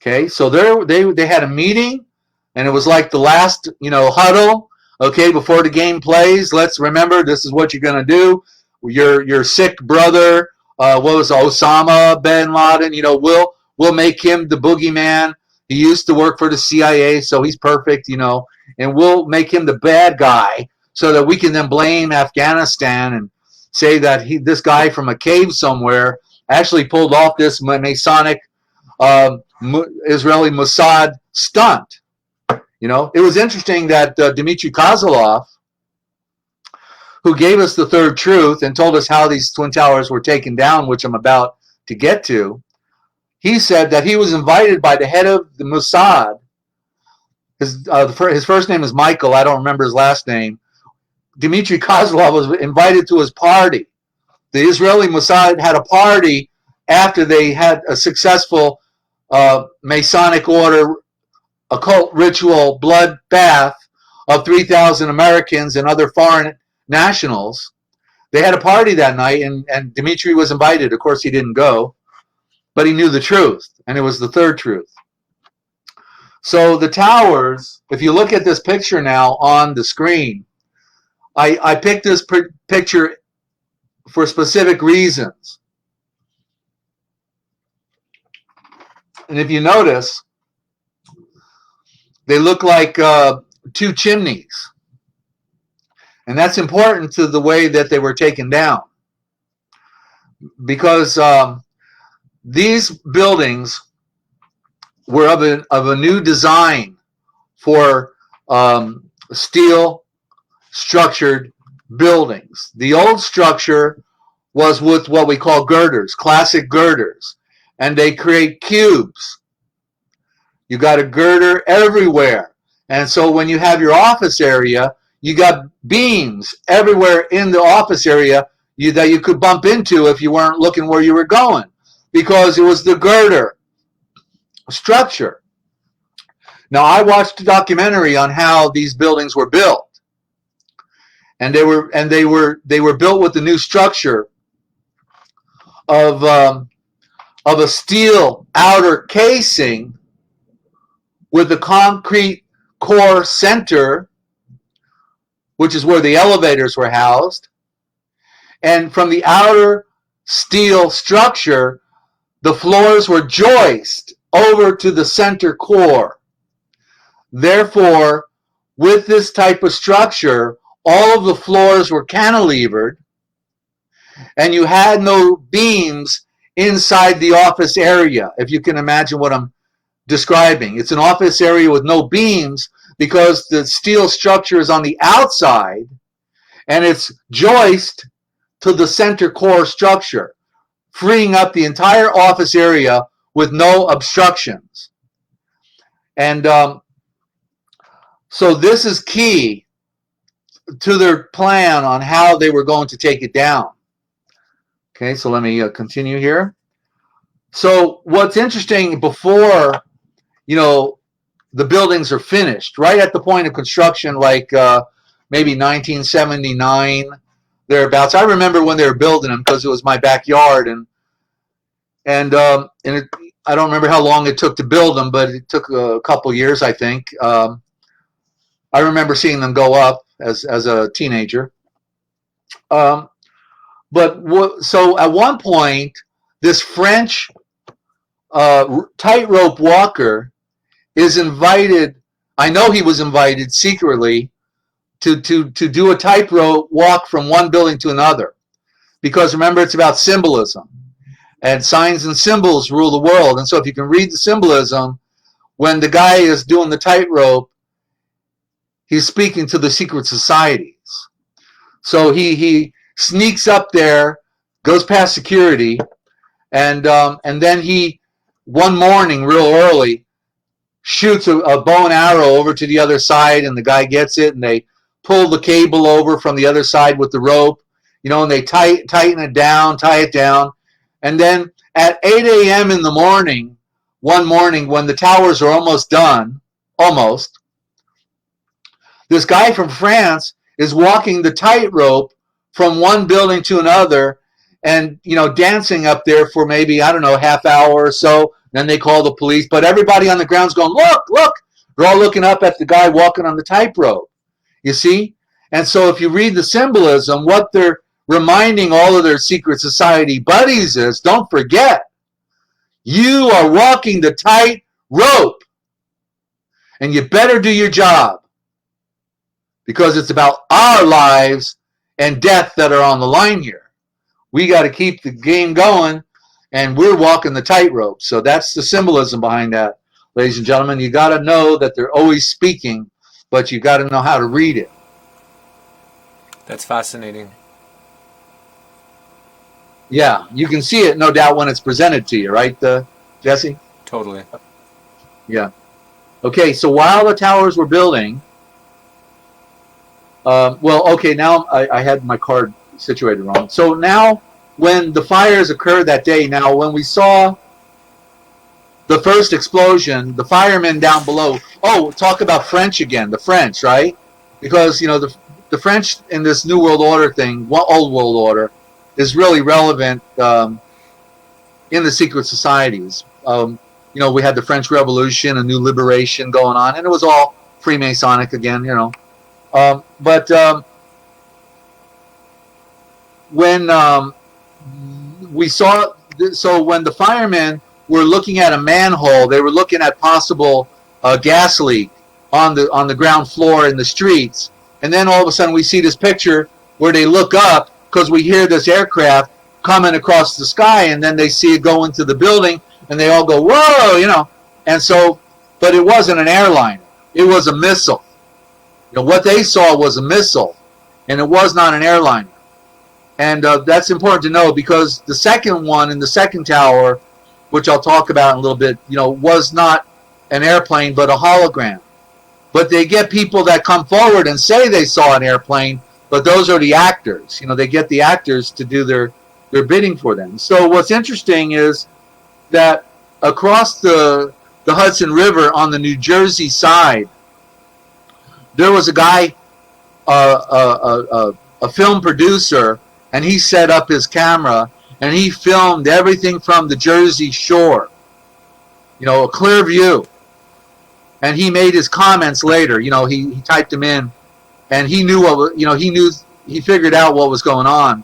Okay, so they had a meeting, and it was like the last huddle. Okay, before the game plays, let's remember this is what you're going to do. Your sick brother, what was Osama bin Laden? We'll make him the boogeyman. He used to work for the CIA, so he's perfect, and we'll make him the bad guy so that we can then blame Afghanistan and say that this guy from a cave somewhere actually pulled off this Masonic Israeli Mossad stunt. It was interesting that Dmitry Kozlov, who gave us the third truth and told us how these Twin Towers were taken down, which I'm about to get to, he said that he was invited by the head of the Mossad. His first name is Michael. I don't remember his last name. Dmitry Kozlov was invited to his party. The Israeli Mossad had a party after they had a successful Masonic order occult ritual bloodbath of 3,000 Americans and other foreign nationals. They had a party that night, and Dmitry was invited. Of course, he didn't go, but he knew the truth, and it was the third truth. So the towers, if you look at this picture now on the screen, I picked this picture for specific reasons. And if you notice, they look like two chimneys. And that's important to the way that they were taken down. Because these buildings were of a new design for steel structured buildings. The old structure was with what we call girders, classic girders. And they create cubes. You got a girder everywhere. And so when you have your office area, you got beams everywhere in the office area that you could bump into if you weren't looking where you were going, because it was the girder structure. Now, I watched a documentary on how these buildings were built, and they were built with the new structure of a steel outer casing with a concrete core center, which is where the elevators were housed. And from the outer steel structure, the floors were joisted over to the center core. Therefore, with this type of structure, all of the floors were cantilevered, and you had no beams inside the office area, if you can imagine what I'm describing. It's an office area with no beams because the steel structure is on the outside, and it's joisted to the center core structure, freeing up the entire office area with no obstructions. And so this is key to their plan on how they were going to take it down. Okay, so let me continue here. So what's interesting, before, the buildings are finished, right at the point of construction, like maybe 1979, thereabouts. I remember when they were building them because it was my backyard, and I don't remember how long it took to build them, but it took a couple years, I think. I remember seeing them go up as a teenager. So at one point, this French tightrope walker is invited. I know he was invited secretly to do a tightrope walk from one building to another, because remember, it's about symbolism, and signs and symbols rule the world. And so if you can read the symbolism, when the guy is doing the tightrope, he's speaking to the secret societies. So he sneaks up there, goes past security, and then he, one morning real early, shoots a bow and arrow over to the other side, and the guy gets it, and they pull the cable over from the other side with the rope, and they tighten it down, tie it down. And then at 8 a.m. in the morning, one morning when the towers are almost done, this guy from France is walking the tightrope from one building to another, and dancing up there for maybe, I don't know, half hour or so. Then they call the police, but everybody on the ground's going, look. They're all looking up at the guy walking on the tightrope. You see? And so if you read the symbolism, what they're reminding all of their secret society buddies is, don't forget, you are walking the tightrope, and you better do your job, because it's about our lives and death that are on the line here. We got to keep the game going, and we're walking the tightrope. So that's the symbolism behind that, ladies and gentlemen. You got to know that they're always speaking, but you got to know how to read it. That's fascinating. Yeah, you can see it, no doubt, when it's presented to you, right, Jesse? Totally. Yeah. Okay, so while the towers were building, now I had my card situated wrong. So now, when the fires occurred that day, now when we saw the first explosion, the firemen down below, talk about French again, the French, right? Because, the French in this New World Order thing, Old World Order, is really relevant in the secret societies. We had the French Revolution, a new liberation going on, and it was all Freemasonic again, when we saw, so when the firemen were looking at a manhole, they were looking at possible gas leak on the ground floor in the streets, and then all of a sudden we see this picture where they look up because we hear this aircraft coming across the sky, and then they see it go into the building, and they all go, whoa, and so, but it wasn't an airliner, it was a missile. What they saw was a missile, and it was not an airliner. And that's important to know, because the second one in the second tower, which I'll talk about in a little bit, was not an airplane but a hologram. But they get people that come forward and say they saw an airplane, but those are the actors. They get the actors to do their bidding for them. So what's interesting is that across the the Hudson River on the New Jersey side, there was a guy, a film producer, and he set up his camera and he filmed everything from the Jersey shore, a clear view. And he made his comments later. He typed them in, and he knew he figured out what was going on,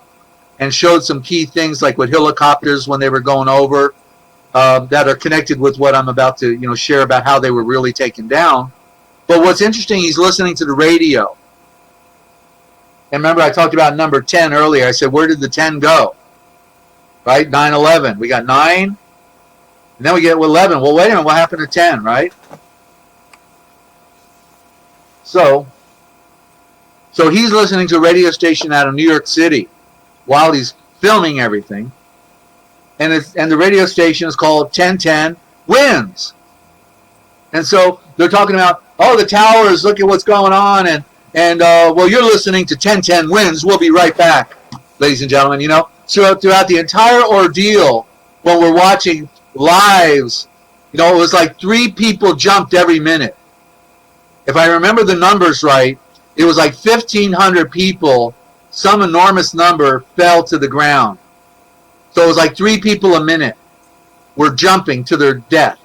and showed some key things like with helicopters when they were going over, that are connected with what I'm about to share about how they were really taken down. But what's interesting, he's listening to the radio. And remember, I talked about number 10 earlier. I said, where did the 10 go? Right? 9/11. We got 9, and then we get 11. Well, wait a minute. What happened to 10, right? So he's listening to a radio station out of New York City while he's filming everything. And the radio station is called 1010 Wins. And so they're talking about, the towers, look at what's going on. And well, you're listening to 1010 Wins. We'll be right back, ladies and gentlemen. So throughout the entire ordeal, when we're watching lives, it was like 3 people jumped every minute. If I remember the numbers right, it was like 1,500 people, some enormous number, fell to the ground. So it was like 3 people a minute were jumping to their death.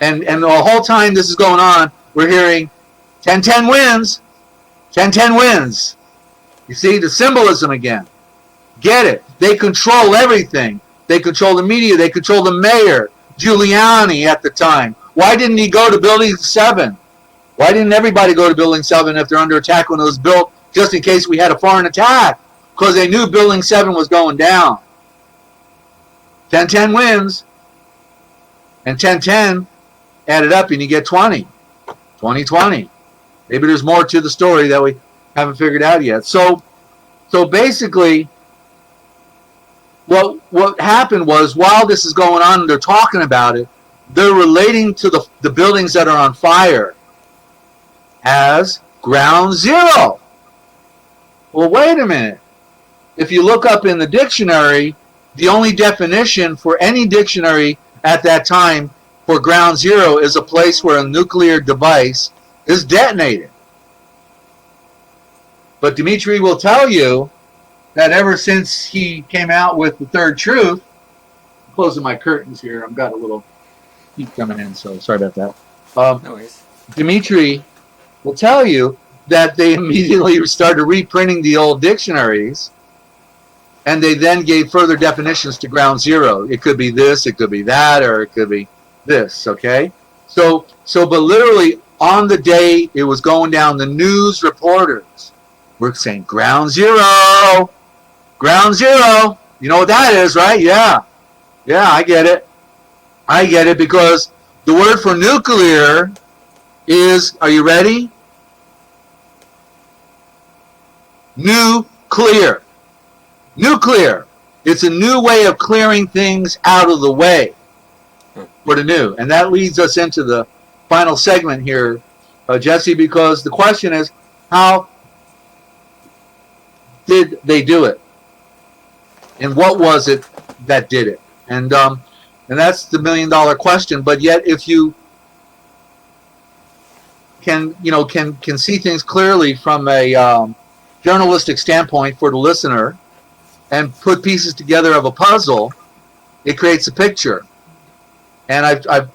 And the whole time this is going on, we're hearing 1010 wins, 1010 wins. You see the symbolism again. Get it? They control everything. They control the media. They control the mayor, Giuliani at the time. Why didn't he go to Building 7? Why didn't everybody go to Building 7 if they're under attack when it was built, just in case we had a foreign attack? Because they knew Building 7 was going down. 1010 wins. And 1010 added up and you get 20. 2020. Maybe there's more to the story that we haven't figured out yet. So basically, what happened was, while this is going on and they're talking about it, they're relating to the buildings that are on fire as ground zero. Well, wait a minute. If you look up in the dictionary, the only definition for any dictionary at that time for ground zero is a place where a nuclear device is detonated. But Dimitri will tell you that ever since he came out with the third truth, I'm closing my curtains here. I've got a little heat coming in, so sorry about that. No worries. Dimitri will tell you that they immediately started reprinting the old dictionaries, and they then gave further definitions to ground zero. It could be this, it could be that, or it could be this, okay? So but literally on the day it was going down, the news reporters were saying, ground zero, ground zero. You know what that is, right? Yeah, I get it, because the word for nuclear is, are you ready? Nuclear. Nuclear. It's a new way of clearing things out of the way for the new. And that leads us into the final segment here, Jesse, because the question is, how did they do it? And what was it that did it? And that's the $1 million question. But yet, if you can see things clearly from a journalistic standpoint for the listener, and put pieces together of a puzzle, it creates a picture. And I'm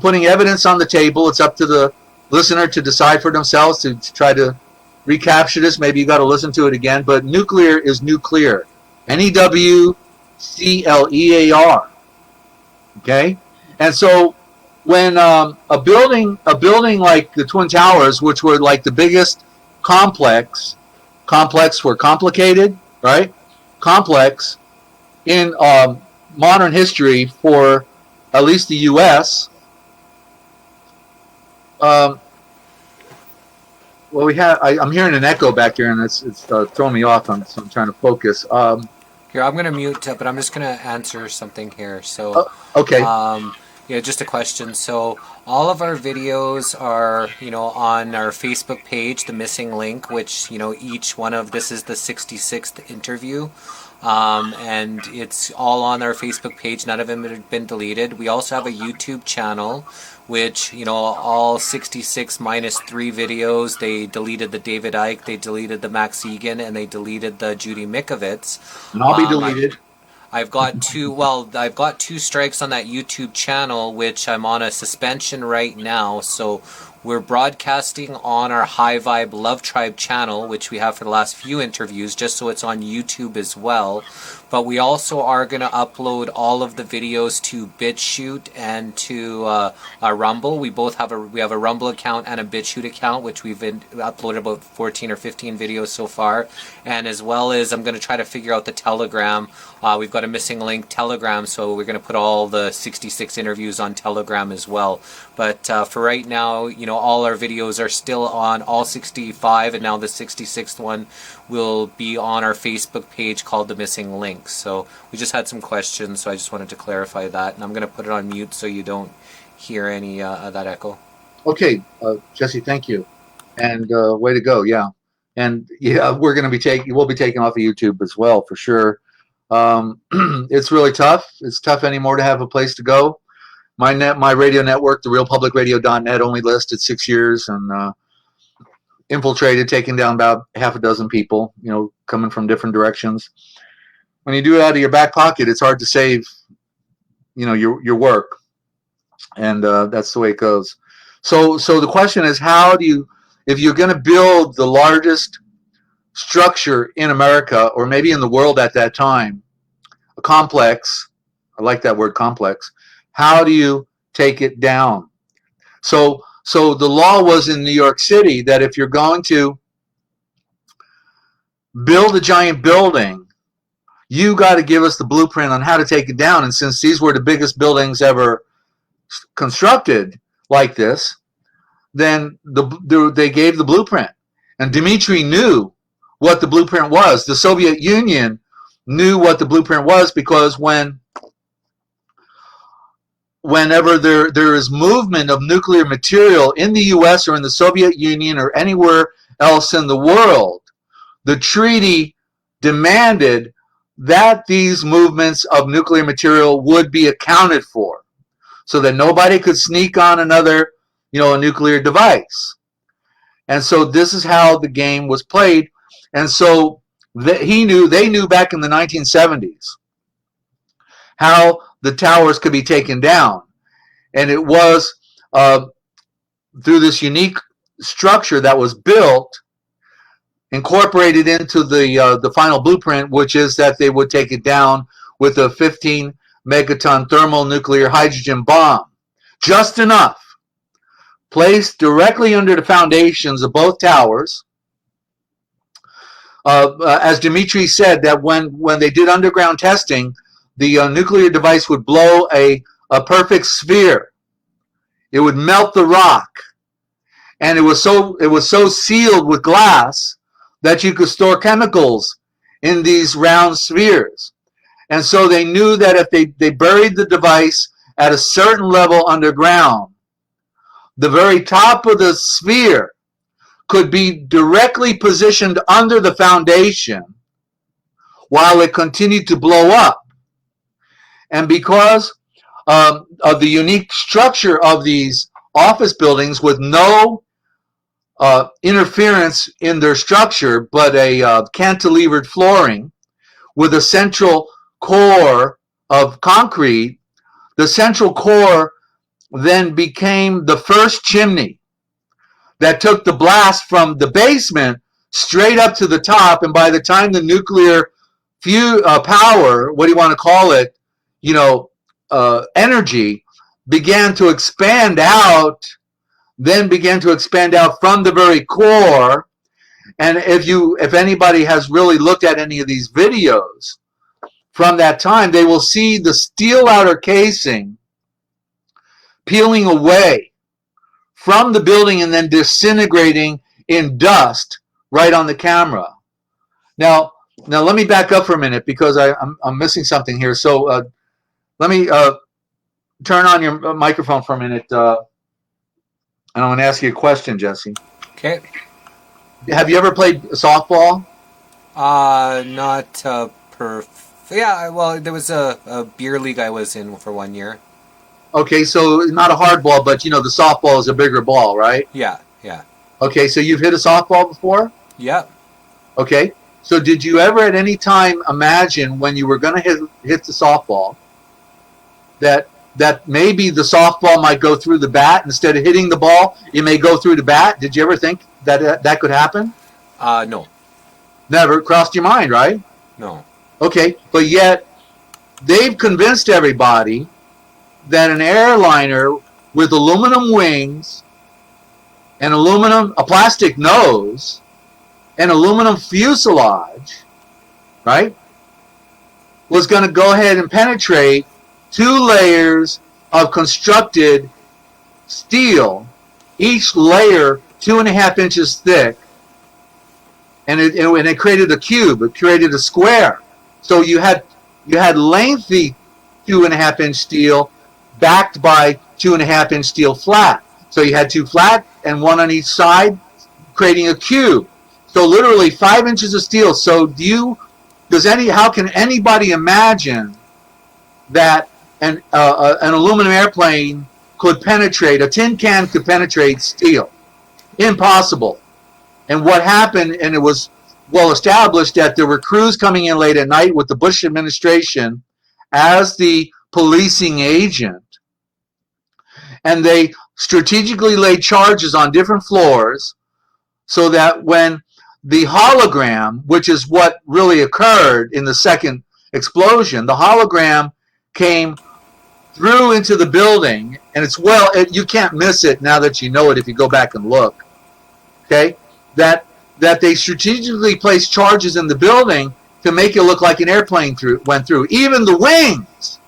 putting evidence on the table. It's up to the listener to decide for themselves to try to recapture this. Maybe you got to listen to it again. But nuclear is nuclear. NEWCLEAR. Okay? And so when a building like the Twin Towers, which were like the biggest complex were complicated, right? Complex in modern history for at least the U.S. Well, I'm hearing an echo back here, and it's throwing me off. So I'm trying to focus. Here, I'm going to mute, but I'm just going to answer something here. So, okay. Yeah, just a question. So all of our videos are, on our Facebook page, The Missing Link, which, each one of this is the 66th interview. And it's all on our Facebook page. None of them have been deleted. We also have a YouTube channel, which, all 66 minus 3 videos, they deleted the David Icke, they deleted the Max Egan, and they deleted the Judy Mikovits. And I'll be deleted. I've got two strikes on that YouTube channel, which I'm on a suspension right now. So we're broadcasting on our High Vibe Love Tribe channel, which we have for the last few interviews, just so it's on YouTube as well. But we also are going to upload all of the videos to BitChute and to Rumble. We have a Rumble account and a BitChute account, which we've uploaded about 14 or 15 videos so far. And as well as I'm going to try to figure out the Telegram. We've got a Missing Link Telegram, so we're going to put all the 66 interviews on Telegram as well. But for right now, all our videos are still on all 65, and now the 66th one will be on our Facebook page called The Missing Link. So we just had some questions, so I just wanted to clarify that. And I'm going to put it on mute so you don't hear any of that echo. Okay, Jesse, thank you. And way to go, yeah. And yeah, we'll be taking off of YouTube as well, for sure. It's really tough. It's tough anymore to have a place to go. My radio network, the realpublicradio.net, only lasted 6 years and infiltrated, taking down about half a dozen people, coming from different directions. When you do it out of your back pocket, it's hard to save, your work. And that's the way it goes. So the question is, how do you, if you're going to build the largest structure in America, or maybe in the world at that time, a complex, I like that word, complex, how do you take it down? So the law was in New York City that if you're going to build a giant building, you got to give us the blueprint on how to take it down. And since these were the biggest buildings ever constructed like this, then they gave the blueprint. And Dmitry knew what the blueprint was. The Soviet Union knew what the blueprint was, because whenever there is movement of nuclear material in the U.S. or in the Soviet Union or anywhere else in the world, the treaty demanded that these movements of nuclear material would be accounted for, so that nobody could sneak on another, a nuclear device. And so this is how the game was played. And so they knew back in the 1970s how the towers could be taken down. And it was through this unique structure that was built, incorporated into the final blueprint, which is that they would take it down with a 15 megaton thermonuclear hydrogen bomb. Just enough, placed directly under the foundations of both towers. As Dmitry said, that when they did underground testing, the nuclear device would blow a perfect sphere. It would melt the rock, and it was so sealed with glass that you could store chemicals in these round spheres. And so they knew that if they buried the device at a certain level underground, the very top of the sphere could be directly positioned under the foundation while it continued to blow up. And because of the unique structure of these office buildings, with no interference in their structure, but a cantilevered flooring with a central core of concrete, the central core then became the first chimney that took the blast from the basement straight up to the top. And by the time the nuclear power, what do you want to call it, energy began to expand out, then began to expand out from the very core. And if anybody has really looked at any of these videos from that time, they will see the steel outer casing peeling away from the building and then disintegrating in dust right on the camera. Now let me back up for a minute, because I'm missing something here. So let me turn on your microphone for a minute, and I'm going to ask you a question, Jesse. Okay. Have you ever played softball? Not yeah, well, there was a beer league I was in for 1 year. Okay, so not a hard ball, but the softball is a bigger ball, right? Yeah. Okay, so you've hit a softball before? Yep. Okay, so did you ever at any time imagine when you were going to hit the softball that maybe the softball might go through the bat instead of hitting the ball? It may go through the bat. Did you ever think that could happen? No. Never crossed your mind, right? No. Okay, but yet they've convinced everybody that an airliner with aluminum wings and a plastic nose and aluminum fuselage, right, was going to go ahead and penetrate 2 layers of constructed steel, each layer 2.5 inches thick, and it created a cube. It created a square. So you had lengthy 2.5-inch steel backed by 2.5-inch steel flat. So you had 2 flat and 1 on each side, creating a cube. So literally 5 inches of steel. So how can anybody imagine that an aluminum airplane could penetrate, a tin can could penetrate steel? Impossible. And what happened, and it was well established that there were crews coming in late at night with the Bush administration as the policing agent, and they strategically laid charges on different floors so that when the hologram, which is what really occurred in the second explosion, the hologram came through into the building, and you can't miss it now that you know it if you go back and look. Okay, that they strategically placed charges in the building to make it look like an airplane went through. Even the wings,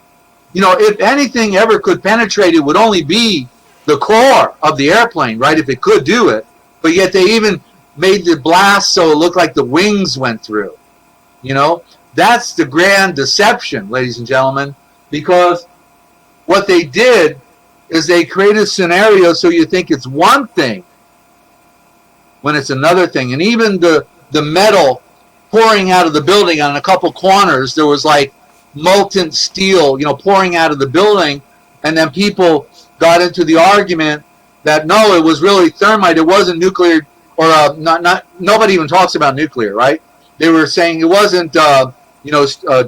if anything ever could penetrate, it would only be the core of the airplane, right? If it could do it, but yet they even made the blast so it looked like the wings went through. That's the grand deception, ladies and gentlemen, because what they did is they created a scenario so you think it's one thing when it's another thing. And even the metal pouring out of the building on a couple corners, there was like molten steel, pouring out of the building, and then people got into the argument that no, it was really thermite, it wasn't nuclear, or nobody even talks about nuclear, right? They were saying it wasn't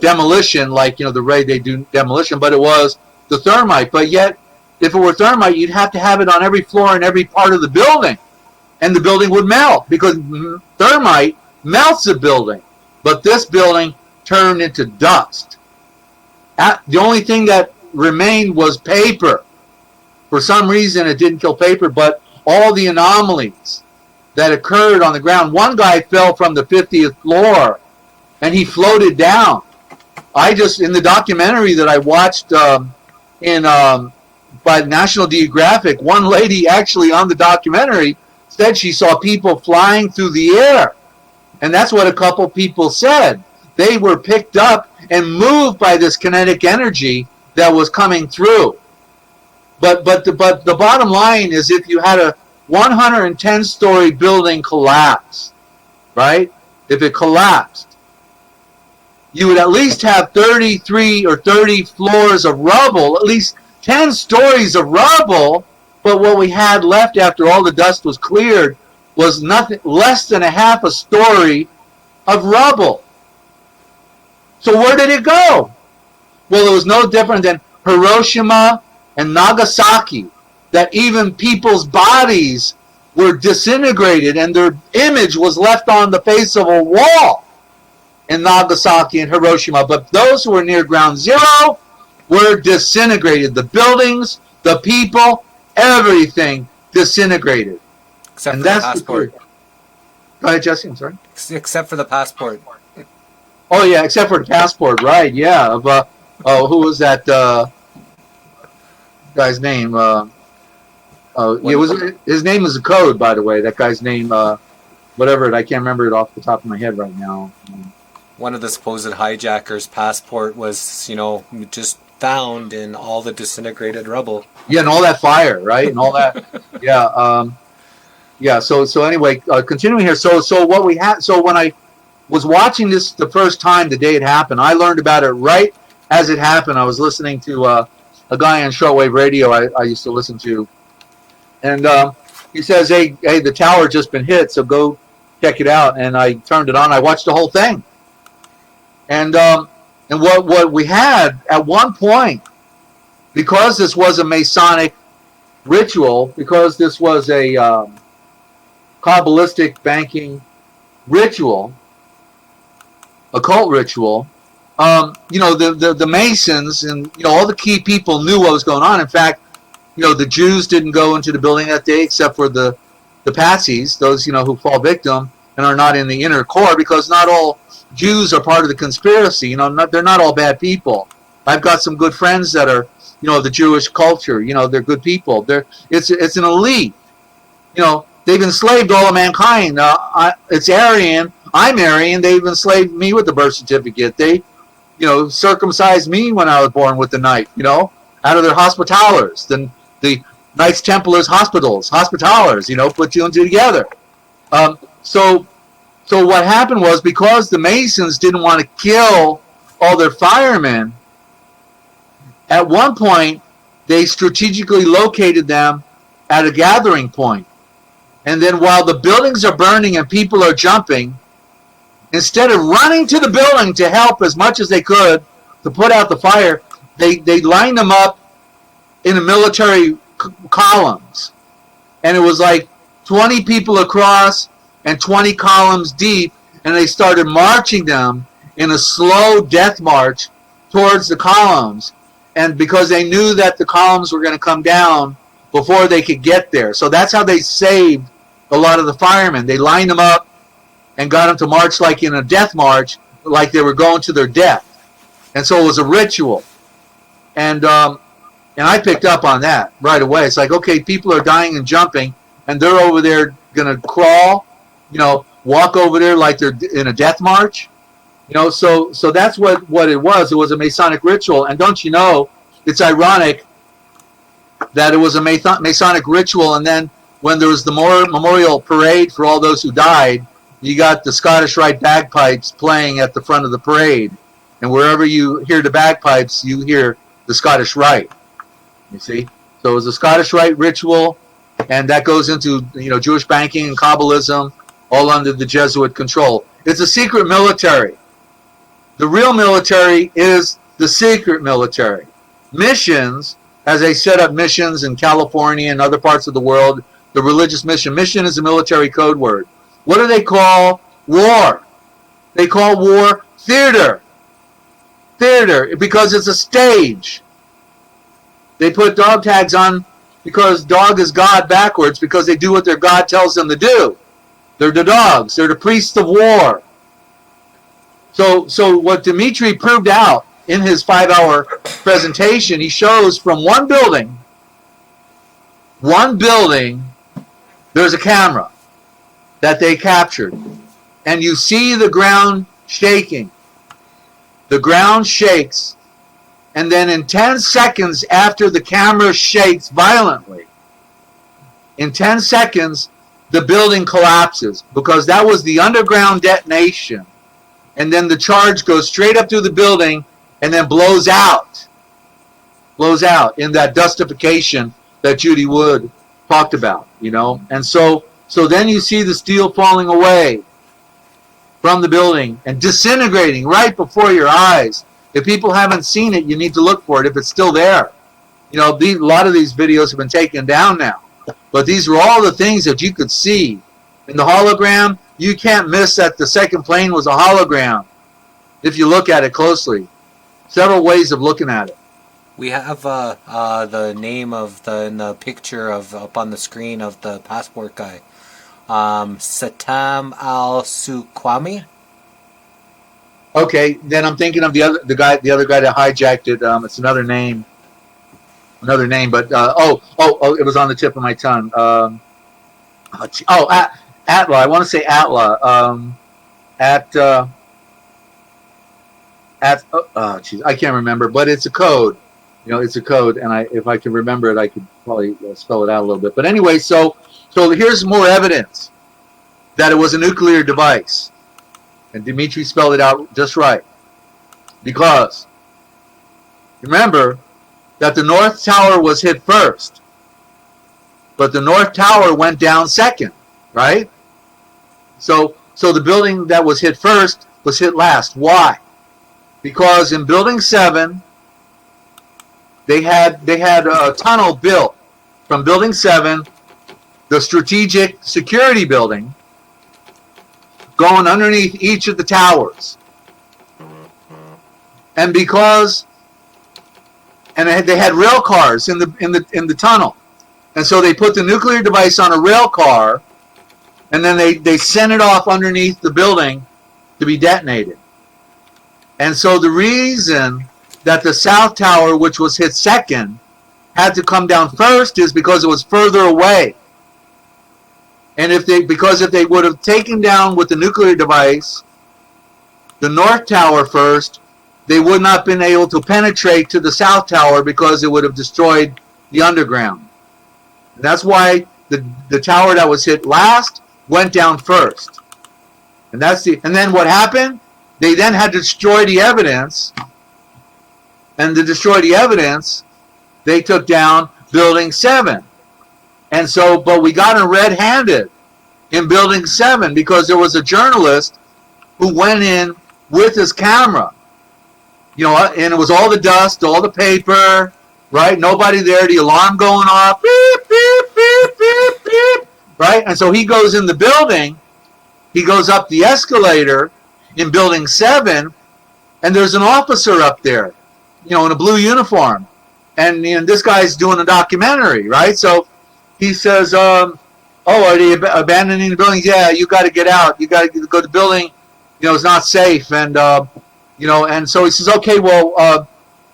demolition, like the way they do demolition, but it was the thermite. But yet, if it were thermite, you'd have to have it on every floor and every part of the building, and the building would melt because thermite melts the building. But this building turned into dust. The only thing that remained was paper. For some reason, it didn't kill paper, but all the anomalies that occurred on the ground. One guy fell from the 50th floor, and he floated down. In the documentary that I watched by National Geographic, one lady actually on the documentary said she saw people flying through the air. And that's what a couple people said. They were picked up and moved by this kinetic energy that was coming through. But the bottom line is, if you had a 110-story building collapse, right? If it collapsed, you would at least have 33 or 30 floors of rubble, at least 10 stories of rubble. But what we had left after all the dust was cleared was nothing less than a half a story of rubble. So where did it go? Well, it was no different than Hiroshima and Nagasaki, that even people's bodies were disintegrated and their image was left on the face of a wall in Nagasaki and Hiroshima. But those who were near ground zero were disintegrated. The buildings, the people, everything disintegrated. Except for the passport. Go ahead, Jesse, I'm sorry. Except for the passport. Oh, yeah, except for the passport, right, yeah. Who was that guy's name? His name is a code, by the way, that guy's name, whatever, I can't remember it off the top of my head right now. One of the supposed hijackers' passport was, just found in all the disintegrated rubble. Yeah, and all that fire, right, and all that. Yeah. So anyway, continuing here. So what we had. So when I was watching this the first time, the day it happened, I learned about it right as it happened. I was listening to a guy on shortwave radio I used to listen to, and he says, "Hey, the tower just been hit, so go check it out." And I turned it on. I watched the whole thing, and what we had at one point, because this was a Masonic ritual, because this was a Kabbalistic banking ritual, occult ritual, the Masons and all the key people knew what was going on. In fact, the Jews didn't go into the building that day except for the patsies, those who fall victim and are not in the inner core, because not all Jews are part of the conspiracy. They're not all bad people. I've got some good friends that are the Jewish culture. They're good people. It's an elite. They've enslaved all of mankind. It's Aryan. I'm Aryan. They've enslaved me with the birth certificate. They, circumcised me when I was born with the knife, out of their hospitallers. Then the Knights Templars hospitallers, put two and two together. So what happened was, because the Masons didn't want to kill all their firemen, at one point they strategically located them at a gathering point. And then while the buildings are burning and people are jumping, instead of running to the building to help as much as they could to put out the fire, they lined them up in a military columns. And it was like 20 people across and 20 columns deep, and they started marching them in a slow death march towards the columns. And because they knew that the columns were going to come down before they could get there. So that's how they saved a lot of the firemen. They lined them up and got them to march like in a death march, like they were going to their death. And so it was a ritual. And I picked up on that right away. It's like, okay, people are dying and jumping, and they're over there going to crawl, walk over there like they're in a death march. So that's what it was. It was a Masonic ritual. And don't you know, it's ironic that it was a Masonic ritual, and then when there was the memorial parade for all those who died, you got the Scottish Rite bagpipes playing at the front of the parade. And wherever you hear the bagpipes, you hear the Scottish Rite. You see? So it was a Scottish Rite ritual, and that goes into Jewish banking and Kabbalism, all under the Jesuit control. It's a secret military. The real military is the secret military. Missions, as they set up missions in California and other parts of the world, the religious mission. Mission is a military code word. What do they call war? They call war theater. Theater, because it's a stage. They put dog tags on because dog is God backwards, because they do what their God tells them to do. They're the dogs. They're the priests of war. So what Dimitri proved out in his 5-hour presentation, he shows from one building, there's a camera that they captured. And you see the ground shaking. The ground shakes. And then in 10 seconds after the camera shakes violently, in 10 seconds, the building collapses, because that was the underground detonation. And then the charge goes straight up through the building and then blows out in that dustification that Judy Wood talked about, And so then you see the steel falling away from the building and disintegrating right before your eyes. If people haven't seen it, you need to look for it if it's still there. A lot of these videos have been taken down now. But these were all the things that you could see. In the hologram, you can't miss that the second plane was a hologram if you look at it closely. Several ways of looking at it. We have the name of in the picture of up on the screen of the passport guy. Satam al-Suqami. Okay, then I'm thinking of the other guy that hijacked it. It's another name, but it was on the tip of my tongue. Atla. I want to say Atla. I can't remember, but it's a code. it's a code, and if I can remember it, I could probably spell it out a little bit. But anyway, so here's more evidence that it was a nuclear device, and Dimitri spelled it out just right. Because remember that the North Tower was hit first, but the North Tower went down second, right? So the building that was hit first was hit last. Why? Because in Building 7, they had a tunnel built from Building 7, the strategic security building, going underneath each of the towers. And they had rail cars in the tunnel. And so they put the nuclear device on a rail car, and then they sent it off underneath the building to be detonated. And so the reason that the South Tower, which was hit second, had to come down first is because it was further away. And if they would have taken down with the nuclear device the North Tower first, they would not have been able to penetrate to the South Tower because it would have destroyed the underground. And that's why the tower that was hit last went down first. And then what happened? They then had to destroy the evidence. And to destroy the evidence, they took down Building 7. And so, but we got him red-handed in Building 7 because there was a journalist who went in with his camera. And it was all the dust, all the paper, right? Nobody there, the alarm going off, beep, beep, beep, beep, beep, right? And so he goes in the building, he goes up the escalator in Building 7, and there's an officer up there, in a blue uniform. And this guy's doing a documentary, right? So he says, are they abandoning the buildings? Yeah, you got to get out. You got to go to the building. It's not safe. And, and so he says, okay, well,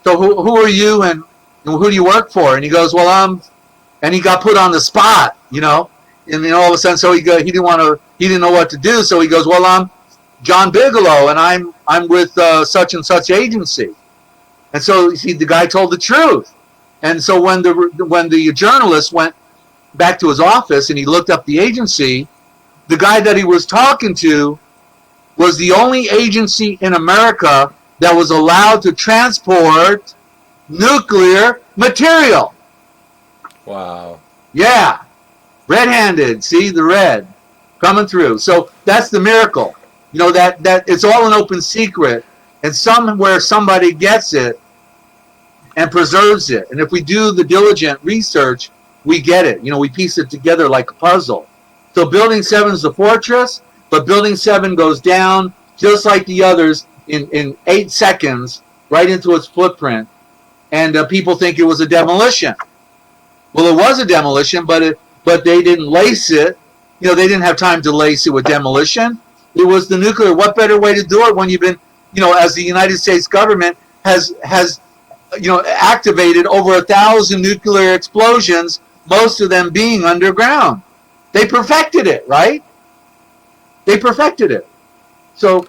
so who are you and who do you work for? And he goes, well, and he got put on the spot, and all of a sudden, so he didn't know what to do. So he goes, well, I'm John Bigelow, and I'm with such and such agency. And so the guy told the truth. And so when the journalist went back to his office and he looked up the agency, the guy that he was talking to was the only agency in America that was allowed to transport nuclear material. Wow. Yeah. Red-handed. See the red coming through. So that's the miracle. That it's all an open secret, and somewhere somebody gets it and preserves it. And if we do the diligent research, we get it. We piece it together like a puzzle. So Building 7 is the fortress, but Building 7 goes down just like the others in 8 seconds right into its footprint. And people think it was a demolition. Well, it was a demolition, but they didn't lace it. They didn't have time to lace it with demolition. It was the nuclear. What better way to do it when you've been, as the United States government has activated over 1,000 nuclear explosions, most of them being underground. They perfected it, right? They perfected it. So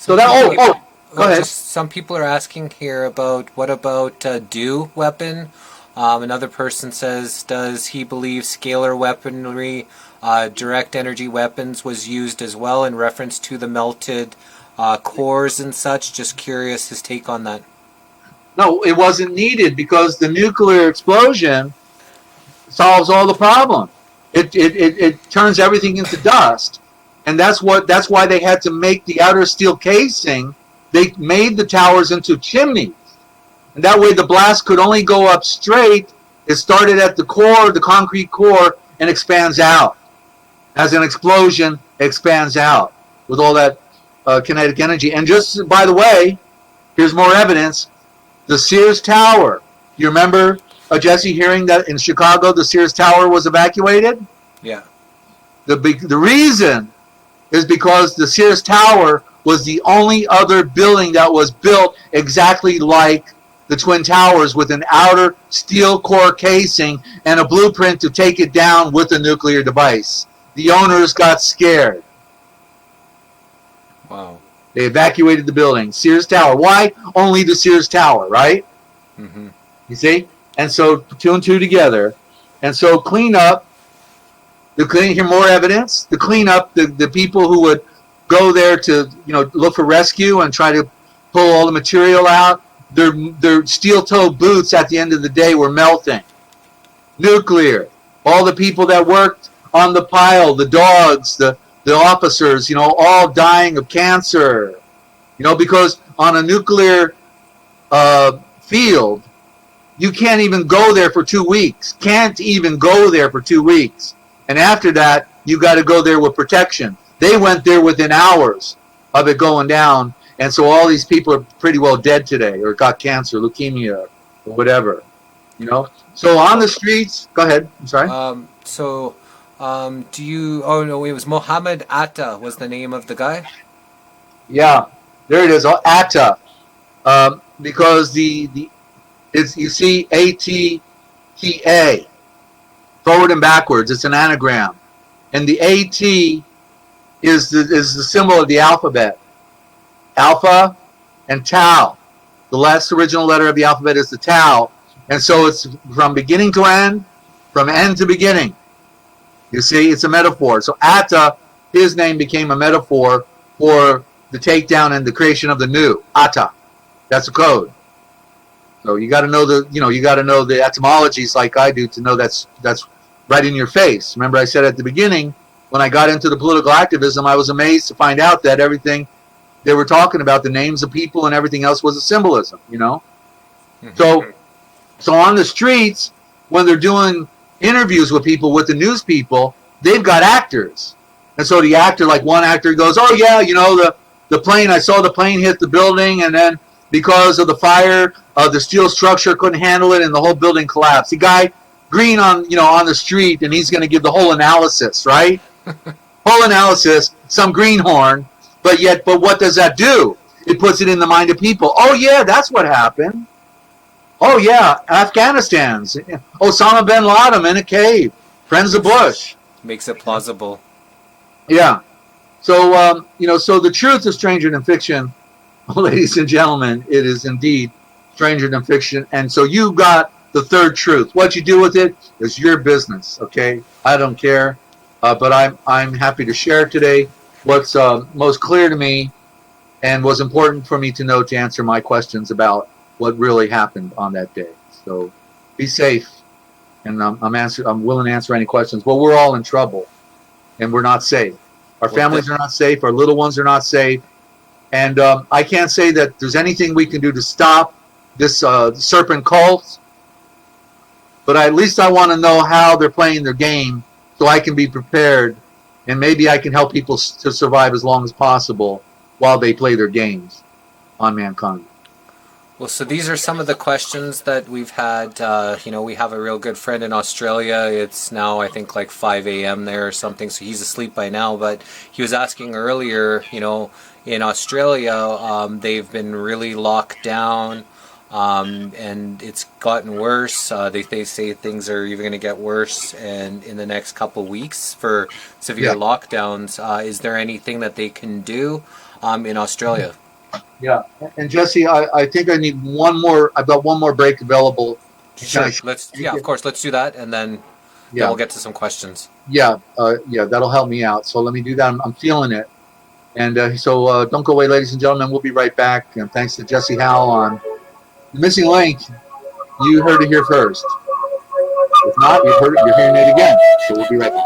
that. Go ahead. Some people are asking here about what about DEW weapon. Another person says, does he believe scalar weaponry, direct energy weapons, was used as well in reference to the melted cores and such? Just curious his take on that. No, it wasn't needed because the nuclear explosion solves all the problem. It turns everything into dust, and that's why they had to make the outer steel casing. They made the towers into chimneys, and that way the blast could only go up straight. It started at the core, the concrete core, and expands out. As an explosion expands out with all that kinetic energy. And just by the way, here's more evidence. The Sears Tower. You remember, Jesse, hearing that in Chicago the Sears Tower was evacuated? Yeah. The reason is because the Sears Tower was the only other building that was built exactly like the Twin Towers, with an outer steel core casing and a blueprint to take it down with a nuclear device. The owners got scared. Wow. They evacuated the building. Sears Tower. Why only the Sears Tower, right? Mm-hmm. You see? And so two and two together. And so clean up, to hear more evidence, to clean up the people who would go there to, look for rescue and try to pull all the material out. Their steel-toed boots at the end of the day were melting. Nuclear. All the people that worked on the pile, the dogs, the officers, all dying of cancer. Because on a nuclear field, you can't even go there for 2 weeks. Can't even go there for 2 weeks. And after that, you got to go there with protection. They went there within hours of it going down. And so all these people are pretty well dead today, or got cancer, leukemia, or whatever. So on the streets, go ahead. I'm sorry. Do you? Oh no, it was Mohammed Atta was the name of the guy. Yeah, there it is. Atta, because it's, you see ATTA, forward and backwards. It's an anagram, and the AT is the symbol of the alphabet. Alpha and tau. The last original letter of the alphabet is the tau, and so it's from beginning to end, from end to beginning. You see, it's a metaphor. So Atta, his name became a metaphor for the takedown and the creation of the new. Atta. That's a code. So you got to know the etymologies like I do to know that's right in your face. Remember I said at the beginning, when I got into the political activism, I was amazed to find out that everything they were talking about, the names of people and everything else, was a symbolism, So on the streets, when they're doing interviews with people, with the news people, they've got actors. And so the actor, like one actor goes, oh yeah, the plane, I saw the plane hit the building, and then because of the fire, the steel structure couldn't handle it and the whole building collapsed. The guy, green on the street, and he's going to give the whole analysis, right? Whole analysis, some greenhorn, but what does that do? It puts it in the mind of people. Oh yeah, that's what happened. Oh yeah, Afghanistan's Osama bin Laden in a cave. Friends of Bush. Makes it plausible. Yeah. So so the truth is stranger than fiction, ladies and gentlemen. It is indeed stranger than fiction. And so you got the third truth. What you do with it is your business. Okay, I don't care, but I'm happy to share today what's most clear to me and was important for me to know to answer my questions about what really happened on that day. So be safe, and I'm willing to answer any questions. But we're all in trouble, and we're not safe. Our families are not safe. Our little ones are not safe. And I can't say that there's anything we can do to stop this serpent cult. But at least I want to know how they're playing their game, so I can be prepared, and maybe I can help people to survive as long as possible while they play their games on mankind. Well, so these are some of the questions that we've had. We have a real good friend in Australia. It's now, I think, like 5 a.m. there or something, so he's asleep by now. But he was asking earlier, in Australia, they've been really locked down, and it's gotten worse. They say things are even going to get worse and in the next couple weeks for severe lockdowns. Is there anything that they can do in Australia? Yeah, and Jesse, I think I need one more. I've got one more break available. Sure. Of course. Let's do that, and then we'll get to some questions. Yeah, that'll help me out. So let me do that. I'm feeling it, and so don't go away, ladies and gentlemen. We'll be right back. And thanks to Jesse Howell on The Missing Link. You heard it here first. If not, you're hearing it again. So we'll be right back.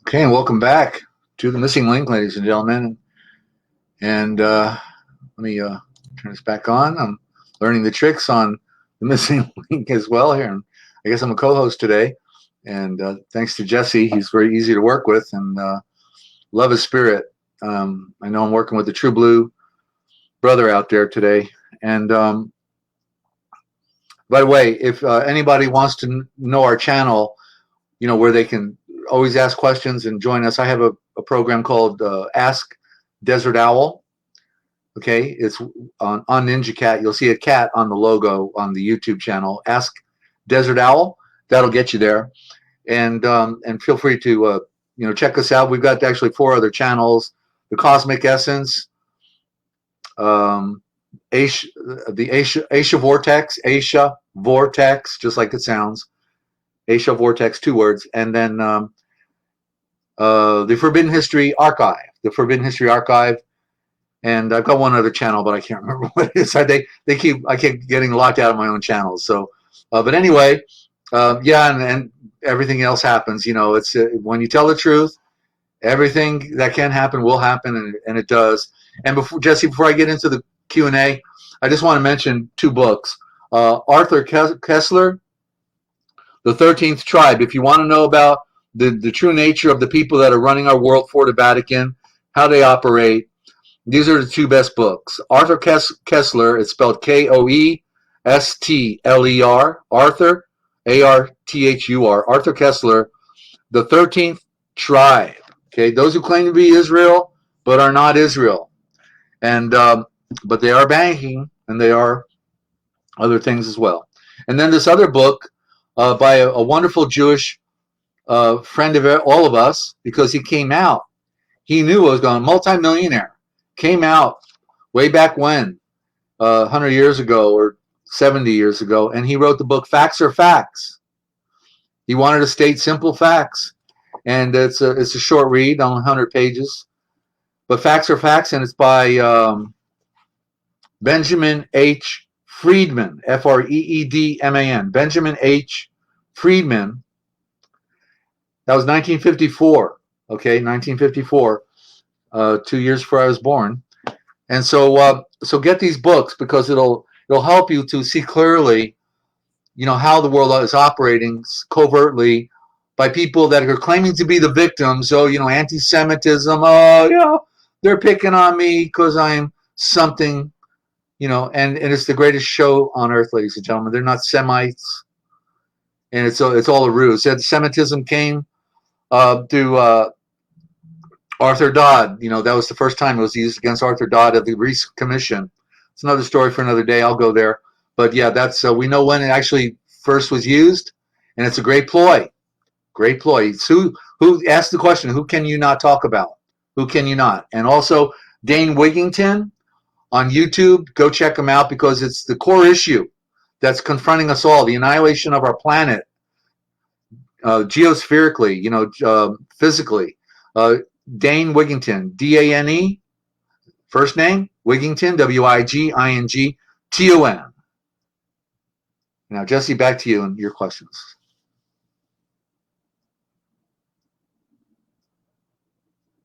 Okay, and welcome back to the Missing Link, ladies and gentlemen. And let me turn this back on. I'm learning the tricks on the Missing Link as well here. And I guess I'm a co-host today. And thanks to Jesse, he's very easy to work with and love his spirit. I know I'm working with the True Blue brother out there today. And by the way, if anybody wants to know our channel, you know, where they can always ask questions and join us, I have a program called Ask Desert Owl. Okay, it's on Ninja Cat. You'll see a cat on the logo on the YouTube channel. Ask Desert Owl. That'll get you there. And feel free to check us out. We've got actually 4 other channels: the Cosmic Essence, the Asia Vortex, just like it sounds. Asia Vortex, 2 words, and then the Forbidden History Archive. And I've got one other channel, but I can't remember what it is. I keep getting locked out of my own channels. So, but anyway, and everything else happens. You know, it's when you tell the truth, everything that can happen will happen, and it does. And before I get into the Q&A, I just want to mention 2 books. Arthur Kessler, The 13th Tribe. If you want to know about the true nature of the people that are running our world for the Vatican, how they operate, these are the two best books. Arthur Kessler, it's spelled Koestler, Arthur, Arthur, Arthur Kessler, The 13th Tribe. Okay, those who claim to be Israel but are not Israel. And but they are banking, and they are other things as well. And then this other book by a wonderful Jewish friend of all of us, because he came out. He knew I was going multimillionaire. Came out way back when, 100 years ago or 70 years ago, and he wrote the book Facts Are Facts. He wanted to state simple facts, and it's a short read on 100 pages. But Facts Are Facts, and it's by Benjamin H. Friedman, Freedman, Benjamin H. Friedman. That was 1954. Okay, 1954, 2 years before I was born. And so get these books, because it'll help you to see clearly, how the world is operating covertly by people that are claiming to be the victims. So, anti-Semitism. Oh, they're picking on me because I'm something. And it's the greatest show on earth, ladies and gentlemen. They're not Semites, and it's all a ruse. Semitism came through Arthur Dodd. That was the first time it was used against Arthur Dodd of the Reese Commission. It's another story for another day. I'll go there. But yeah, that's we know when it actually first was used, and it's a great ploy. Great ploy. It's who asked the question? Who can you not talk about? Who can you not? And also Dane Wigington on YouTube. Go check him out, because it's the core issue that's confronting us all: the annihilation of our planet, geospherically, physically. Dane Wigington, Dane, first name, Wigington, Wigington. Now, Jesse, back to you and your questions.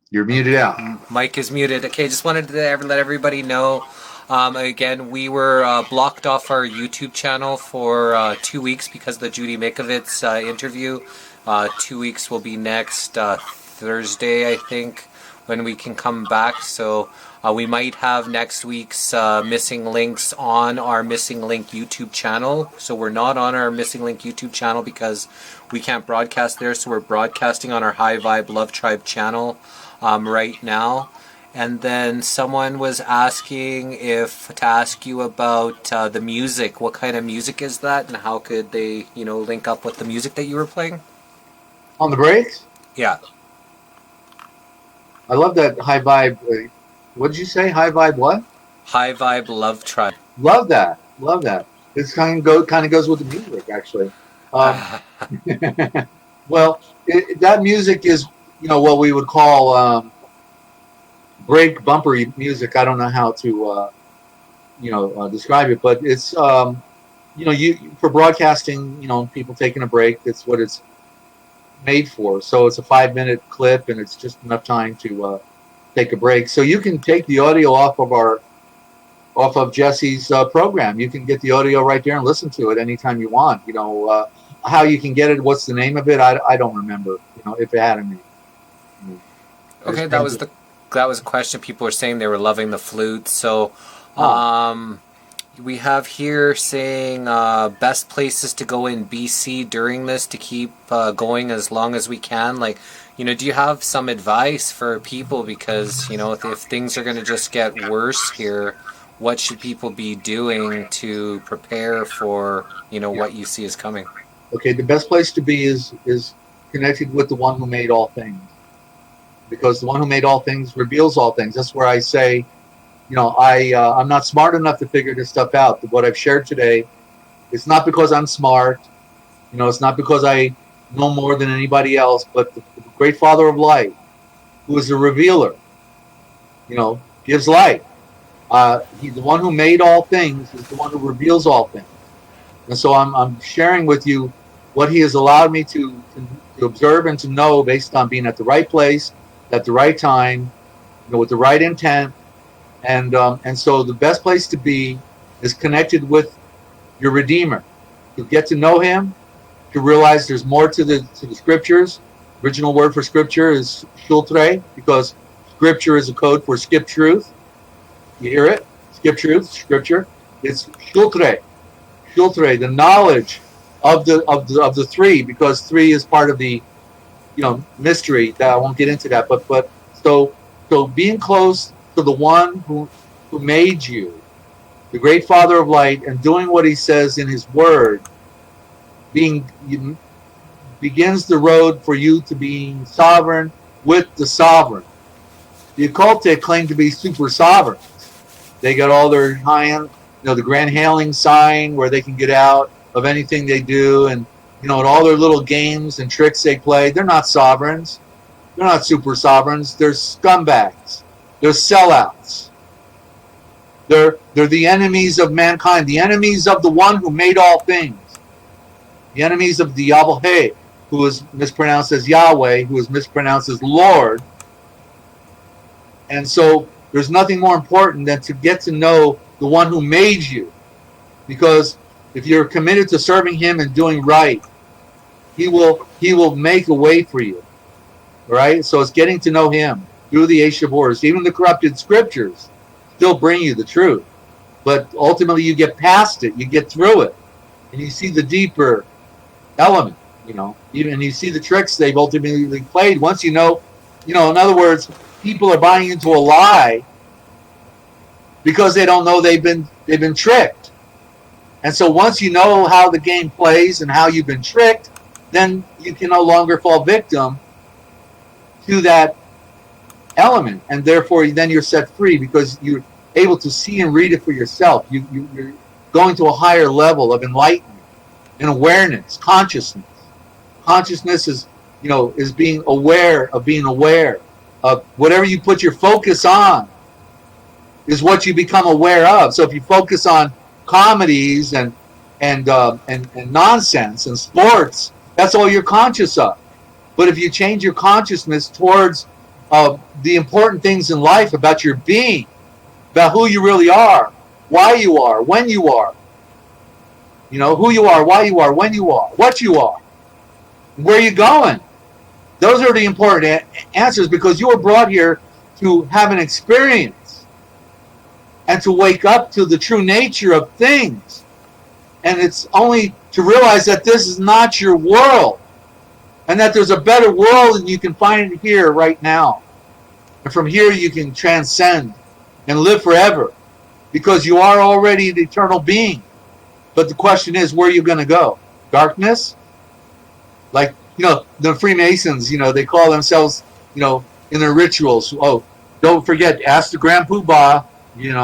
You're muted out. Mike is muted. Okay, just wanted to let everybody know. Again, we were blocked off our YouTube channel for 2 weeks because of the Judy Mikovits interview. 2 weeks will be next Thursday, I think, when we can come back. So we might have next week's Missing Links on our Missing Link YouTube channel. So we're not on our Missing Link YouTube channel because we can't broadcast there. So we're broadcasting on our High Vibe Love Tribe channel right now. And then someone was asking to ask you about the music. What kind of music is that, and how could they, link up with the music that you were playing? On the breaks? Yeah. I love that High Vibe. What did you say? High Vibe what? High Vibe Love Tribe. Love that. It's kind of goes with the music, actually. Well, that music is, what we would call break bumper music. I don't know how to, describe it, but it's, for broadcasting, people taking a break. That's what it's made for. So it's a 5-minute clip, and it's just enough time to take a break. So you can take the audio off of Jesse's program. You can get the audio right there and listen to it anytime you want. How you can get it, what's the name of it, I don't remember. If it had a name. Okay, that was a question. People were saying they were loving the flute. So we have here saying best places to go in BC during this to keep going as long as we can. Like, do you have some advice for people? Because, if things are going to just get worse here, what should people be doing to prepare for, what you see is coming? Okay, the best place to be is connected with the one who made all things. Because the one who made all things reveals all things. That's where I say, I'm not smart enough to figure this stuff out. What I've shared today, it's not because I'm smart. It's not because I know more than anybody else, but the great Father of light, who is a revealer, gives light. He's the one who made all things, is the one who reveals all things. And so I'm sharing with you what he has allowed me to observe and to know based on being at the right place, at the right time, with the right intent. And so the best place to be is connected with your Redeemer. To get to know him, to realize there's more to the scriptures. Original word for scripture is shultre, because scripture is a code for skip truth. You hear it? Skip truth, scripture. It's shultre, the knowledge of the three, because three is part of the mystery. That I won't get into that, but so being close to the one who made you, the great Father of light, and doing what he says in his word, begins the road for you to being sovereign with the sovereign. The occultic claim to be super sovereign. They got all their high-end, the grand hailing sign where they can get out of anything they do, and and all their little games and tricks they play. They're not sovereigns. They're not super sovereigns. They're scumbags. They're sellouts. They're the enemies of mankind, the enemies of the one who made all things, the enemies of the Yahweh, who is mispronounced as Yahweh, who is mispronounced as Lord. And so there's nothing more important than to get to know the one who made you, because if you're committed to serving him and doing right, he will make a way for you. All right? So it's getting to know him through the Eish of Horus. Even the corrupted scriptures still bring you the truth. But ultimately you get past it, you get through it, and you see the deeper element, even you see the tricks they've ultimately played. Once in other words, people are buying into a lie because they don't know they've been tricked. And so once you know how the game plays and how you've been tricked, then you can no longer fall victim to that element, and therefore then you're set free because you're able to see and read it for yourself. You're going to a higher level of enlightenment and awareness, consciousness. Consciousness is being aware of whatever you put your focus on is what you become aware of. So if you focus on comedies and nonsense and sports, that's all you're conscious of. But if you change your consciousness towards the important things in life about your being, about who you really are, why you are, when you are, who you are, why you are, when you are, what you are, where you're going. Those are the important answers, because you were brought here to have an experience and to wake up to the true nature of things. And it's only to realize that this is not your world, and that there's a better world, and you can find it here right now. And from here you can transcend and live forever, because you are already an eternal being. But the question is, where are you going to go? Darkness? Like, the Freemasons, they call themselves, in their rituals. Oh, don't forget, ask the Grand Poobah,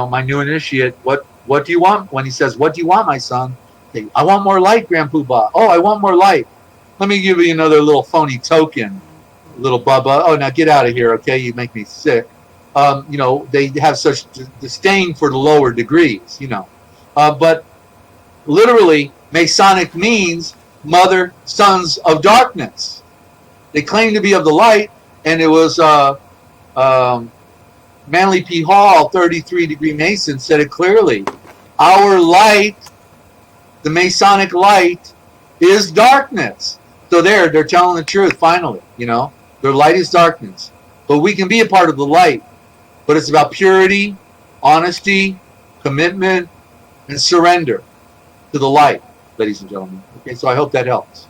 my new initiate, what do you want? When he says, what do you want, my son? Say, I want more light, Grand Poobah. Oh, I want more light. Let me give you another little phony token, little Bubba. Oh, now get out of here, okay? You make me sick. They have such disdain for the lower degrees, But literally, Masonic means mother sons of darkness. They claim to be of the light, and it was Manly P. Hall, 33-degree Mason, said it clearly. Our light, the Masonic light, is darkness. So they're telling the truth, finally, Their light is darkness. But we can be a part of the light. But it's about purity, honesty, commitment, and surrender to the light, ladies and gentlemen. Okay, so I hope that helps.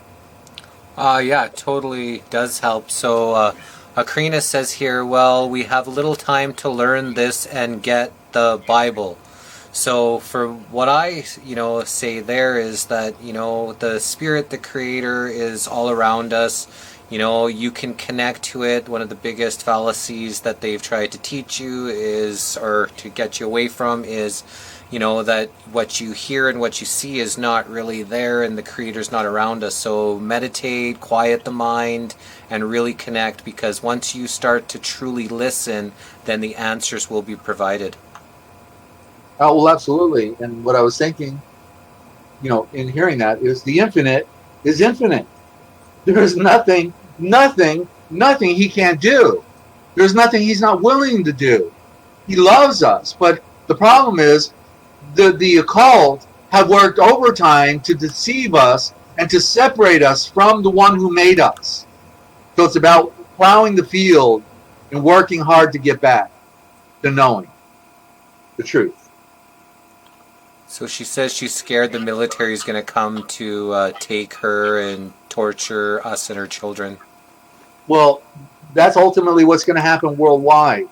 Yeah, totally does help. So Akrina says here, well, we have little time to learn this and get the Bible. So for what I, say there is that, the Spirit, the Creator, is all around us. You can connect to it. One of the biggest fallacies that they've tried to teach you or to get you away from is, that what you hear and what you see is not really there, and the Creator's not around us. So meditate, quiet the mind, and really connect, because once you start to truly listen, then the answers will be provided. Oh, well, absolutely. And what I was thinking, in hearing that, is the infinite is infinite. There's nothing he can't do. There's nothing he's not willing to do. He loves us. But the problem is the occult have worked overtime to deceive us and to separate us from the one who made us. So it's about plowing the field and working hard to get back to knowing the truth. So she says she's scared the military is going to come to take her and torture us and her children. Well, that's ultimately what's going to happen worldwide,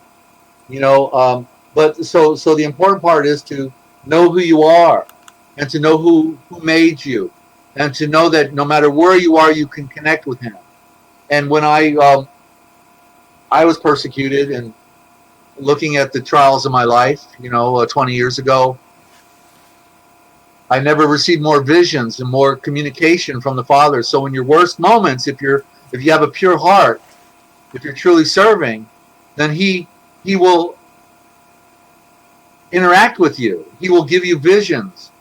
but so the important part is to know who you are, and to know who made you, and to know that no matter where you are, you can connect with him. And when I was persecuted, and looking at the trials of my life, 20 years ago, I never received more visions and more communication from the Father. So in your worst moments, if you have a pure heart, if you're truly serving, then he will interact with you. He will give you visions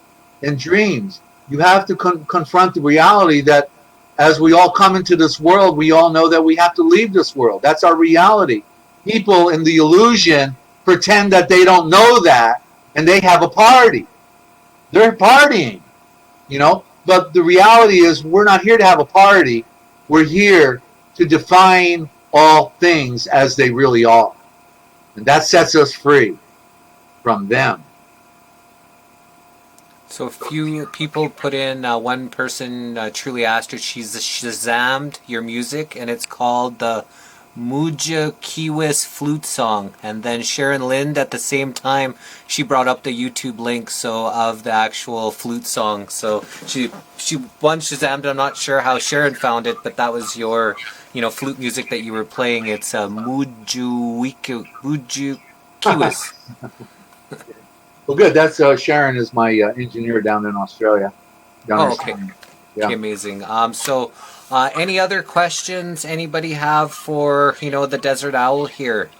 and dreams. You have to confront the reality that as we all come into this world, we all know that we have to leave this world. That's our reality. People in the illusion pretend that they don't know that, and they have a party. They're partying, but the reality is we're not here to have a party. We're here to define all things as they really are. And that sets us free from them. So a few people put in, one person truly asked her, she's Shazammed your music, and it's called the Muja Kiwis flute song. And then Sharon Lind, at the same time, she brought up the YouTube link of the actual flute song. So she one Shazammed. I'm not sure how Sharon found it, but that was your flute music that you were playing. It's Muju Kiwis. Well, good. That's Sharon is my engineer down in Australia. Okay. Yeah. Okay, amazing. Any other questions anybody have for the Desert Owl here?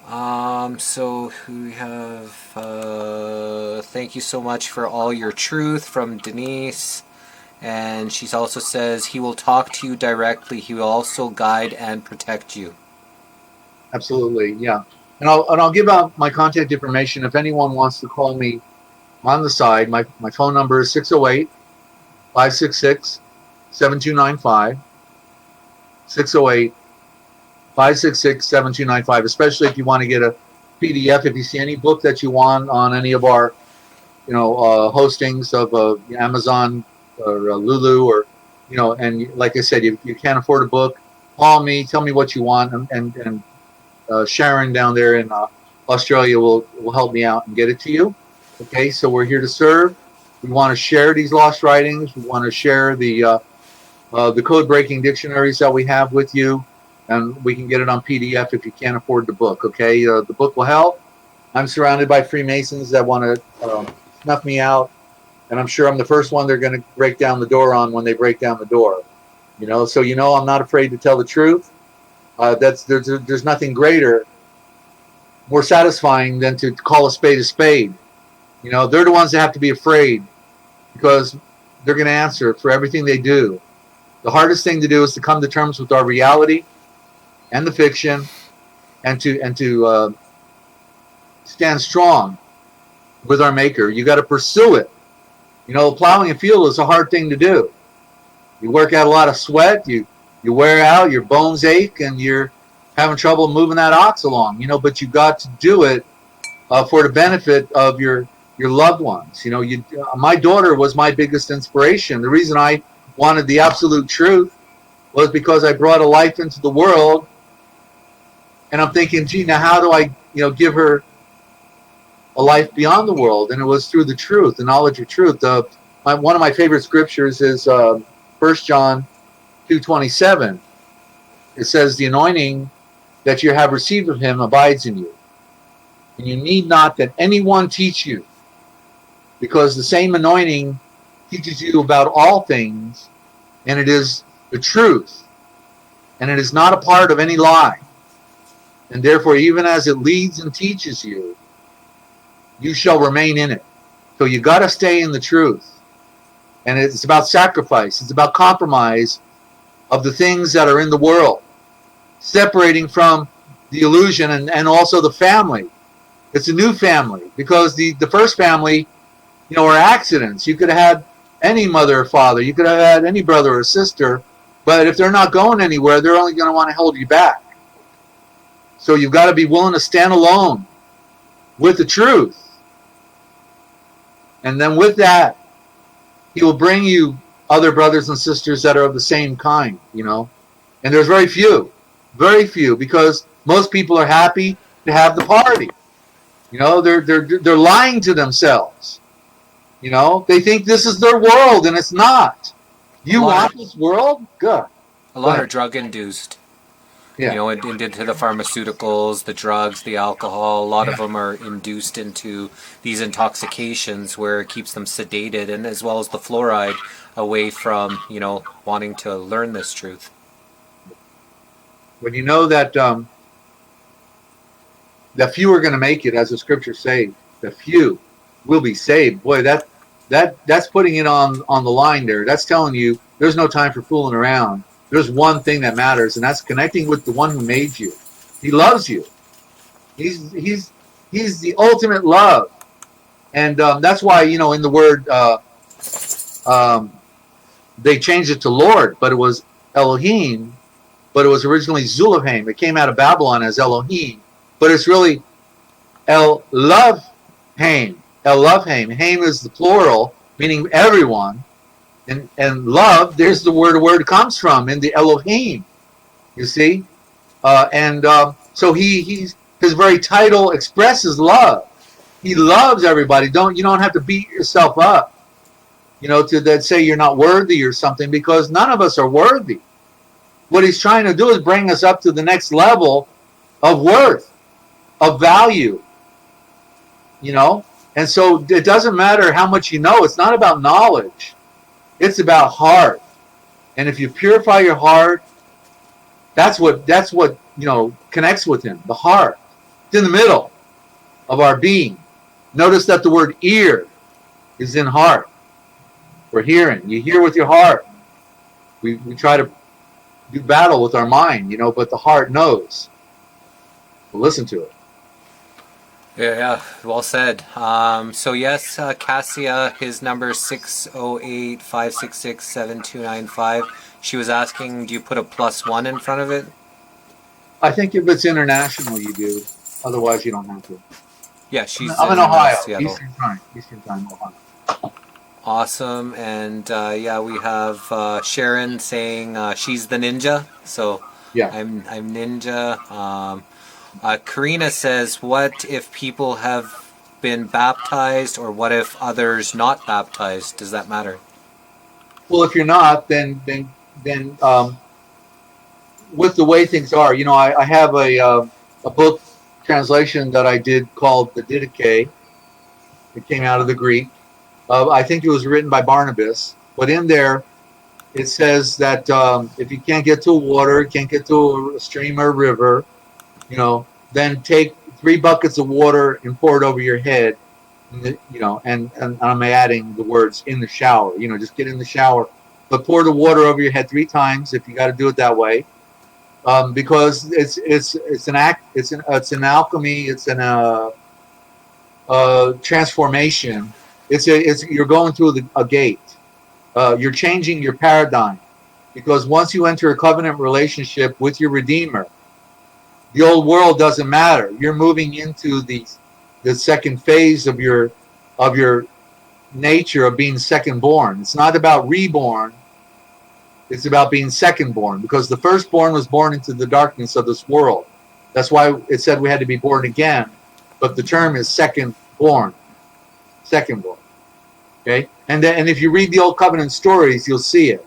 So we have thank you so much for all your truth from Denise, and she also says he will talk to you directly. He will also guide and protect you. Absolutely, yeah. And I'll give out my contact information if anyone wants to call me on the side. My phone number is 608-566-7295. 608-566-7295. Especially if you want to get a PDF. If you see any book that you want on any of our, hostings of Amazon or Lulu, or and like I said, if you can't afford a book, call me. Tell me what you want, and Sharon down there in Australia will help me out and get it to you. Okay, so we're here to serve. We want to share these lost writings. We want to share the code-breaking dictionaries that we have with you, and we can get it on PDF if you can't afford the book. Okay, the book will help. I'm surrounded by Freemasons that want to snuff me out, and I'm sure I'm the first one they're going to break down the door on when they break down the door. So I'm not afraid to tell the truth. There's nothing greater, more satisfying than to call a spade a spade. They're the ones that have to be afraid, because they're going to answer for everything they do. The hardest thing to do is to come to terms with our reality and the fiction, and to stand strong with our Maker. You got to pursue it. Plowing a field is a hard thing to do. You work out a lot of sweat. You wear out, your bones ache, and you're having trouble moving that ox along, but you got to do it for the benefit of your loved ones. My daughter was my biggest inspiration. The reason I wanted the absolute truth was because I brought a life into the world, and I'm thinking, gee, now how do I, give her a life beyond the world? And it was through the truth, the knowledge of truth. One of my favorite scriptures is 1 John 2:27. It says, the anointing that you have received of him abides in you, and you need not that anyone teach you, because the same anointing teaches you about all things, and it is the truth, and it is not a part of any lie. And therefore, even as it leads and teaches you, you shall remain in it. So you got to stay in the truth. And it's about sacrifice. It's about compromise of the things that are in the world, separating from the illusion and also the family. It's a new family, because the first family, are accidents. You could have had any mother or father. You could have had any brother or sister. But if they're not going anywhere, they're only going to want to hold you back. So you've got to be willing to stand alone with the truth. And then with that, he will bring you other brothers and sisters that are of the same kind, you know. And there's very few, because most people are happy to have the party. You know, they're lying to themselves. You know, they think this is their world, and it's not. You want this world? Good. A lot are drug induced. Yeah. You know, into the pharmaceuticals, the drugs, the alcohol. A lot of them are induced into these intoxications where it keeps them sedated, and as well as the fluoride, away from, you know, wanting to learn this truth. When you know that the few are going to make it, as the scriptures say, the few will be saved. Boy, that's putting it on the line there. That's telling you there's no time for fooling around. There's one thing that matters, and that's connecting with the one who made you. He loves you. He's the ultimate love, and that's why, you know, in the word they changed it to Lord, but it was Elohim, but it was originally Zulafhaim. It came out of Babylon as Elohim, but it's really El Lovhaim. El Lovhaim. Haim is the plural, meaning everyone. And love, there's the word comes from in the Elohim. You see? So his very title expresses love. He loves everybody. You don't have to beat yourself up, you know, to that say you're not worthy or something, because none of us are worthy. What he's trying to do is bring us up to the next level of worth, of value. You know? And so it doesn't matter how much you know. It's not about knowledge. It's about heart. And if you purify your heart, that's what you know connects with him. The heart. It's in the middle of our being. Notice that the word ear is in heart. We're hearing. You hear with your heart. We try to do battle with our mind, you know, but the heart knows. We'll listen to it. Yeah, well said. So yes, Cassia, his number is 608-566-7295. She was asking, do you put a +1 in front of it? I think if it's international, you do. Otherwise, you don't have to. Yeah, I'm in Ohio. Seattle. Eastern time, Ohio. Awesome. And yeah, we have Sharon saying she's the ninja. So yeah, I'm ninja. Karina says, what if people have been baptized, or what if others not baptized? Does that matter? Well, if you're not, then with the way things are, you know, I have a book translation that I did called the Didache. It came out of the Greek. I think it was written by Barnabas, but in there it says that if you can't get to water, can't get to a stream or a river, you know, then take 3 buckets of water and pour it over your head, you know, and I'm adding the words in the shower, you know, just get in the shower, but pour the water over your head 3 times if you got to do it that way, because it's an alchemy, it's an transformation. You're going through a gate. You're changing your paradigm, because once you enter a covenant relationship with your Redeemer, the old world doesn't matter. You're moving into the second phase of your nature of being second born. It's not about reborn. It's about being second born, because the firstborn was born into the darkness of this world. That's why it said we had to be born again. But the term is second born. Second born. Okay? And if you read the old covenant stories, you'll see it.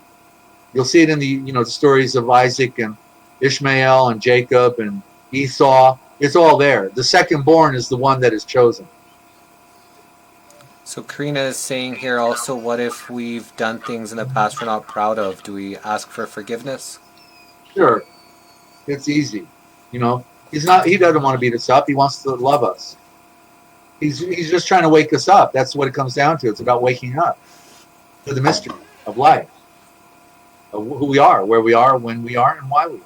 You'll see it in the stories of Isaac and Ishmael and Jacob and Esau. It's all there. The second born is the one that is chosen. So Karina is saying here also, what if we've done things in the past we're not proud of? Do we ask for forgiveness? Sure. It's easy. You know, he doesn't want to beat us up. He wants to love us. He's just trying to wake us up. That's what it comes down to. It's about waking up to the mystery of life, of who we are, where we are, when we are, and why we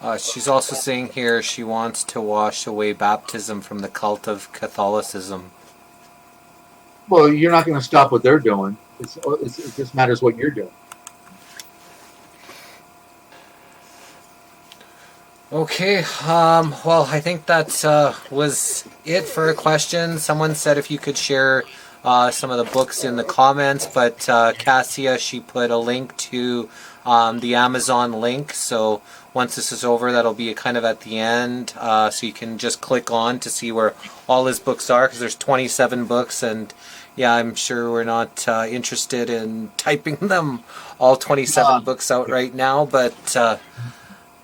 are. She's also saying here she wants to wash away baptism from the cult of Catholicism. Well, you're not going to stop what they're doing. It just matters what you're doing. Okay, well, I think that was it for a question. Someone said if you could share some of the books in the comments, but Cassia, she put a link to the Amazon link, so once this is over, that'll be kind of at the end, so you can just click on to see where all his books are, because there's 27 books, and yeah, I'm sure we're not interested in typing them, all 27 books out right now, but...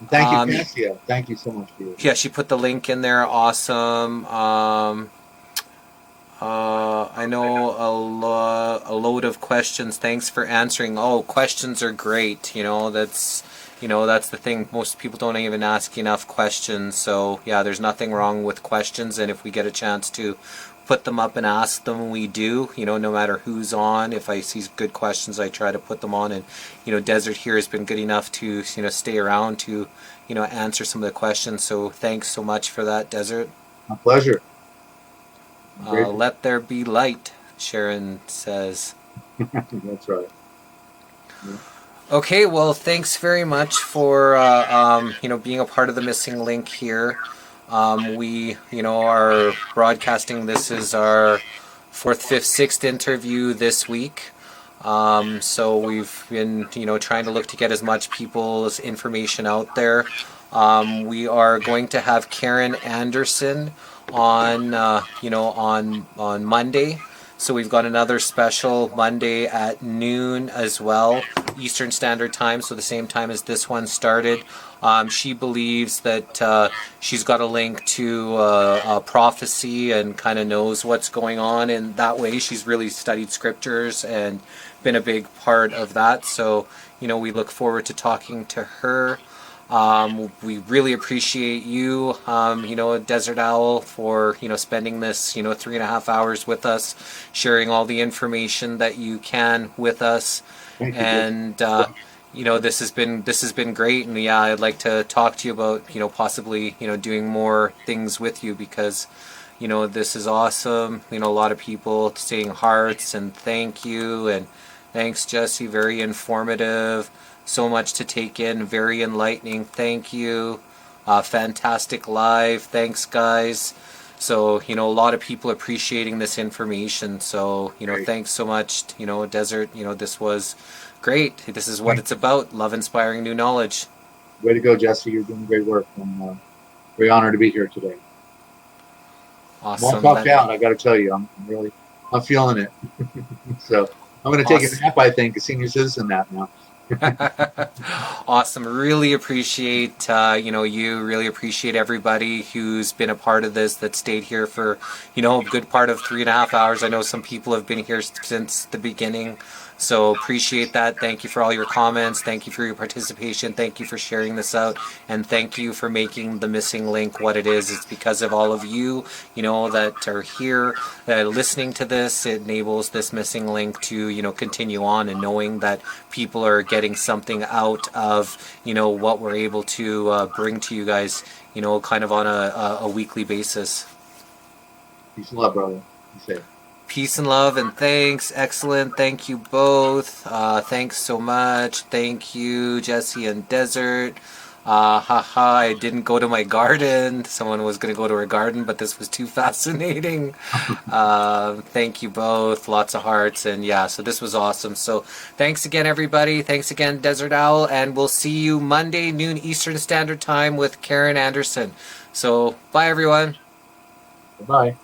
Thank you, Cassia. Thank you so much for your... Yeah, she put the link in there. Awesome. I know a load of questions. Thanks for answering. Oh, questions are great. That's the thing. Most people don't even ask enough questions. So yeah, there's nothing wrong with questions. And if we get a chance to put them up and ask them, we do, no matter who's on. If I see good questions, I try to put them on, and Dezert here has been good enough to stay around to answer some of the questions, so thanks so much for that, Dezert. My pleasure. Let there be light, Sharon says. That's right. Yeah. Okay, well, thanks very much for being a part of the Missing Link here. We are broadcasting. This is our 4th, 5th, 6th interview this week. So we've been, trying to look to get as much people's information out there. We are going to have Karen Anderson on, on Monday. So we've got another special Monday at noon as well, Eastern Standard Time, so the same time as this one started. She believes that she's got a link to a prophecy and kind of knows what's going on, and that way she's really studied scriptures and been a big part of that. So, we look forward to talking to her. We really appreciate you, Desert Owl, for, spending this, 3.5 hours with us, sharing all the information that you can with us. And, this has been great. And yeah, I'd like to talk to you about, possibly, doing more things with you, because, this is awesome. A lot of people saying hearts and thank you. And thanks, Jesse. Very informative. So much to take in, very enlightening. Thank you. Fantastic live. Thanks, guys. So, a lot of people appreciating this information. So, thanks so much, Desert. This was great. This is what it's about. Love inspiring new knowledge. Way to go, Jesse. You're doing great work. I'm very honored to be here today. Awesome. I'm all talked out, I got to tell you. I'm feeling it. So, I'm going to take a nap, I think, a senior citizen nap now. Awesome. Really appreciate you. Really appreciate everybody who's been a part of this, that stayed here for a good part of 3.5 hours. I know some people have been here since the beginning, so appreciate that. Thank you for all your comments. Thank you for your participation. Thank you for sharing this out, and thank you for making the Missing Link what it is. It's because of all of you that are here listening to this. It enables this Missing Link to continue on, and knowing that people are getting something out of what we're able to bring to you guys kind of on a weekly basis. Peace and love, brother. Be safe. Peace and love, and thanks. Excellent. Thank you both. Thanks so much. Thank you, Jesse and Desert. I didn't go to my garden. Someone was going to go to her garden, but this was too fascinating. Thank you both. Lots of hearts. And yeah, so this was awesome. So thanks again, everybody. Thanks again, Desert Owl. And we'll see you Monday, noon Eastern Standard Time with Karen Anderson. So bye, everyone. Bye.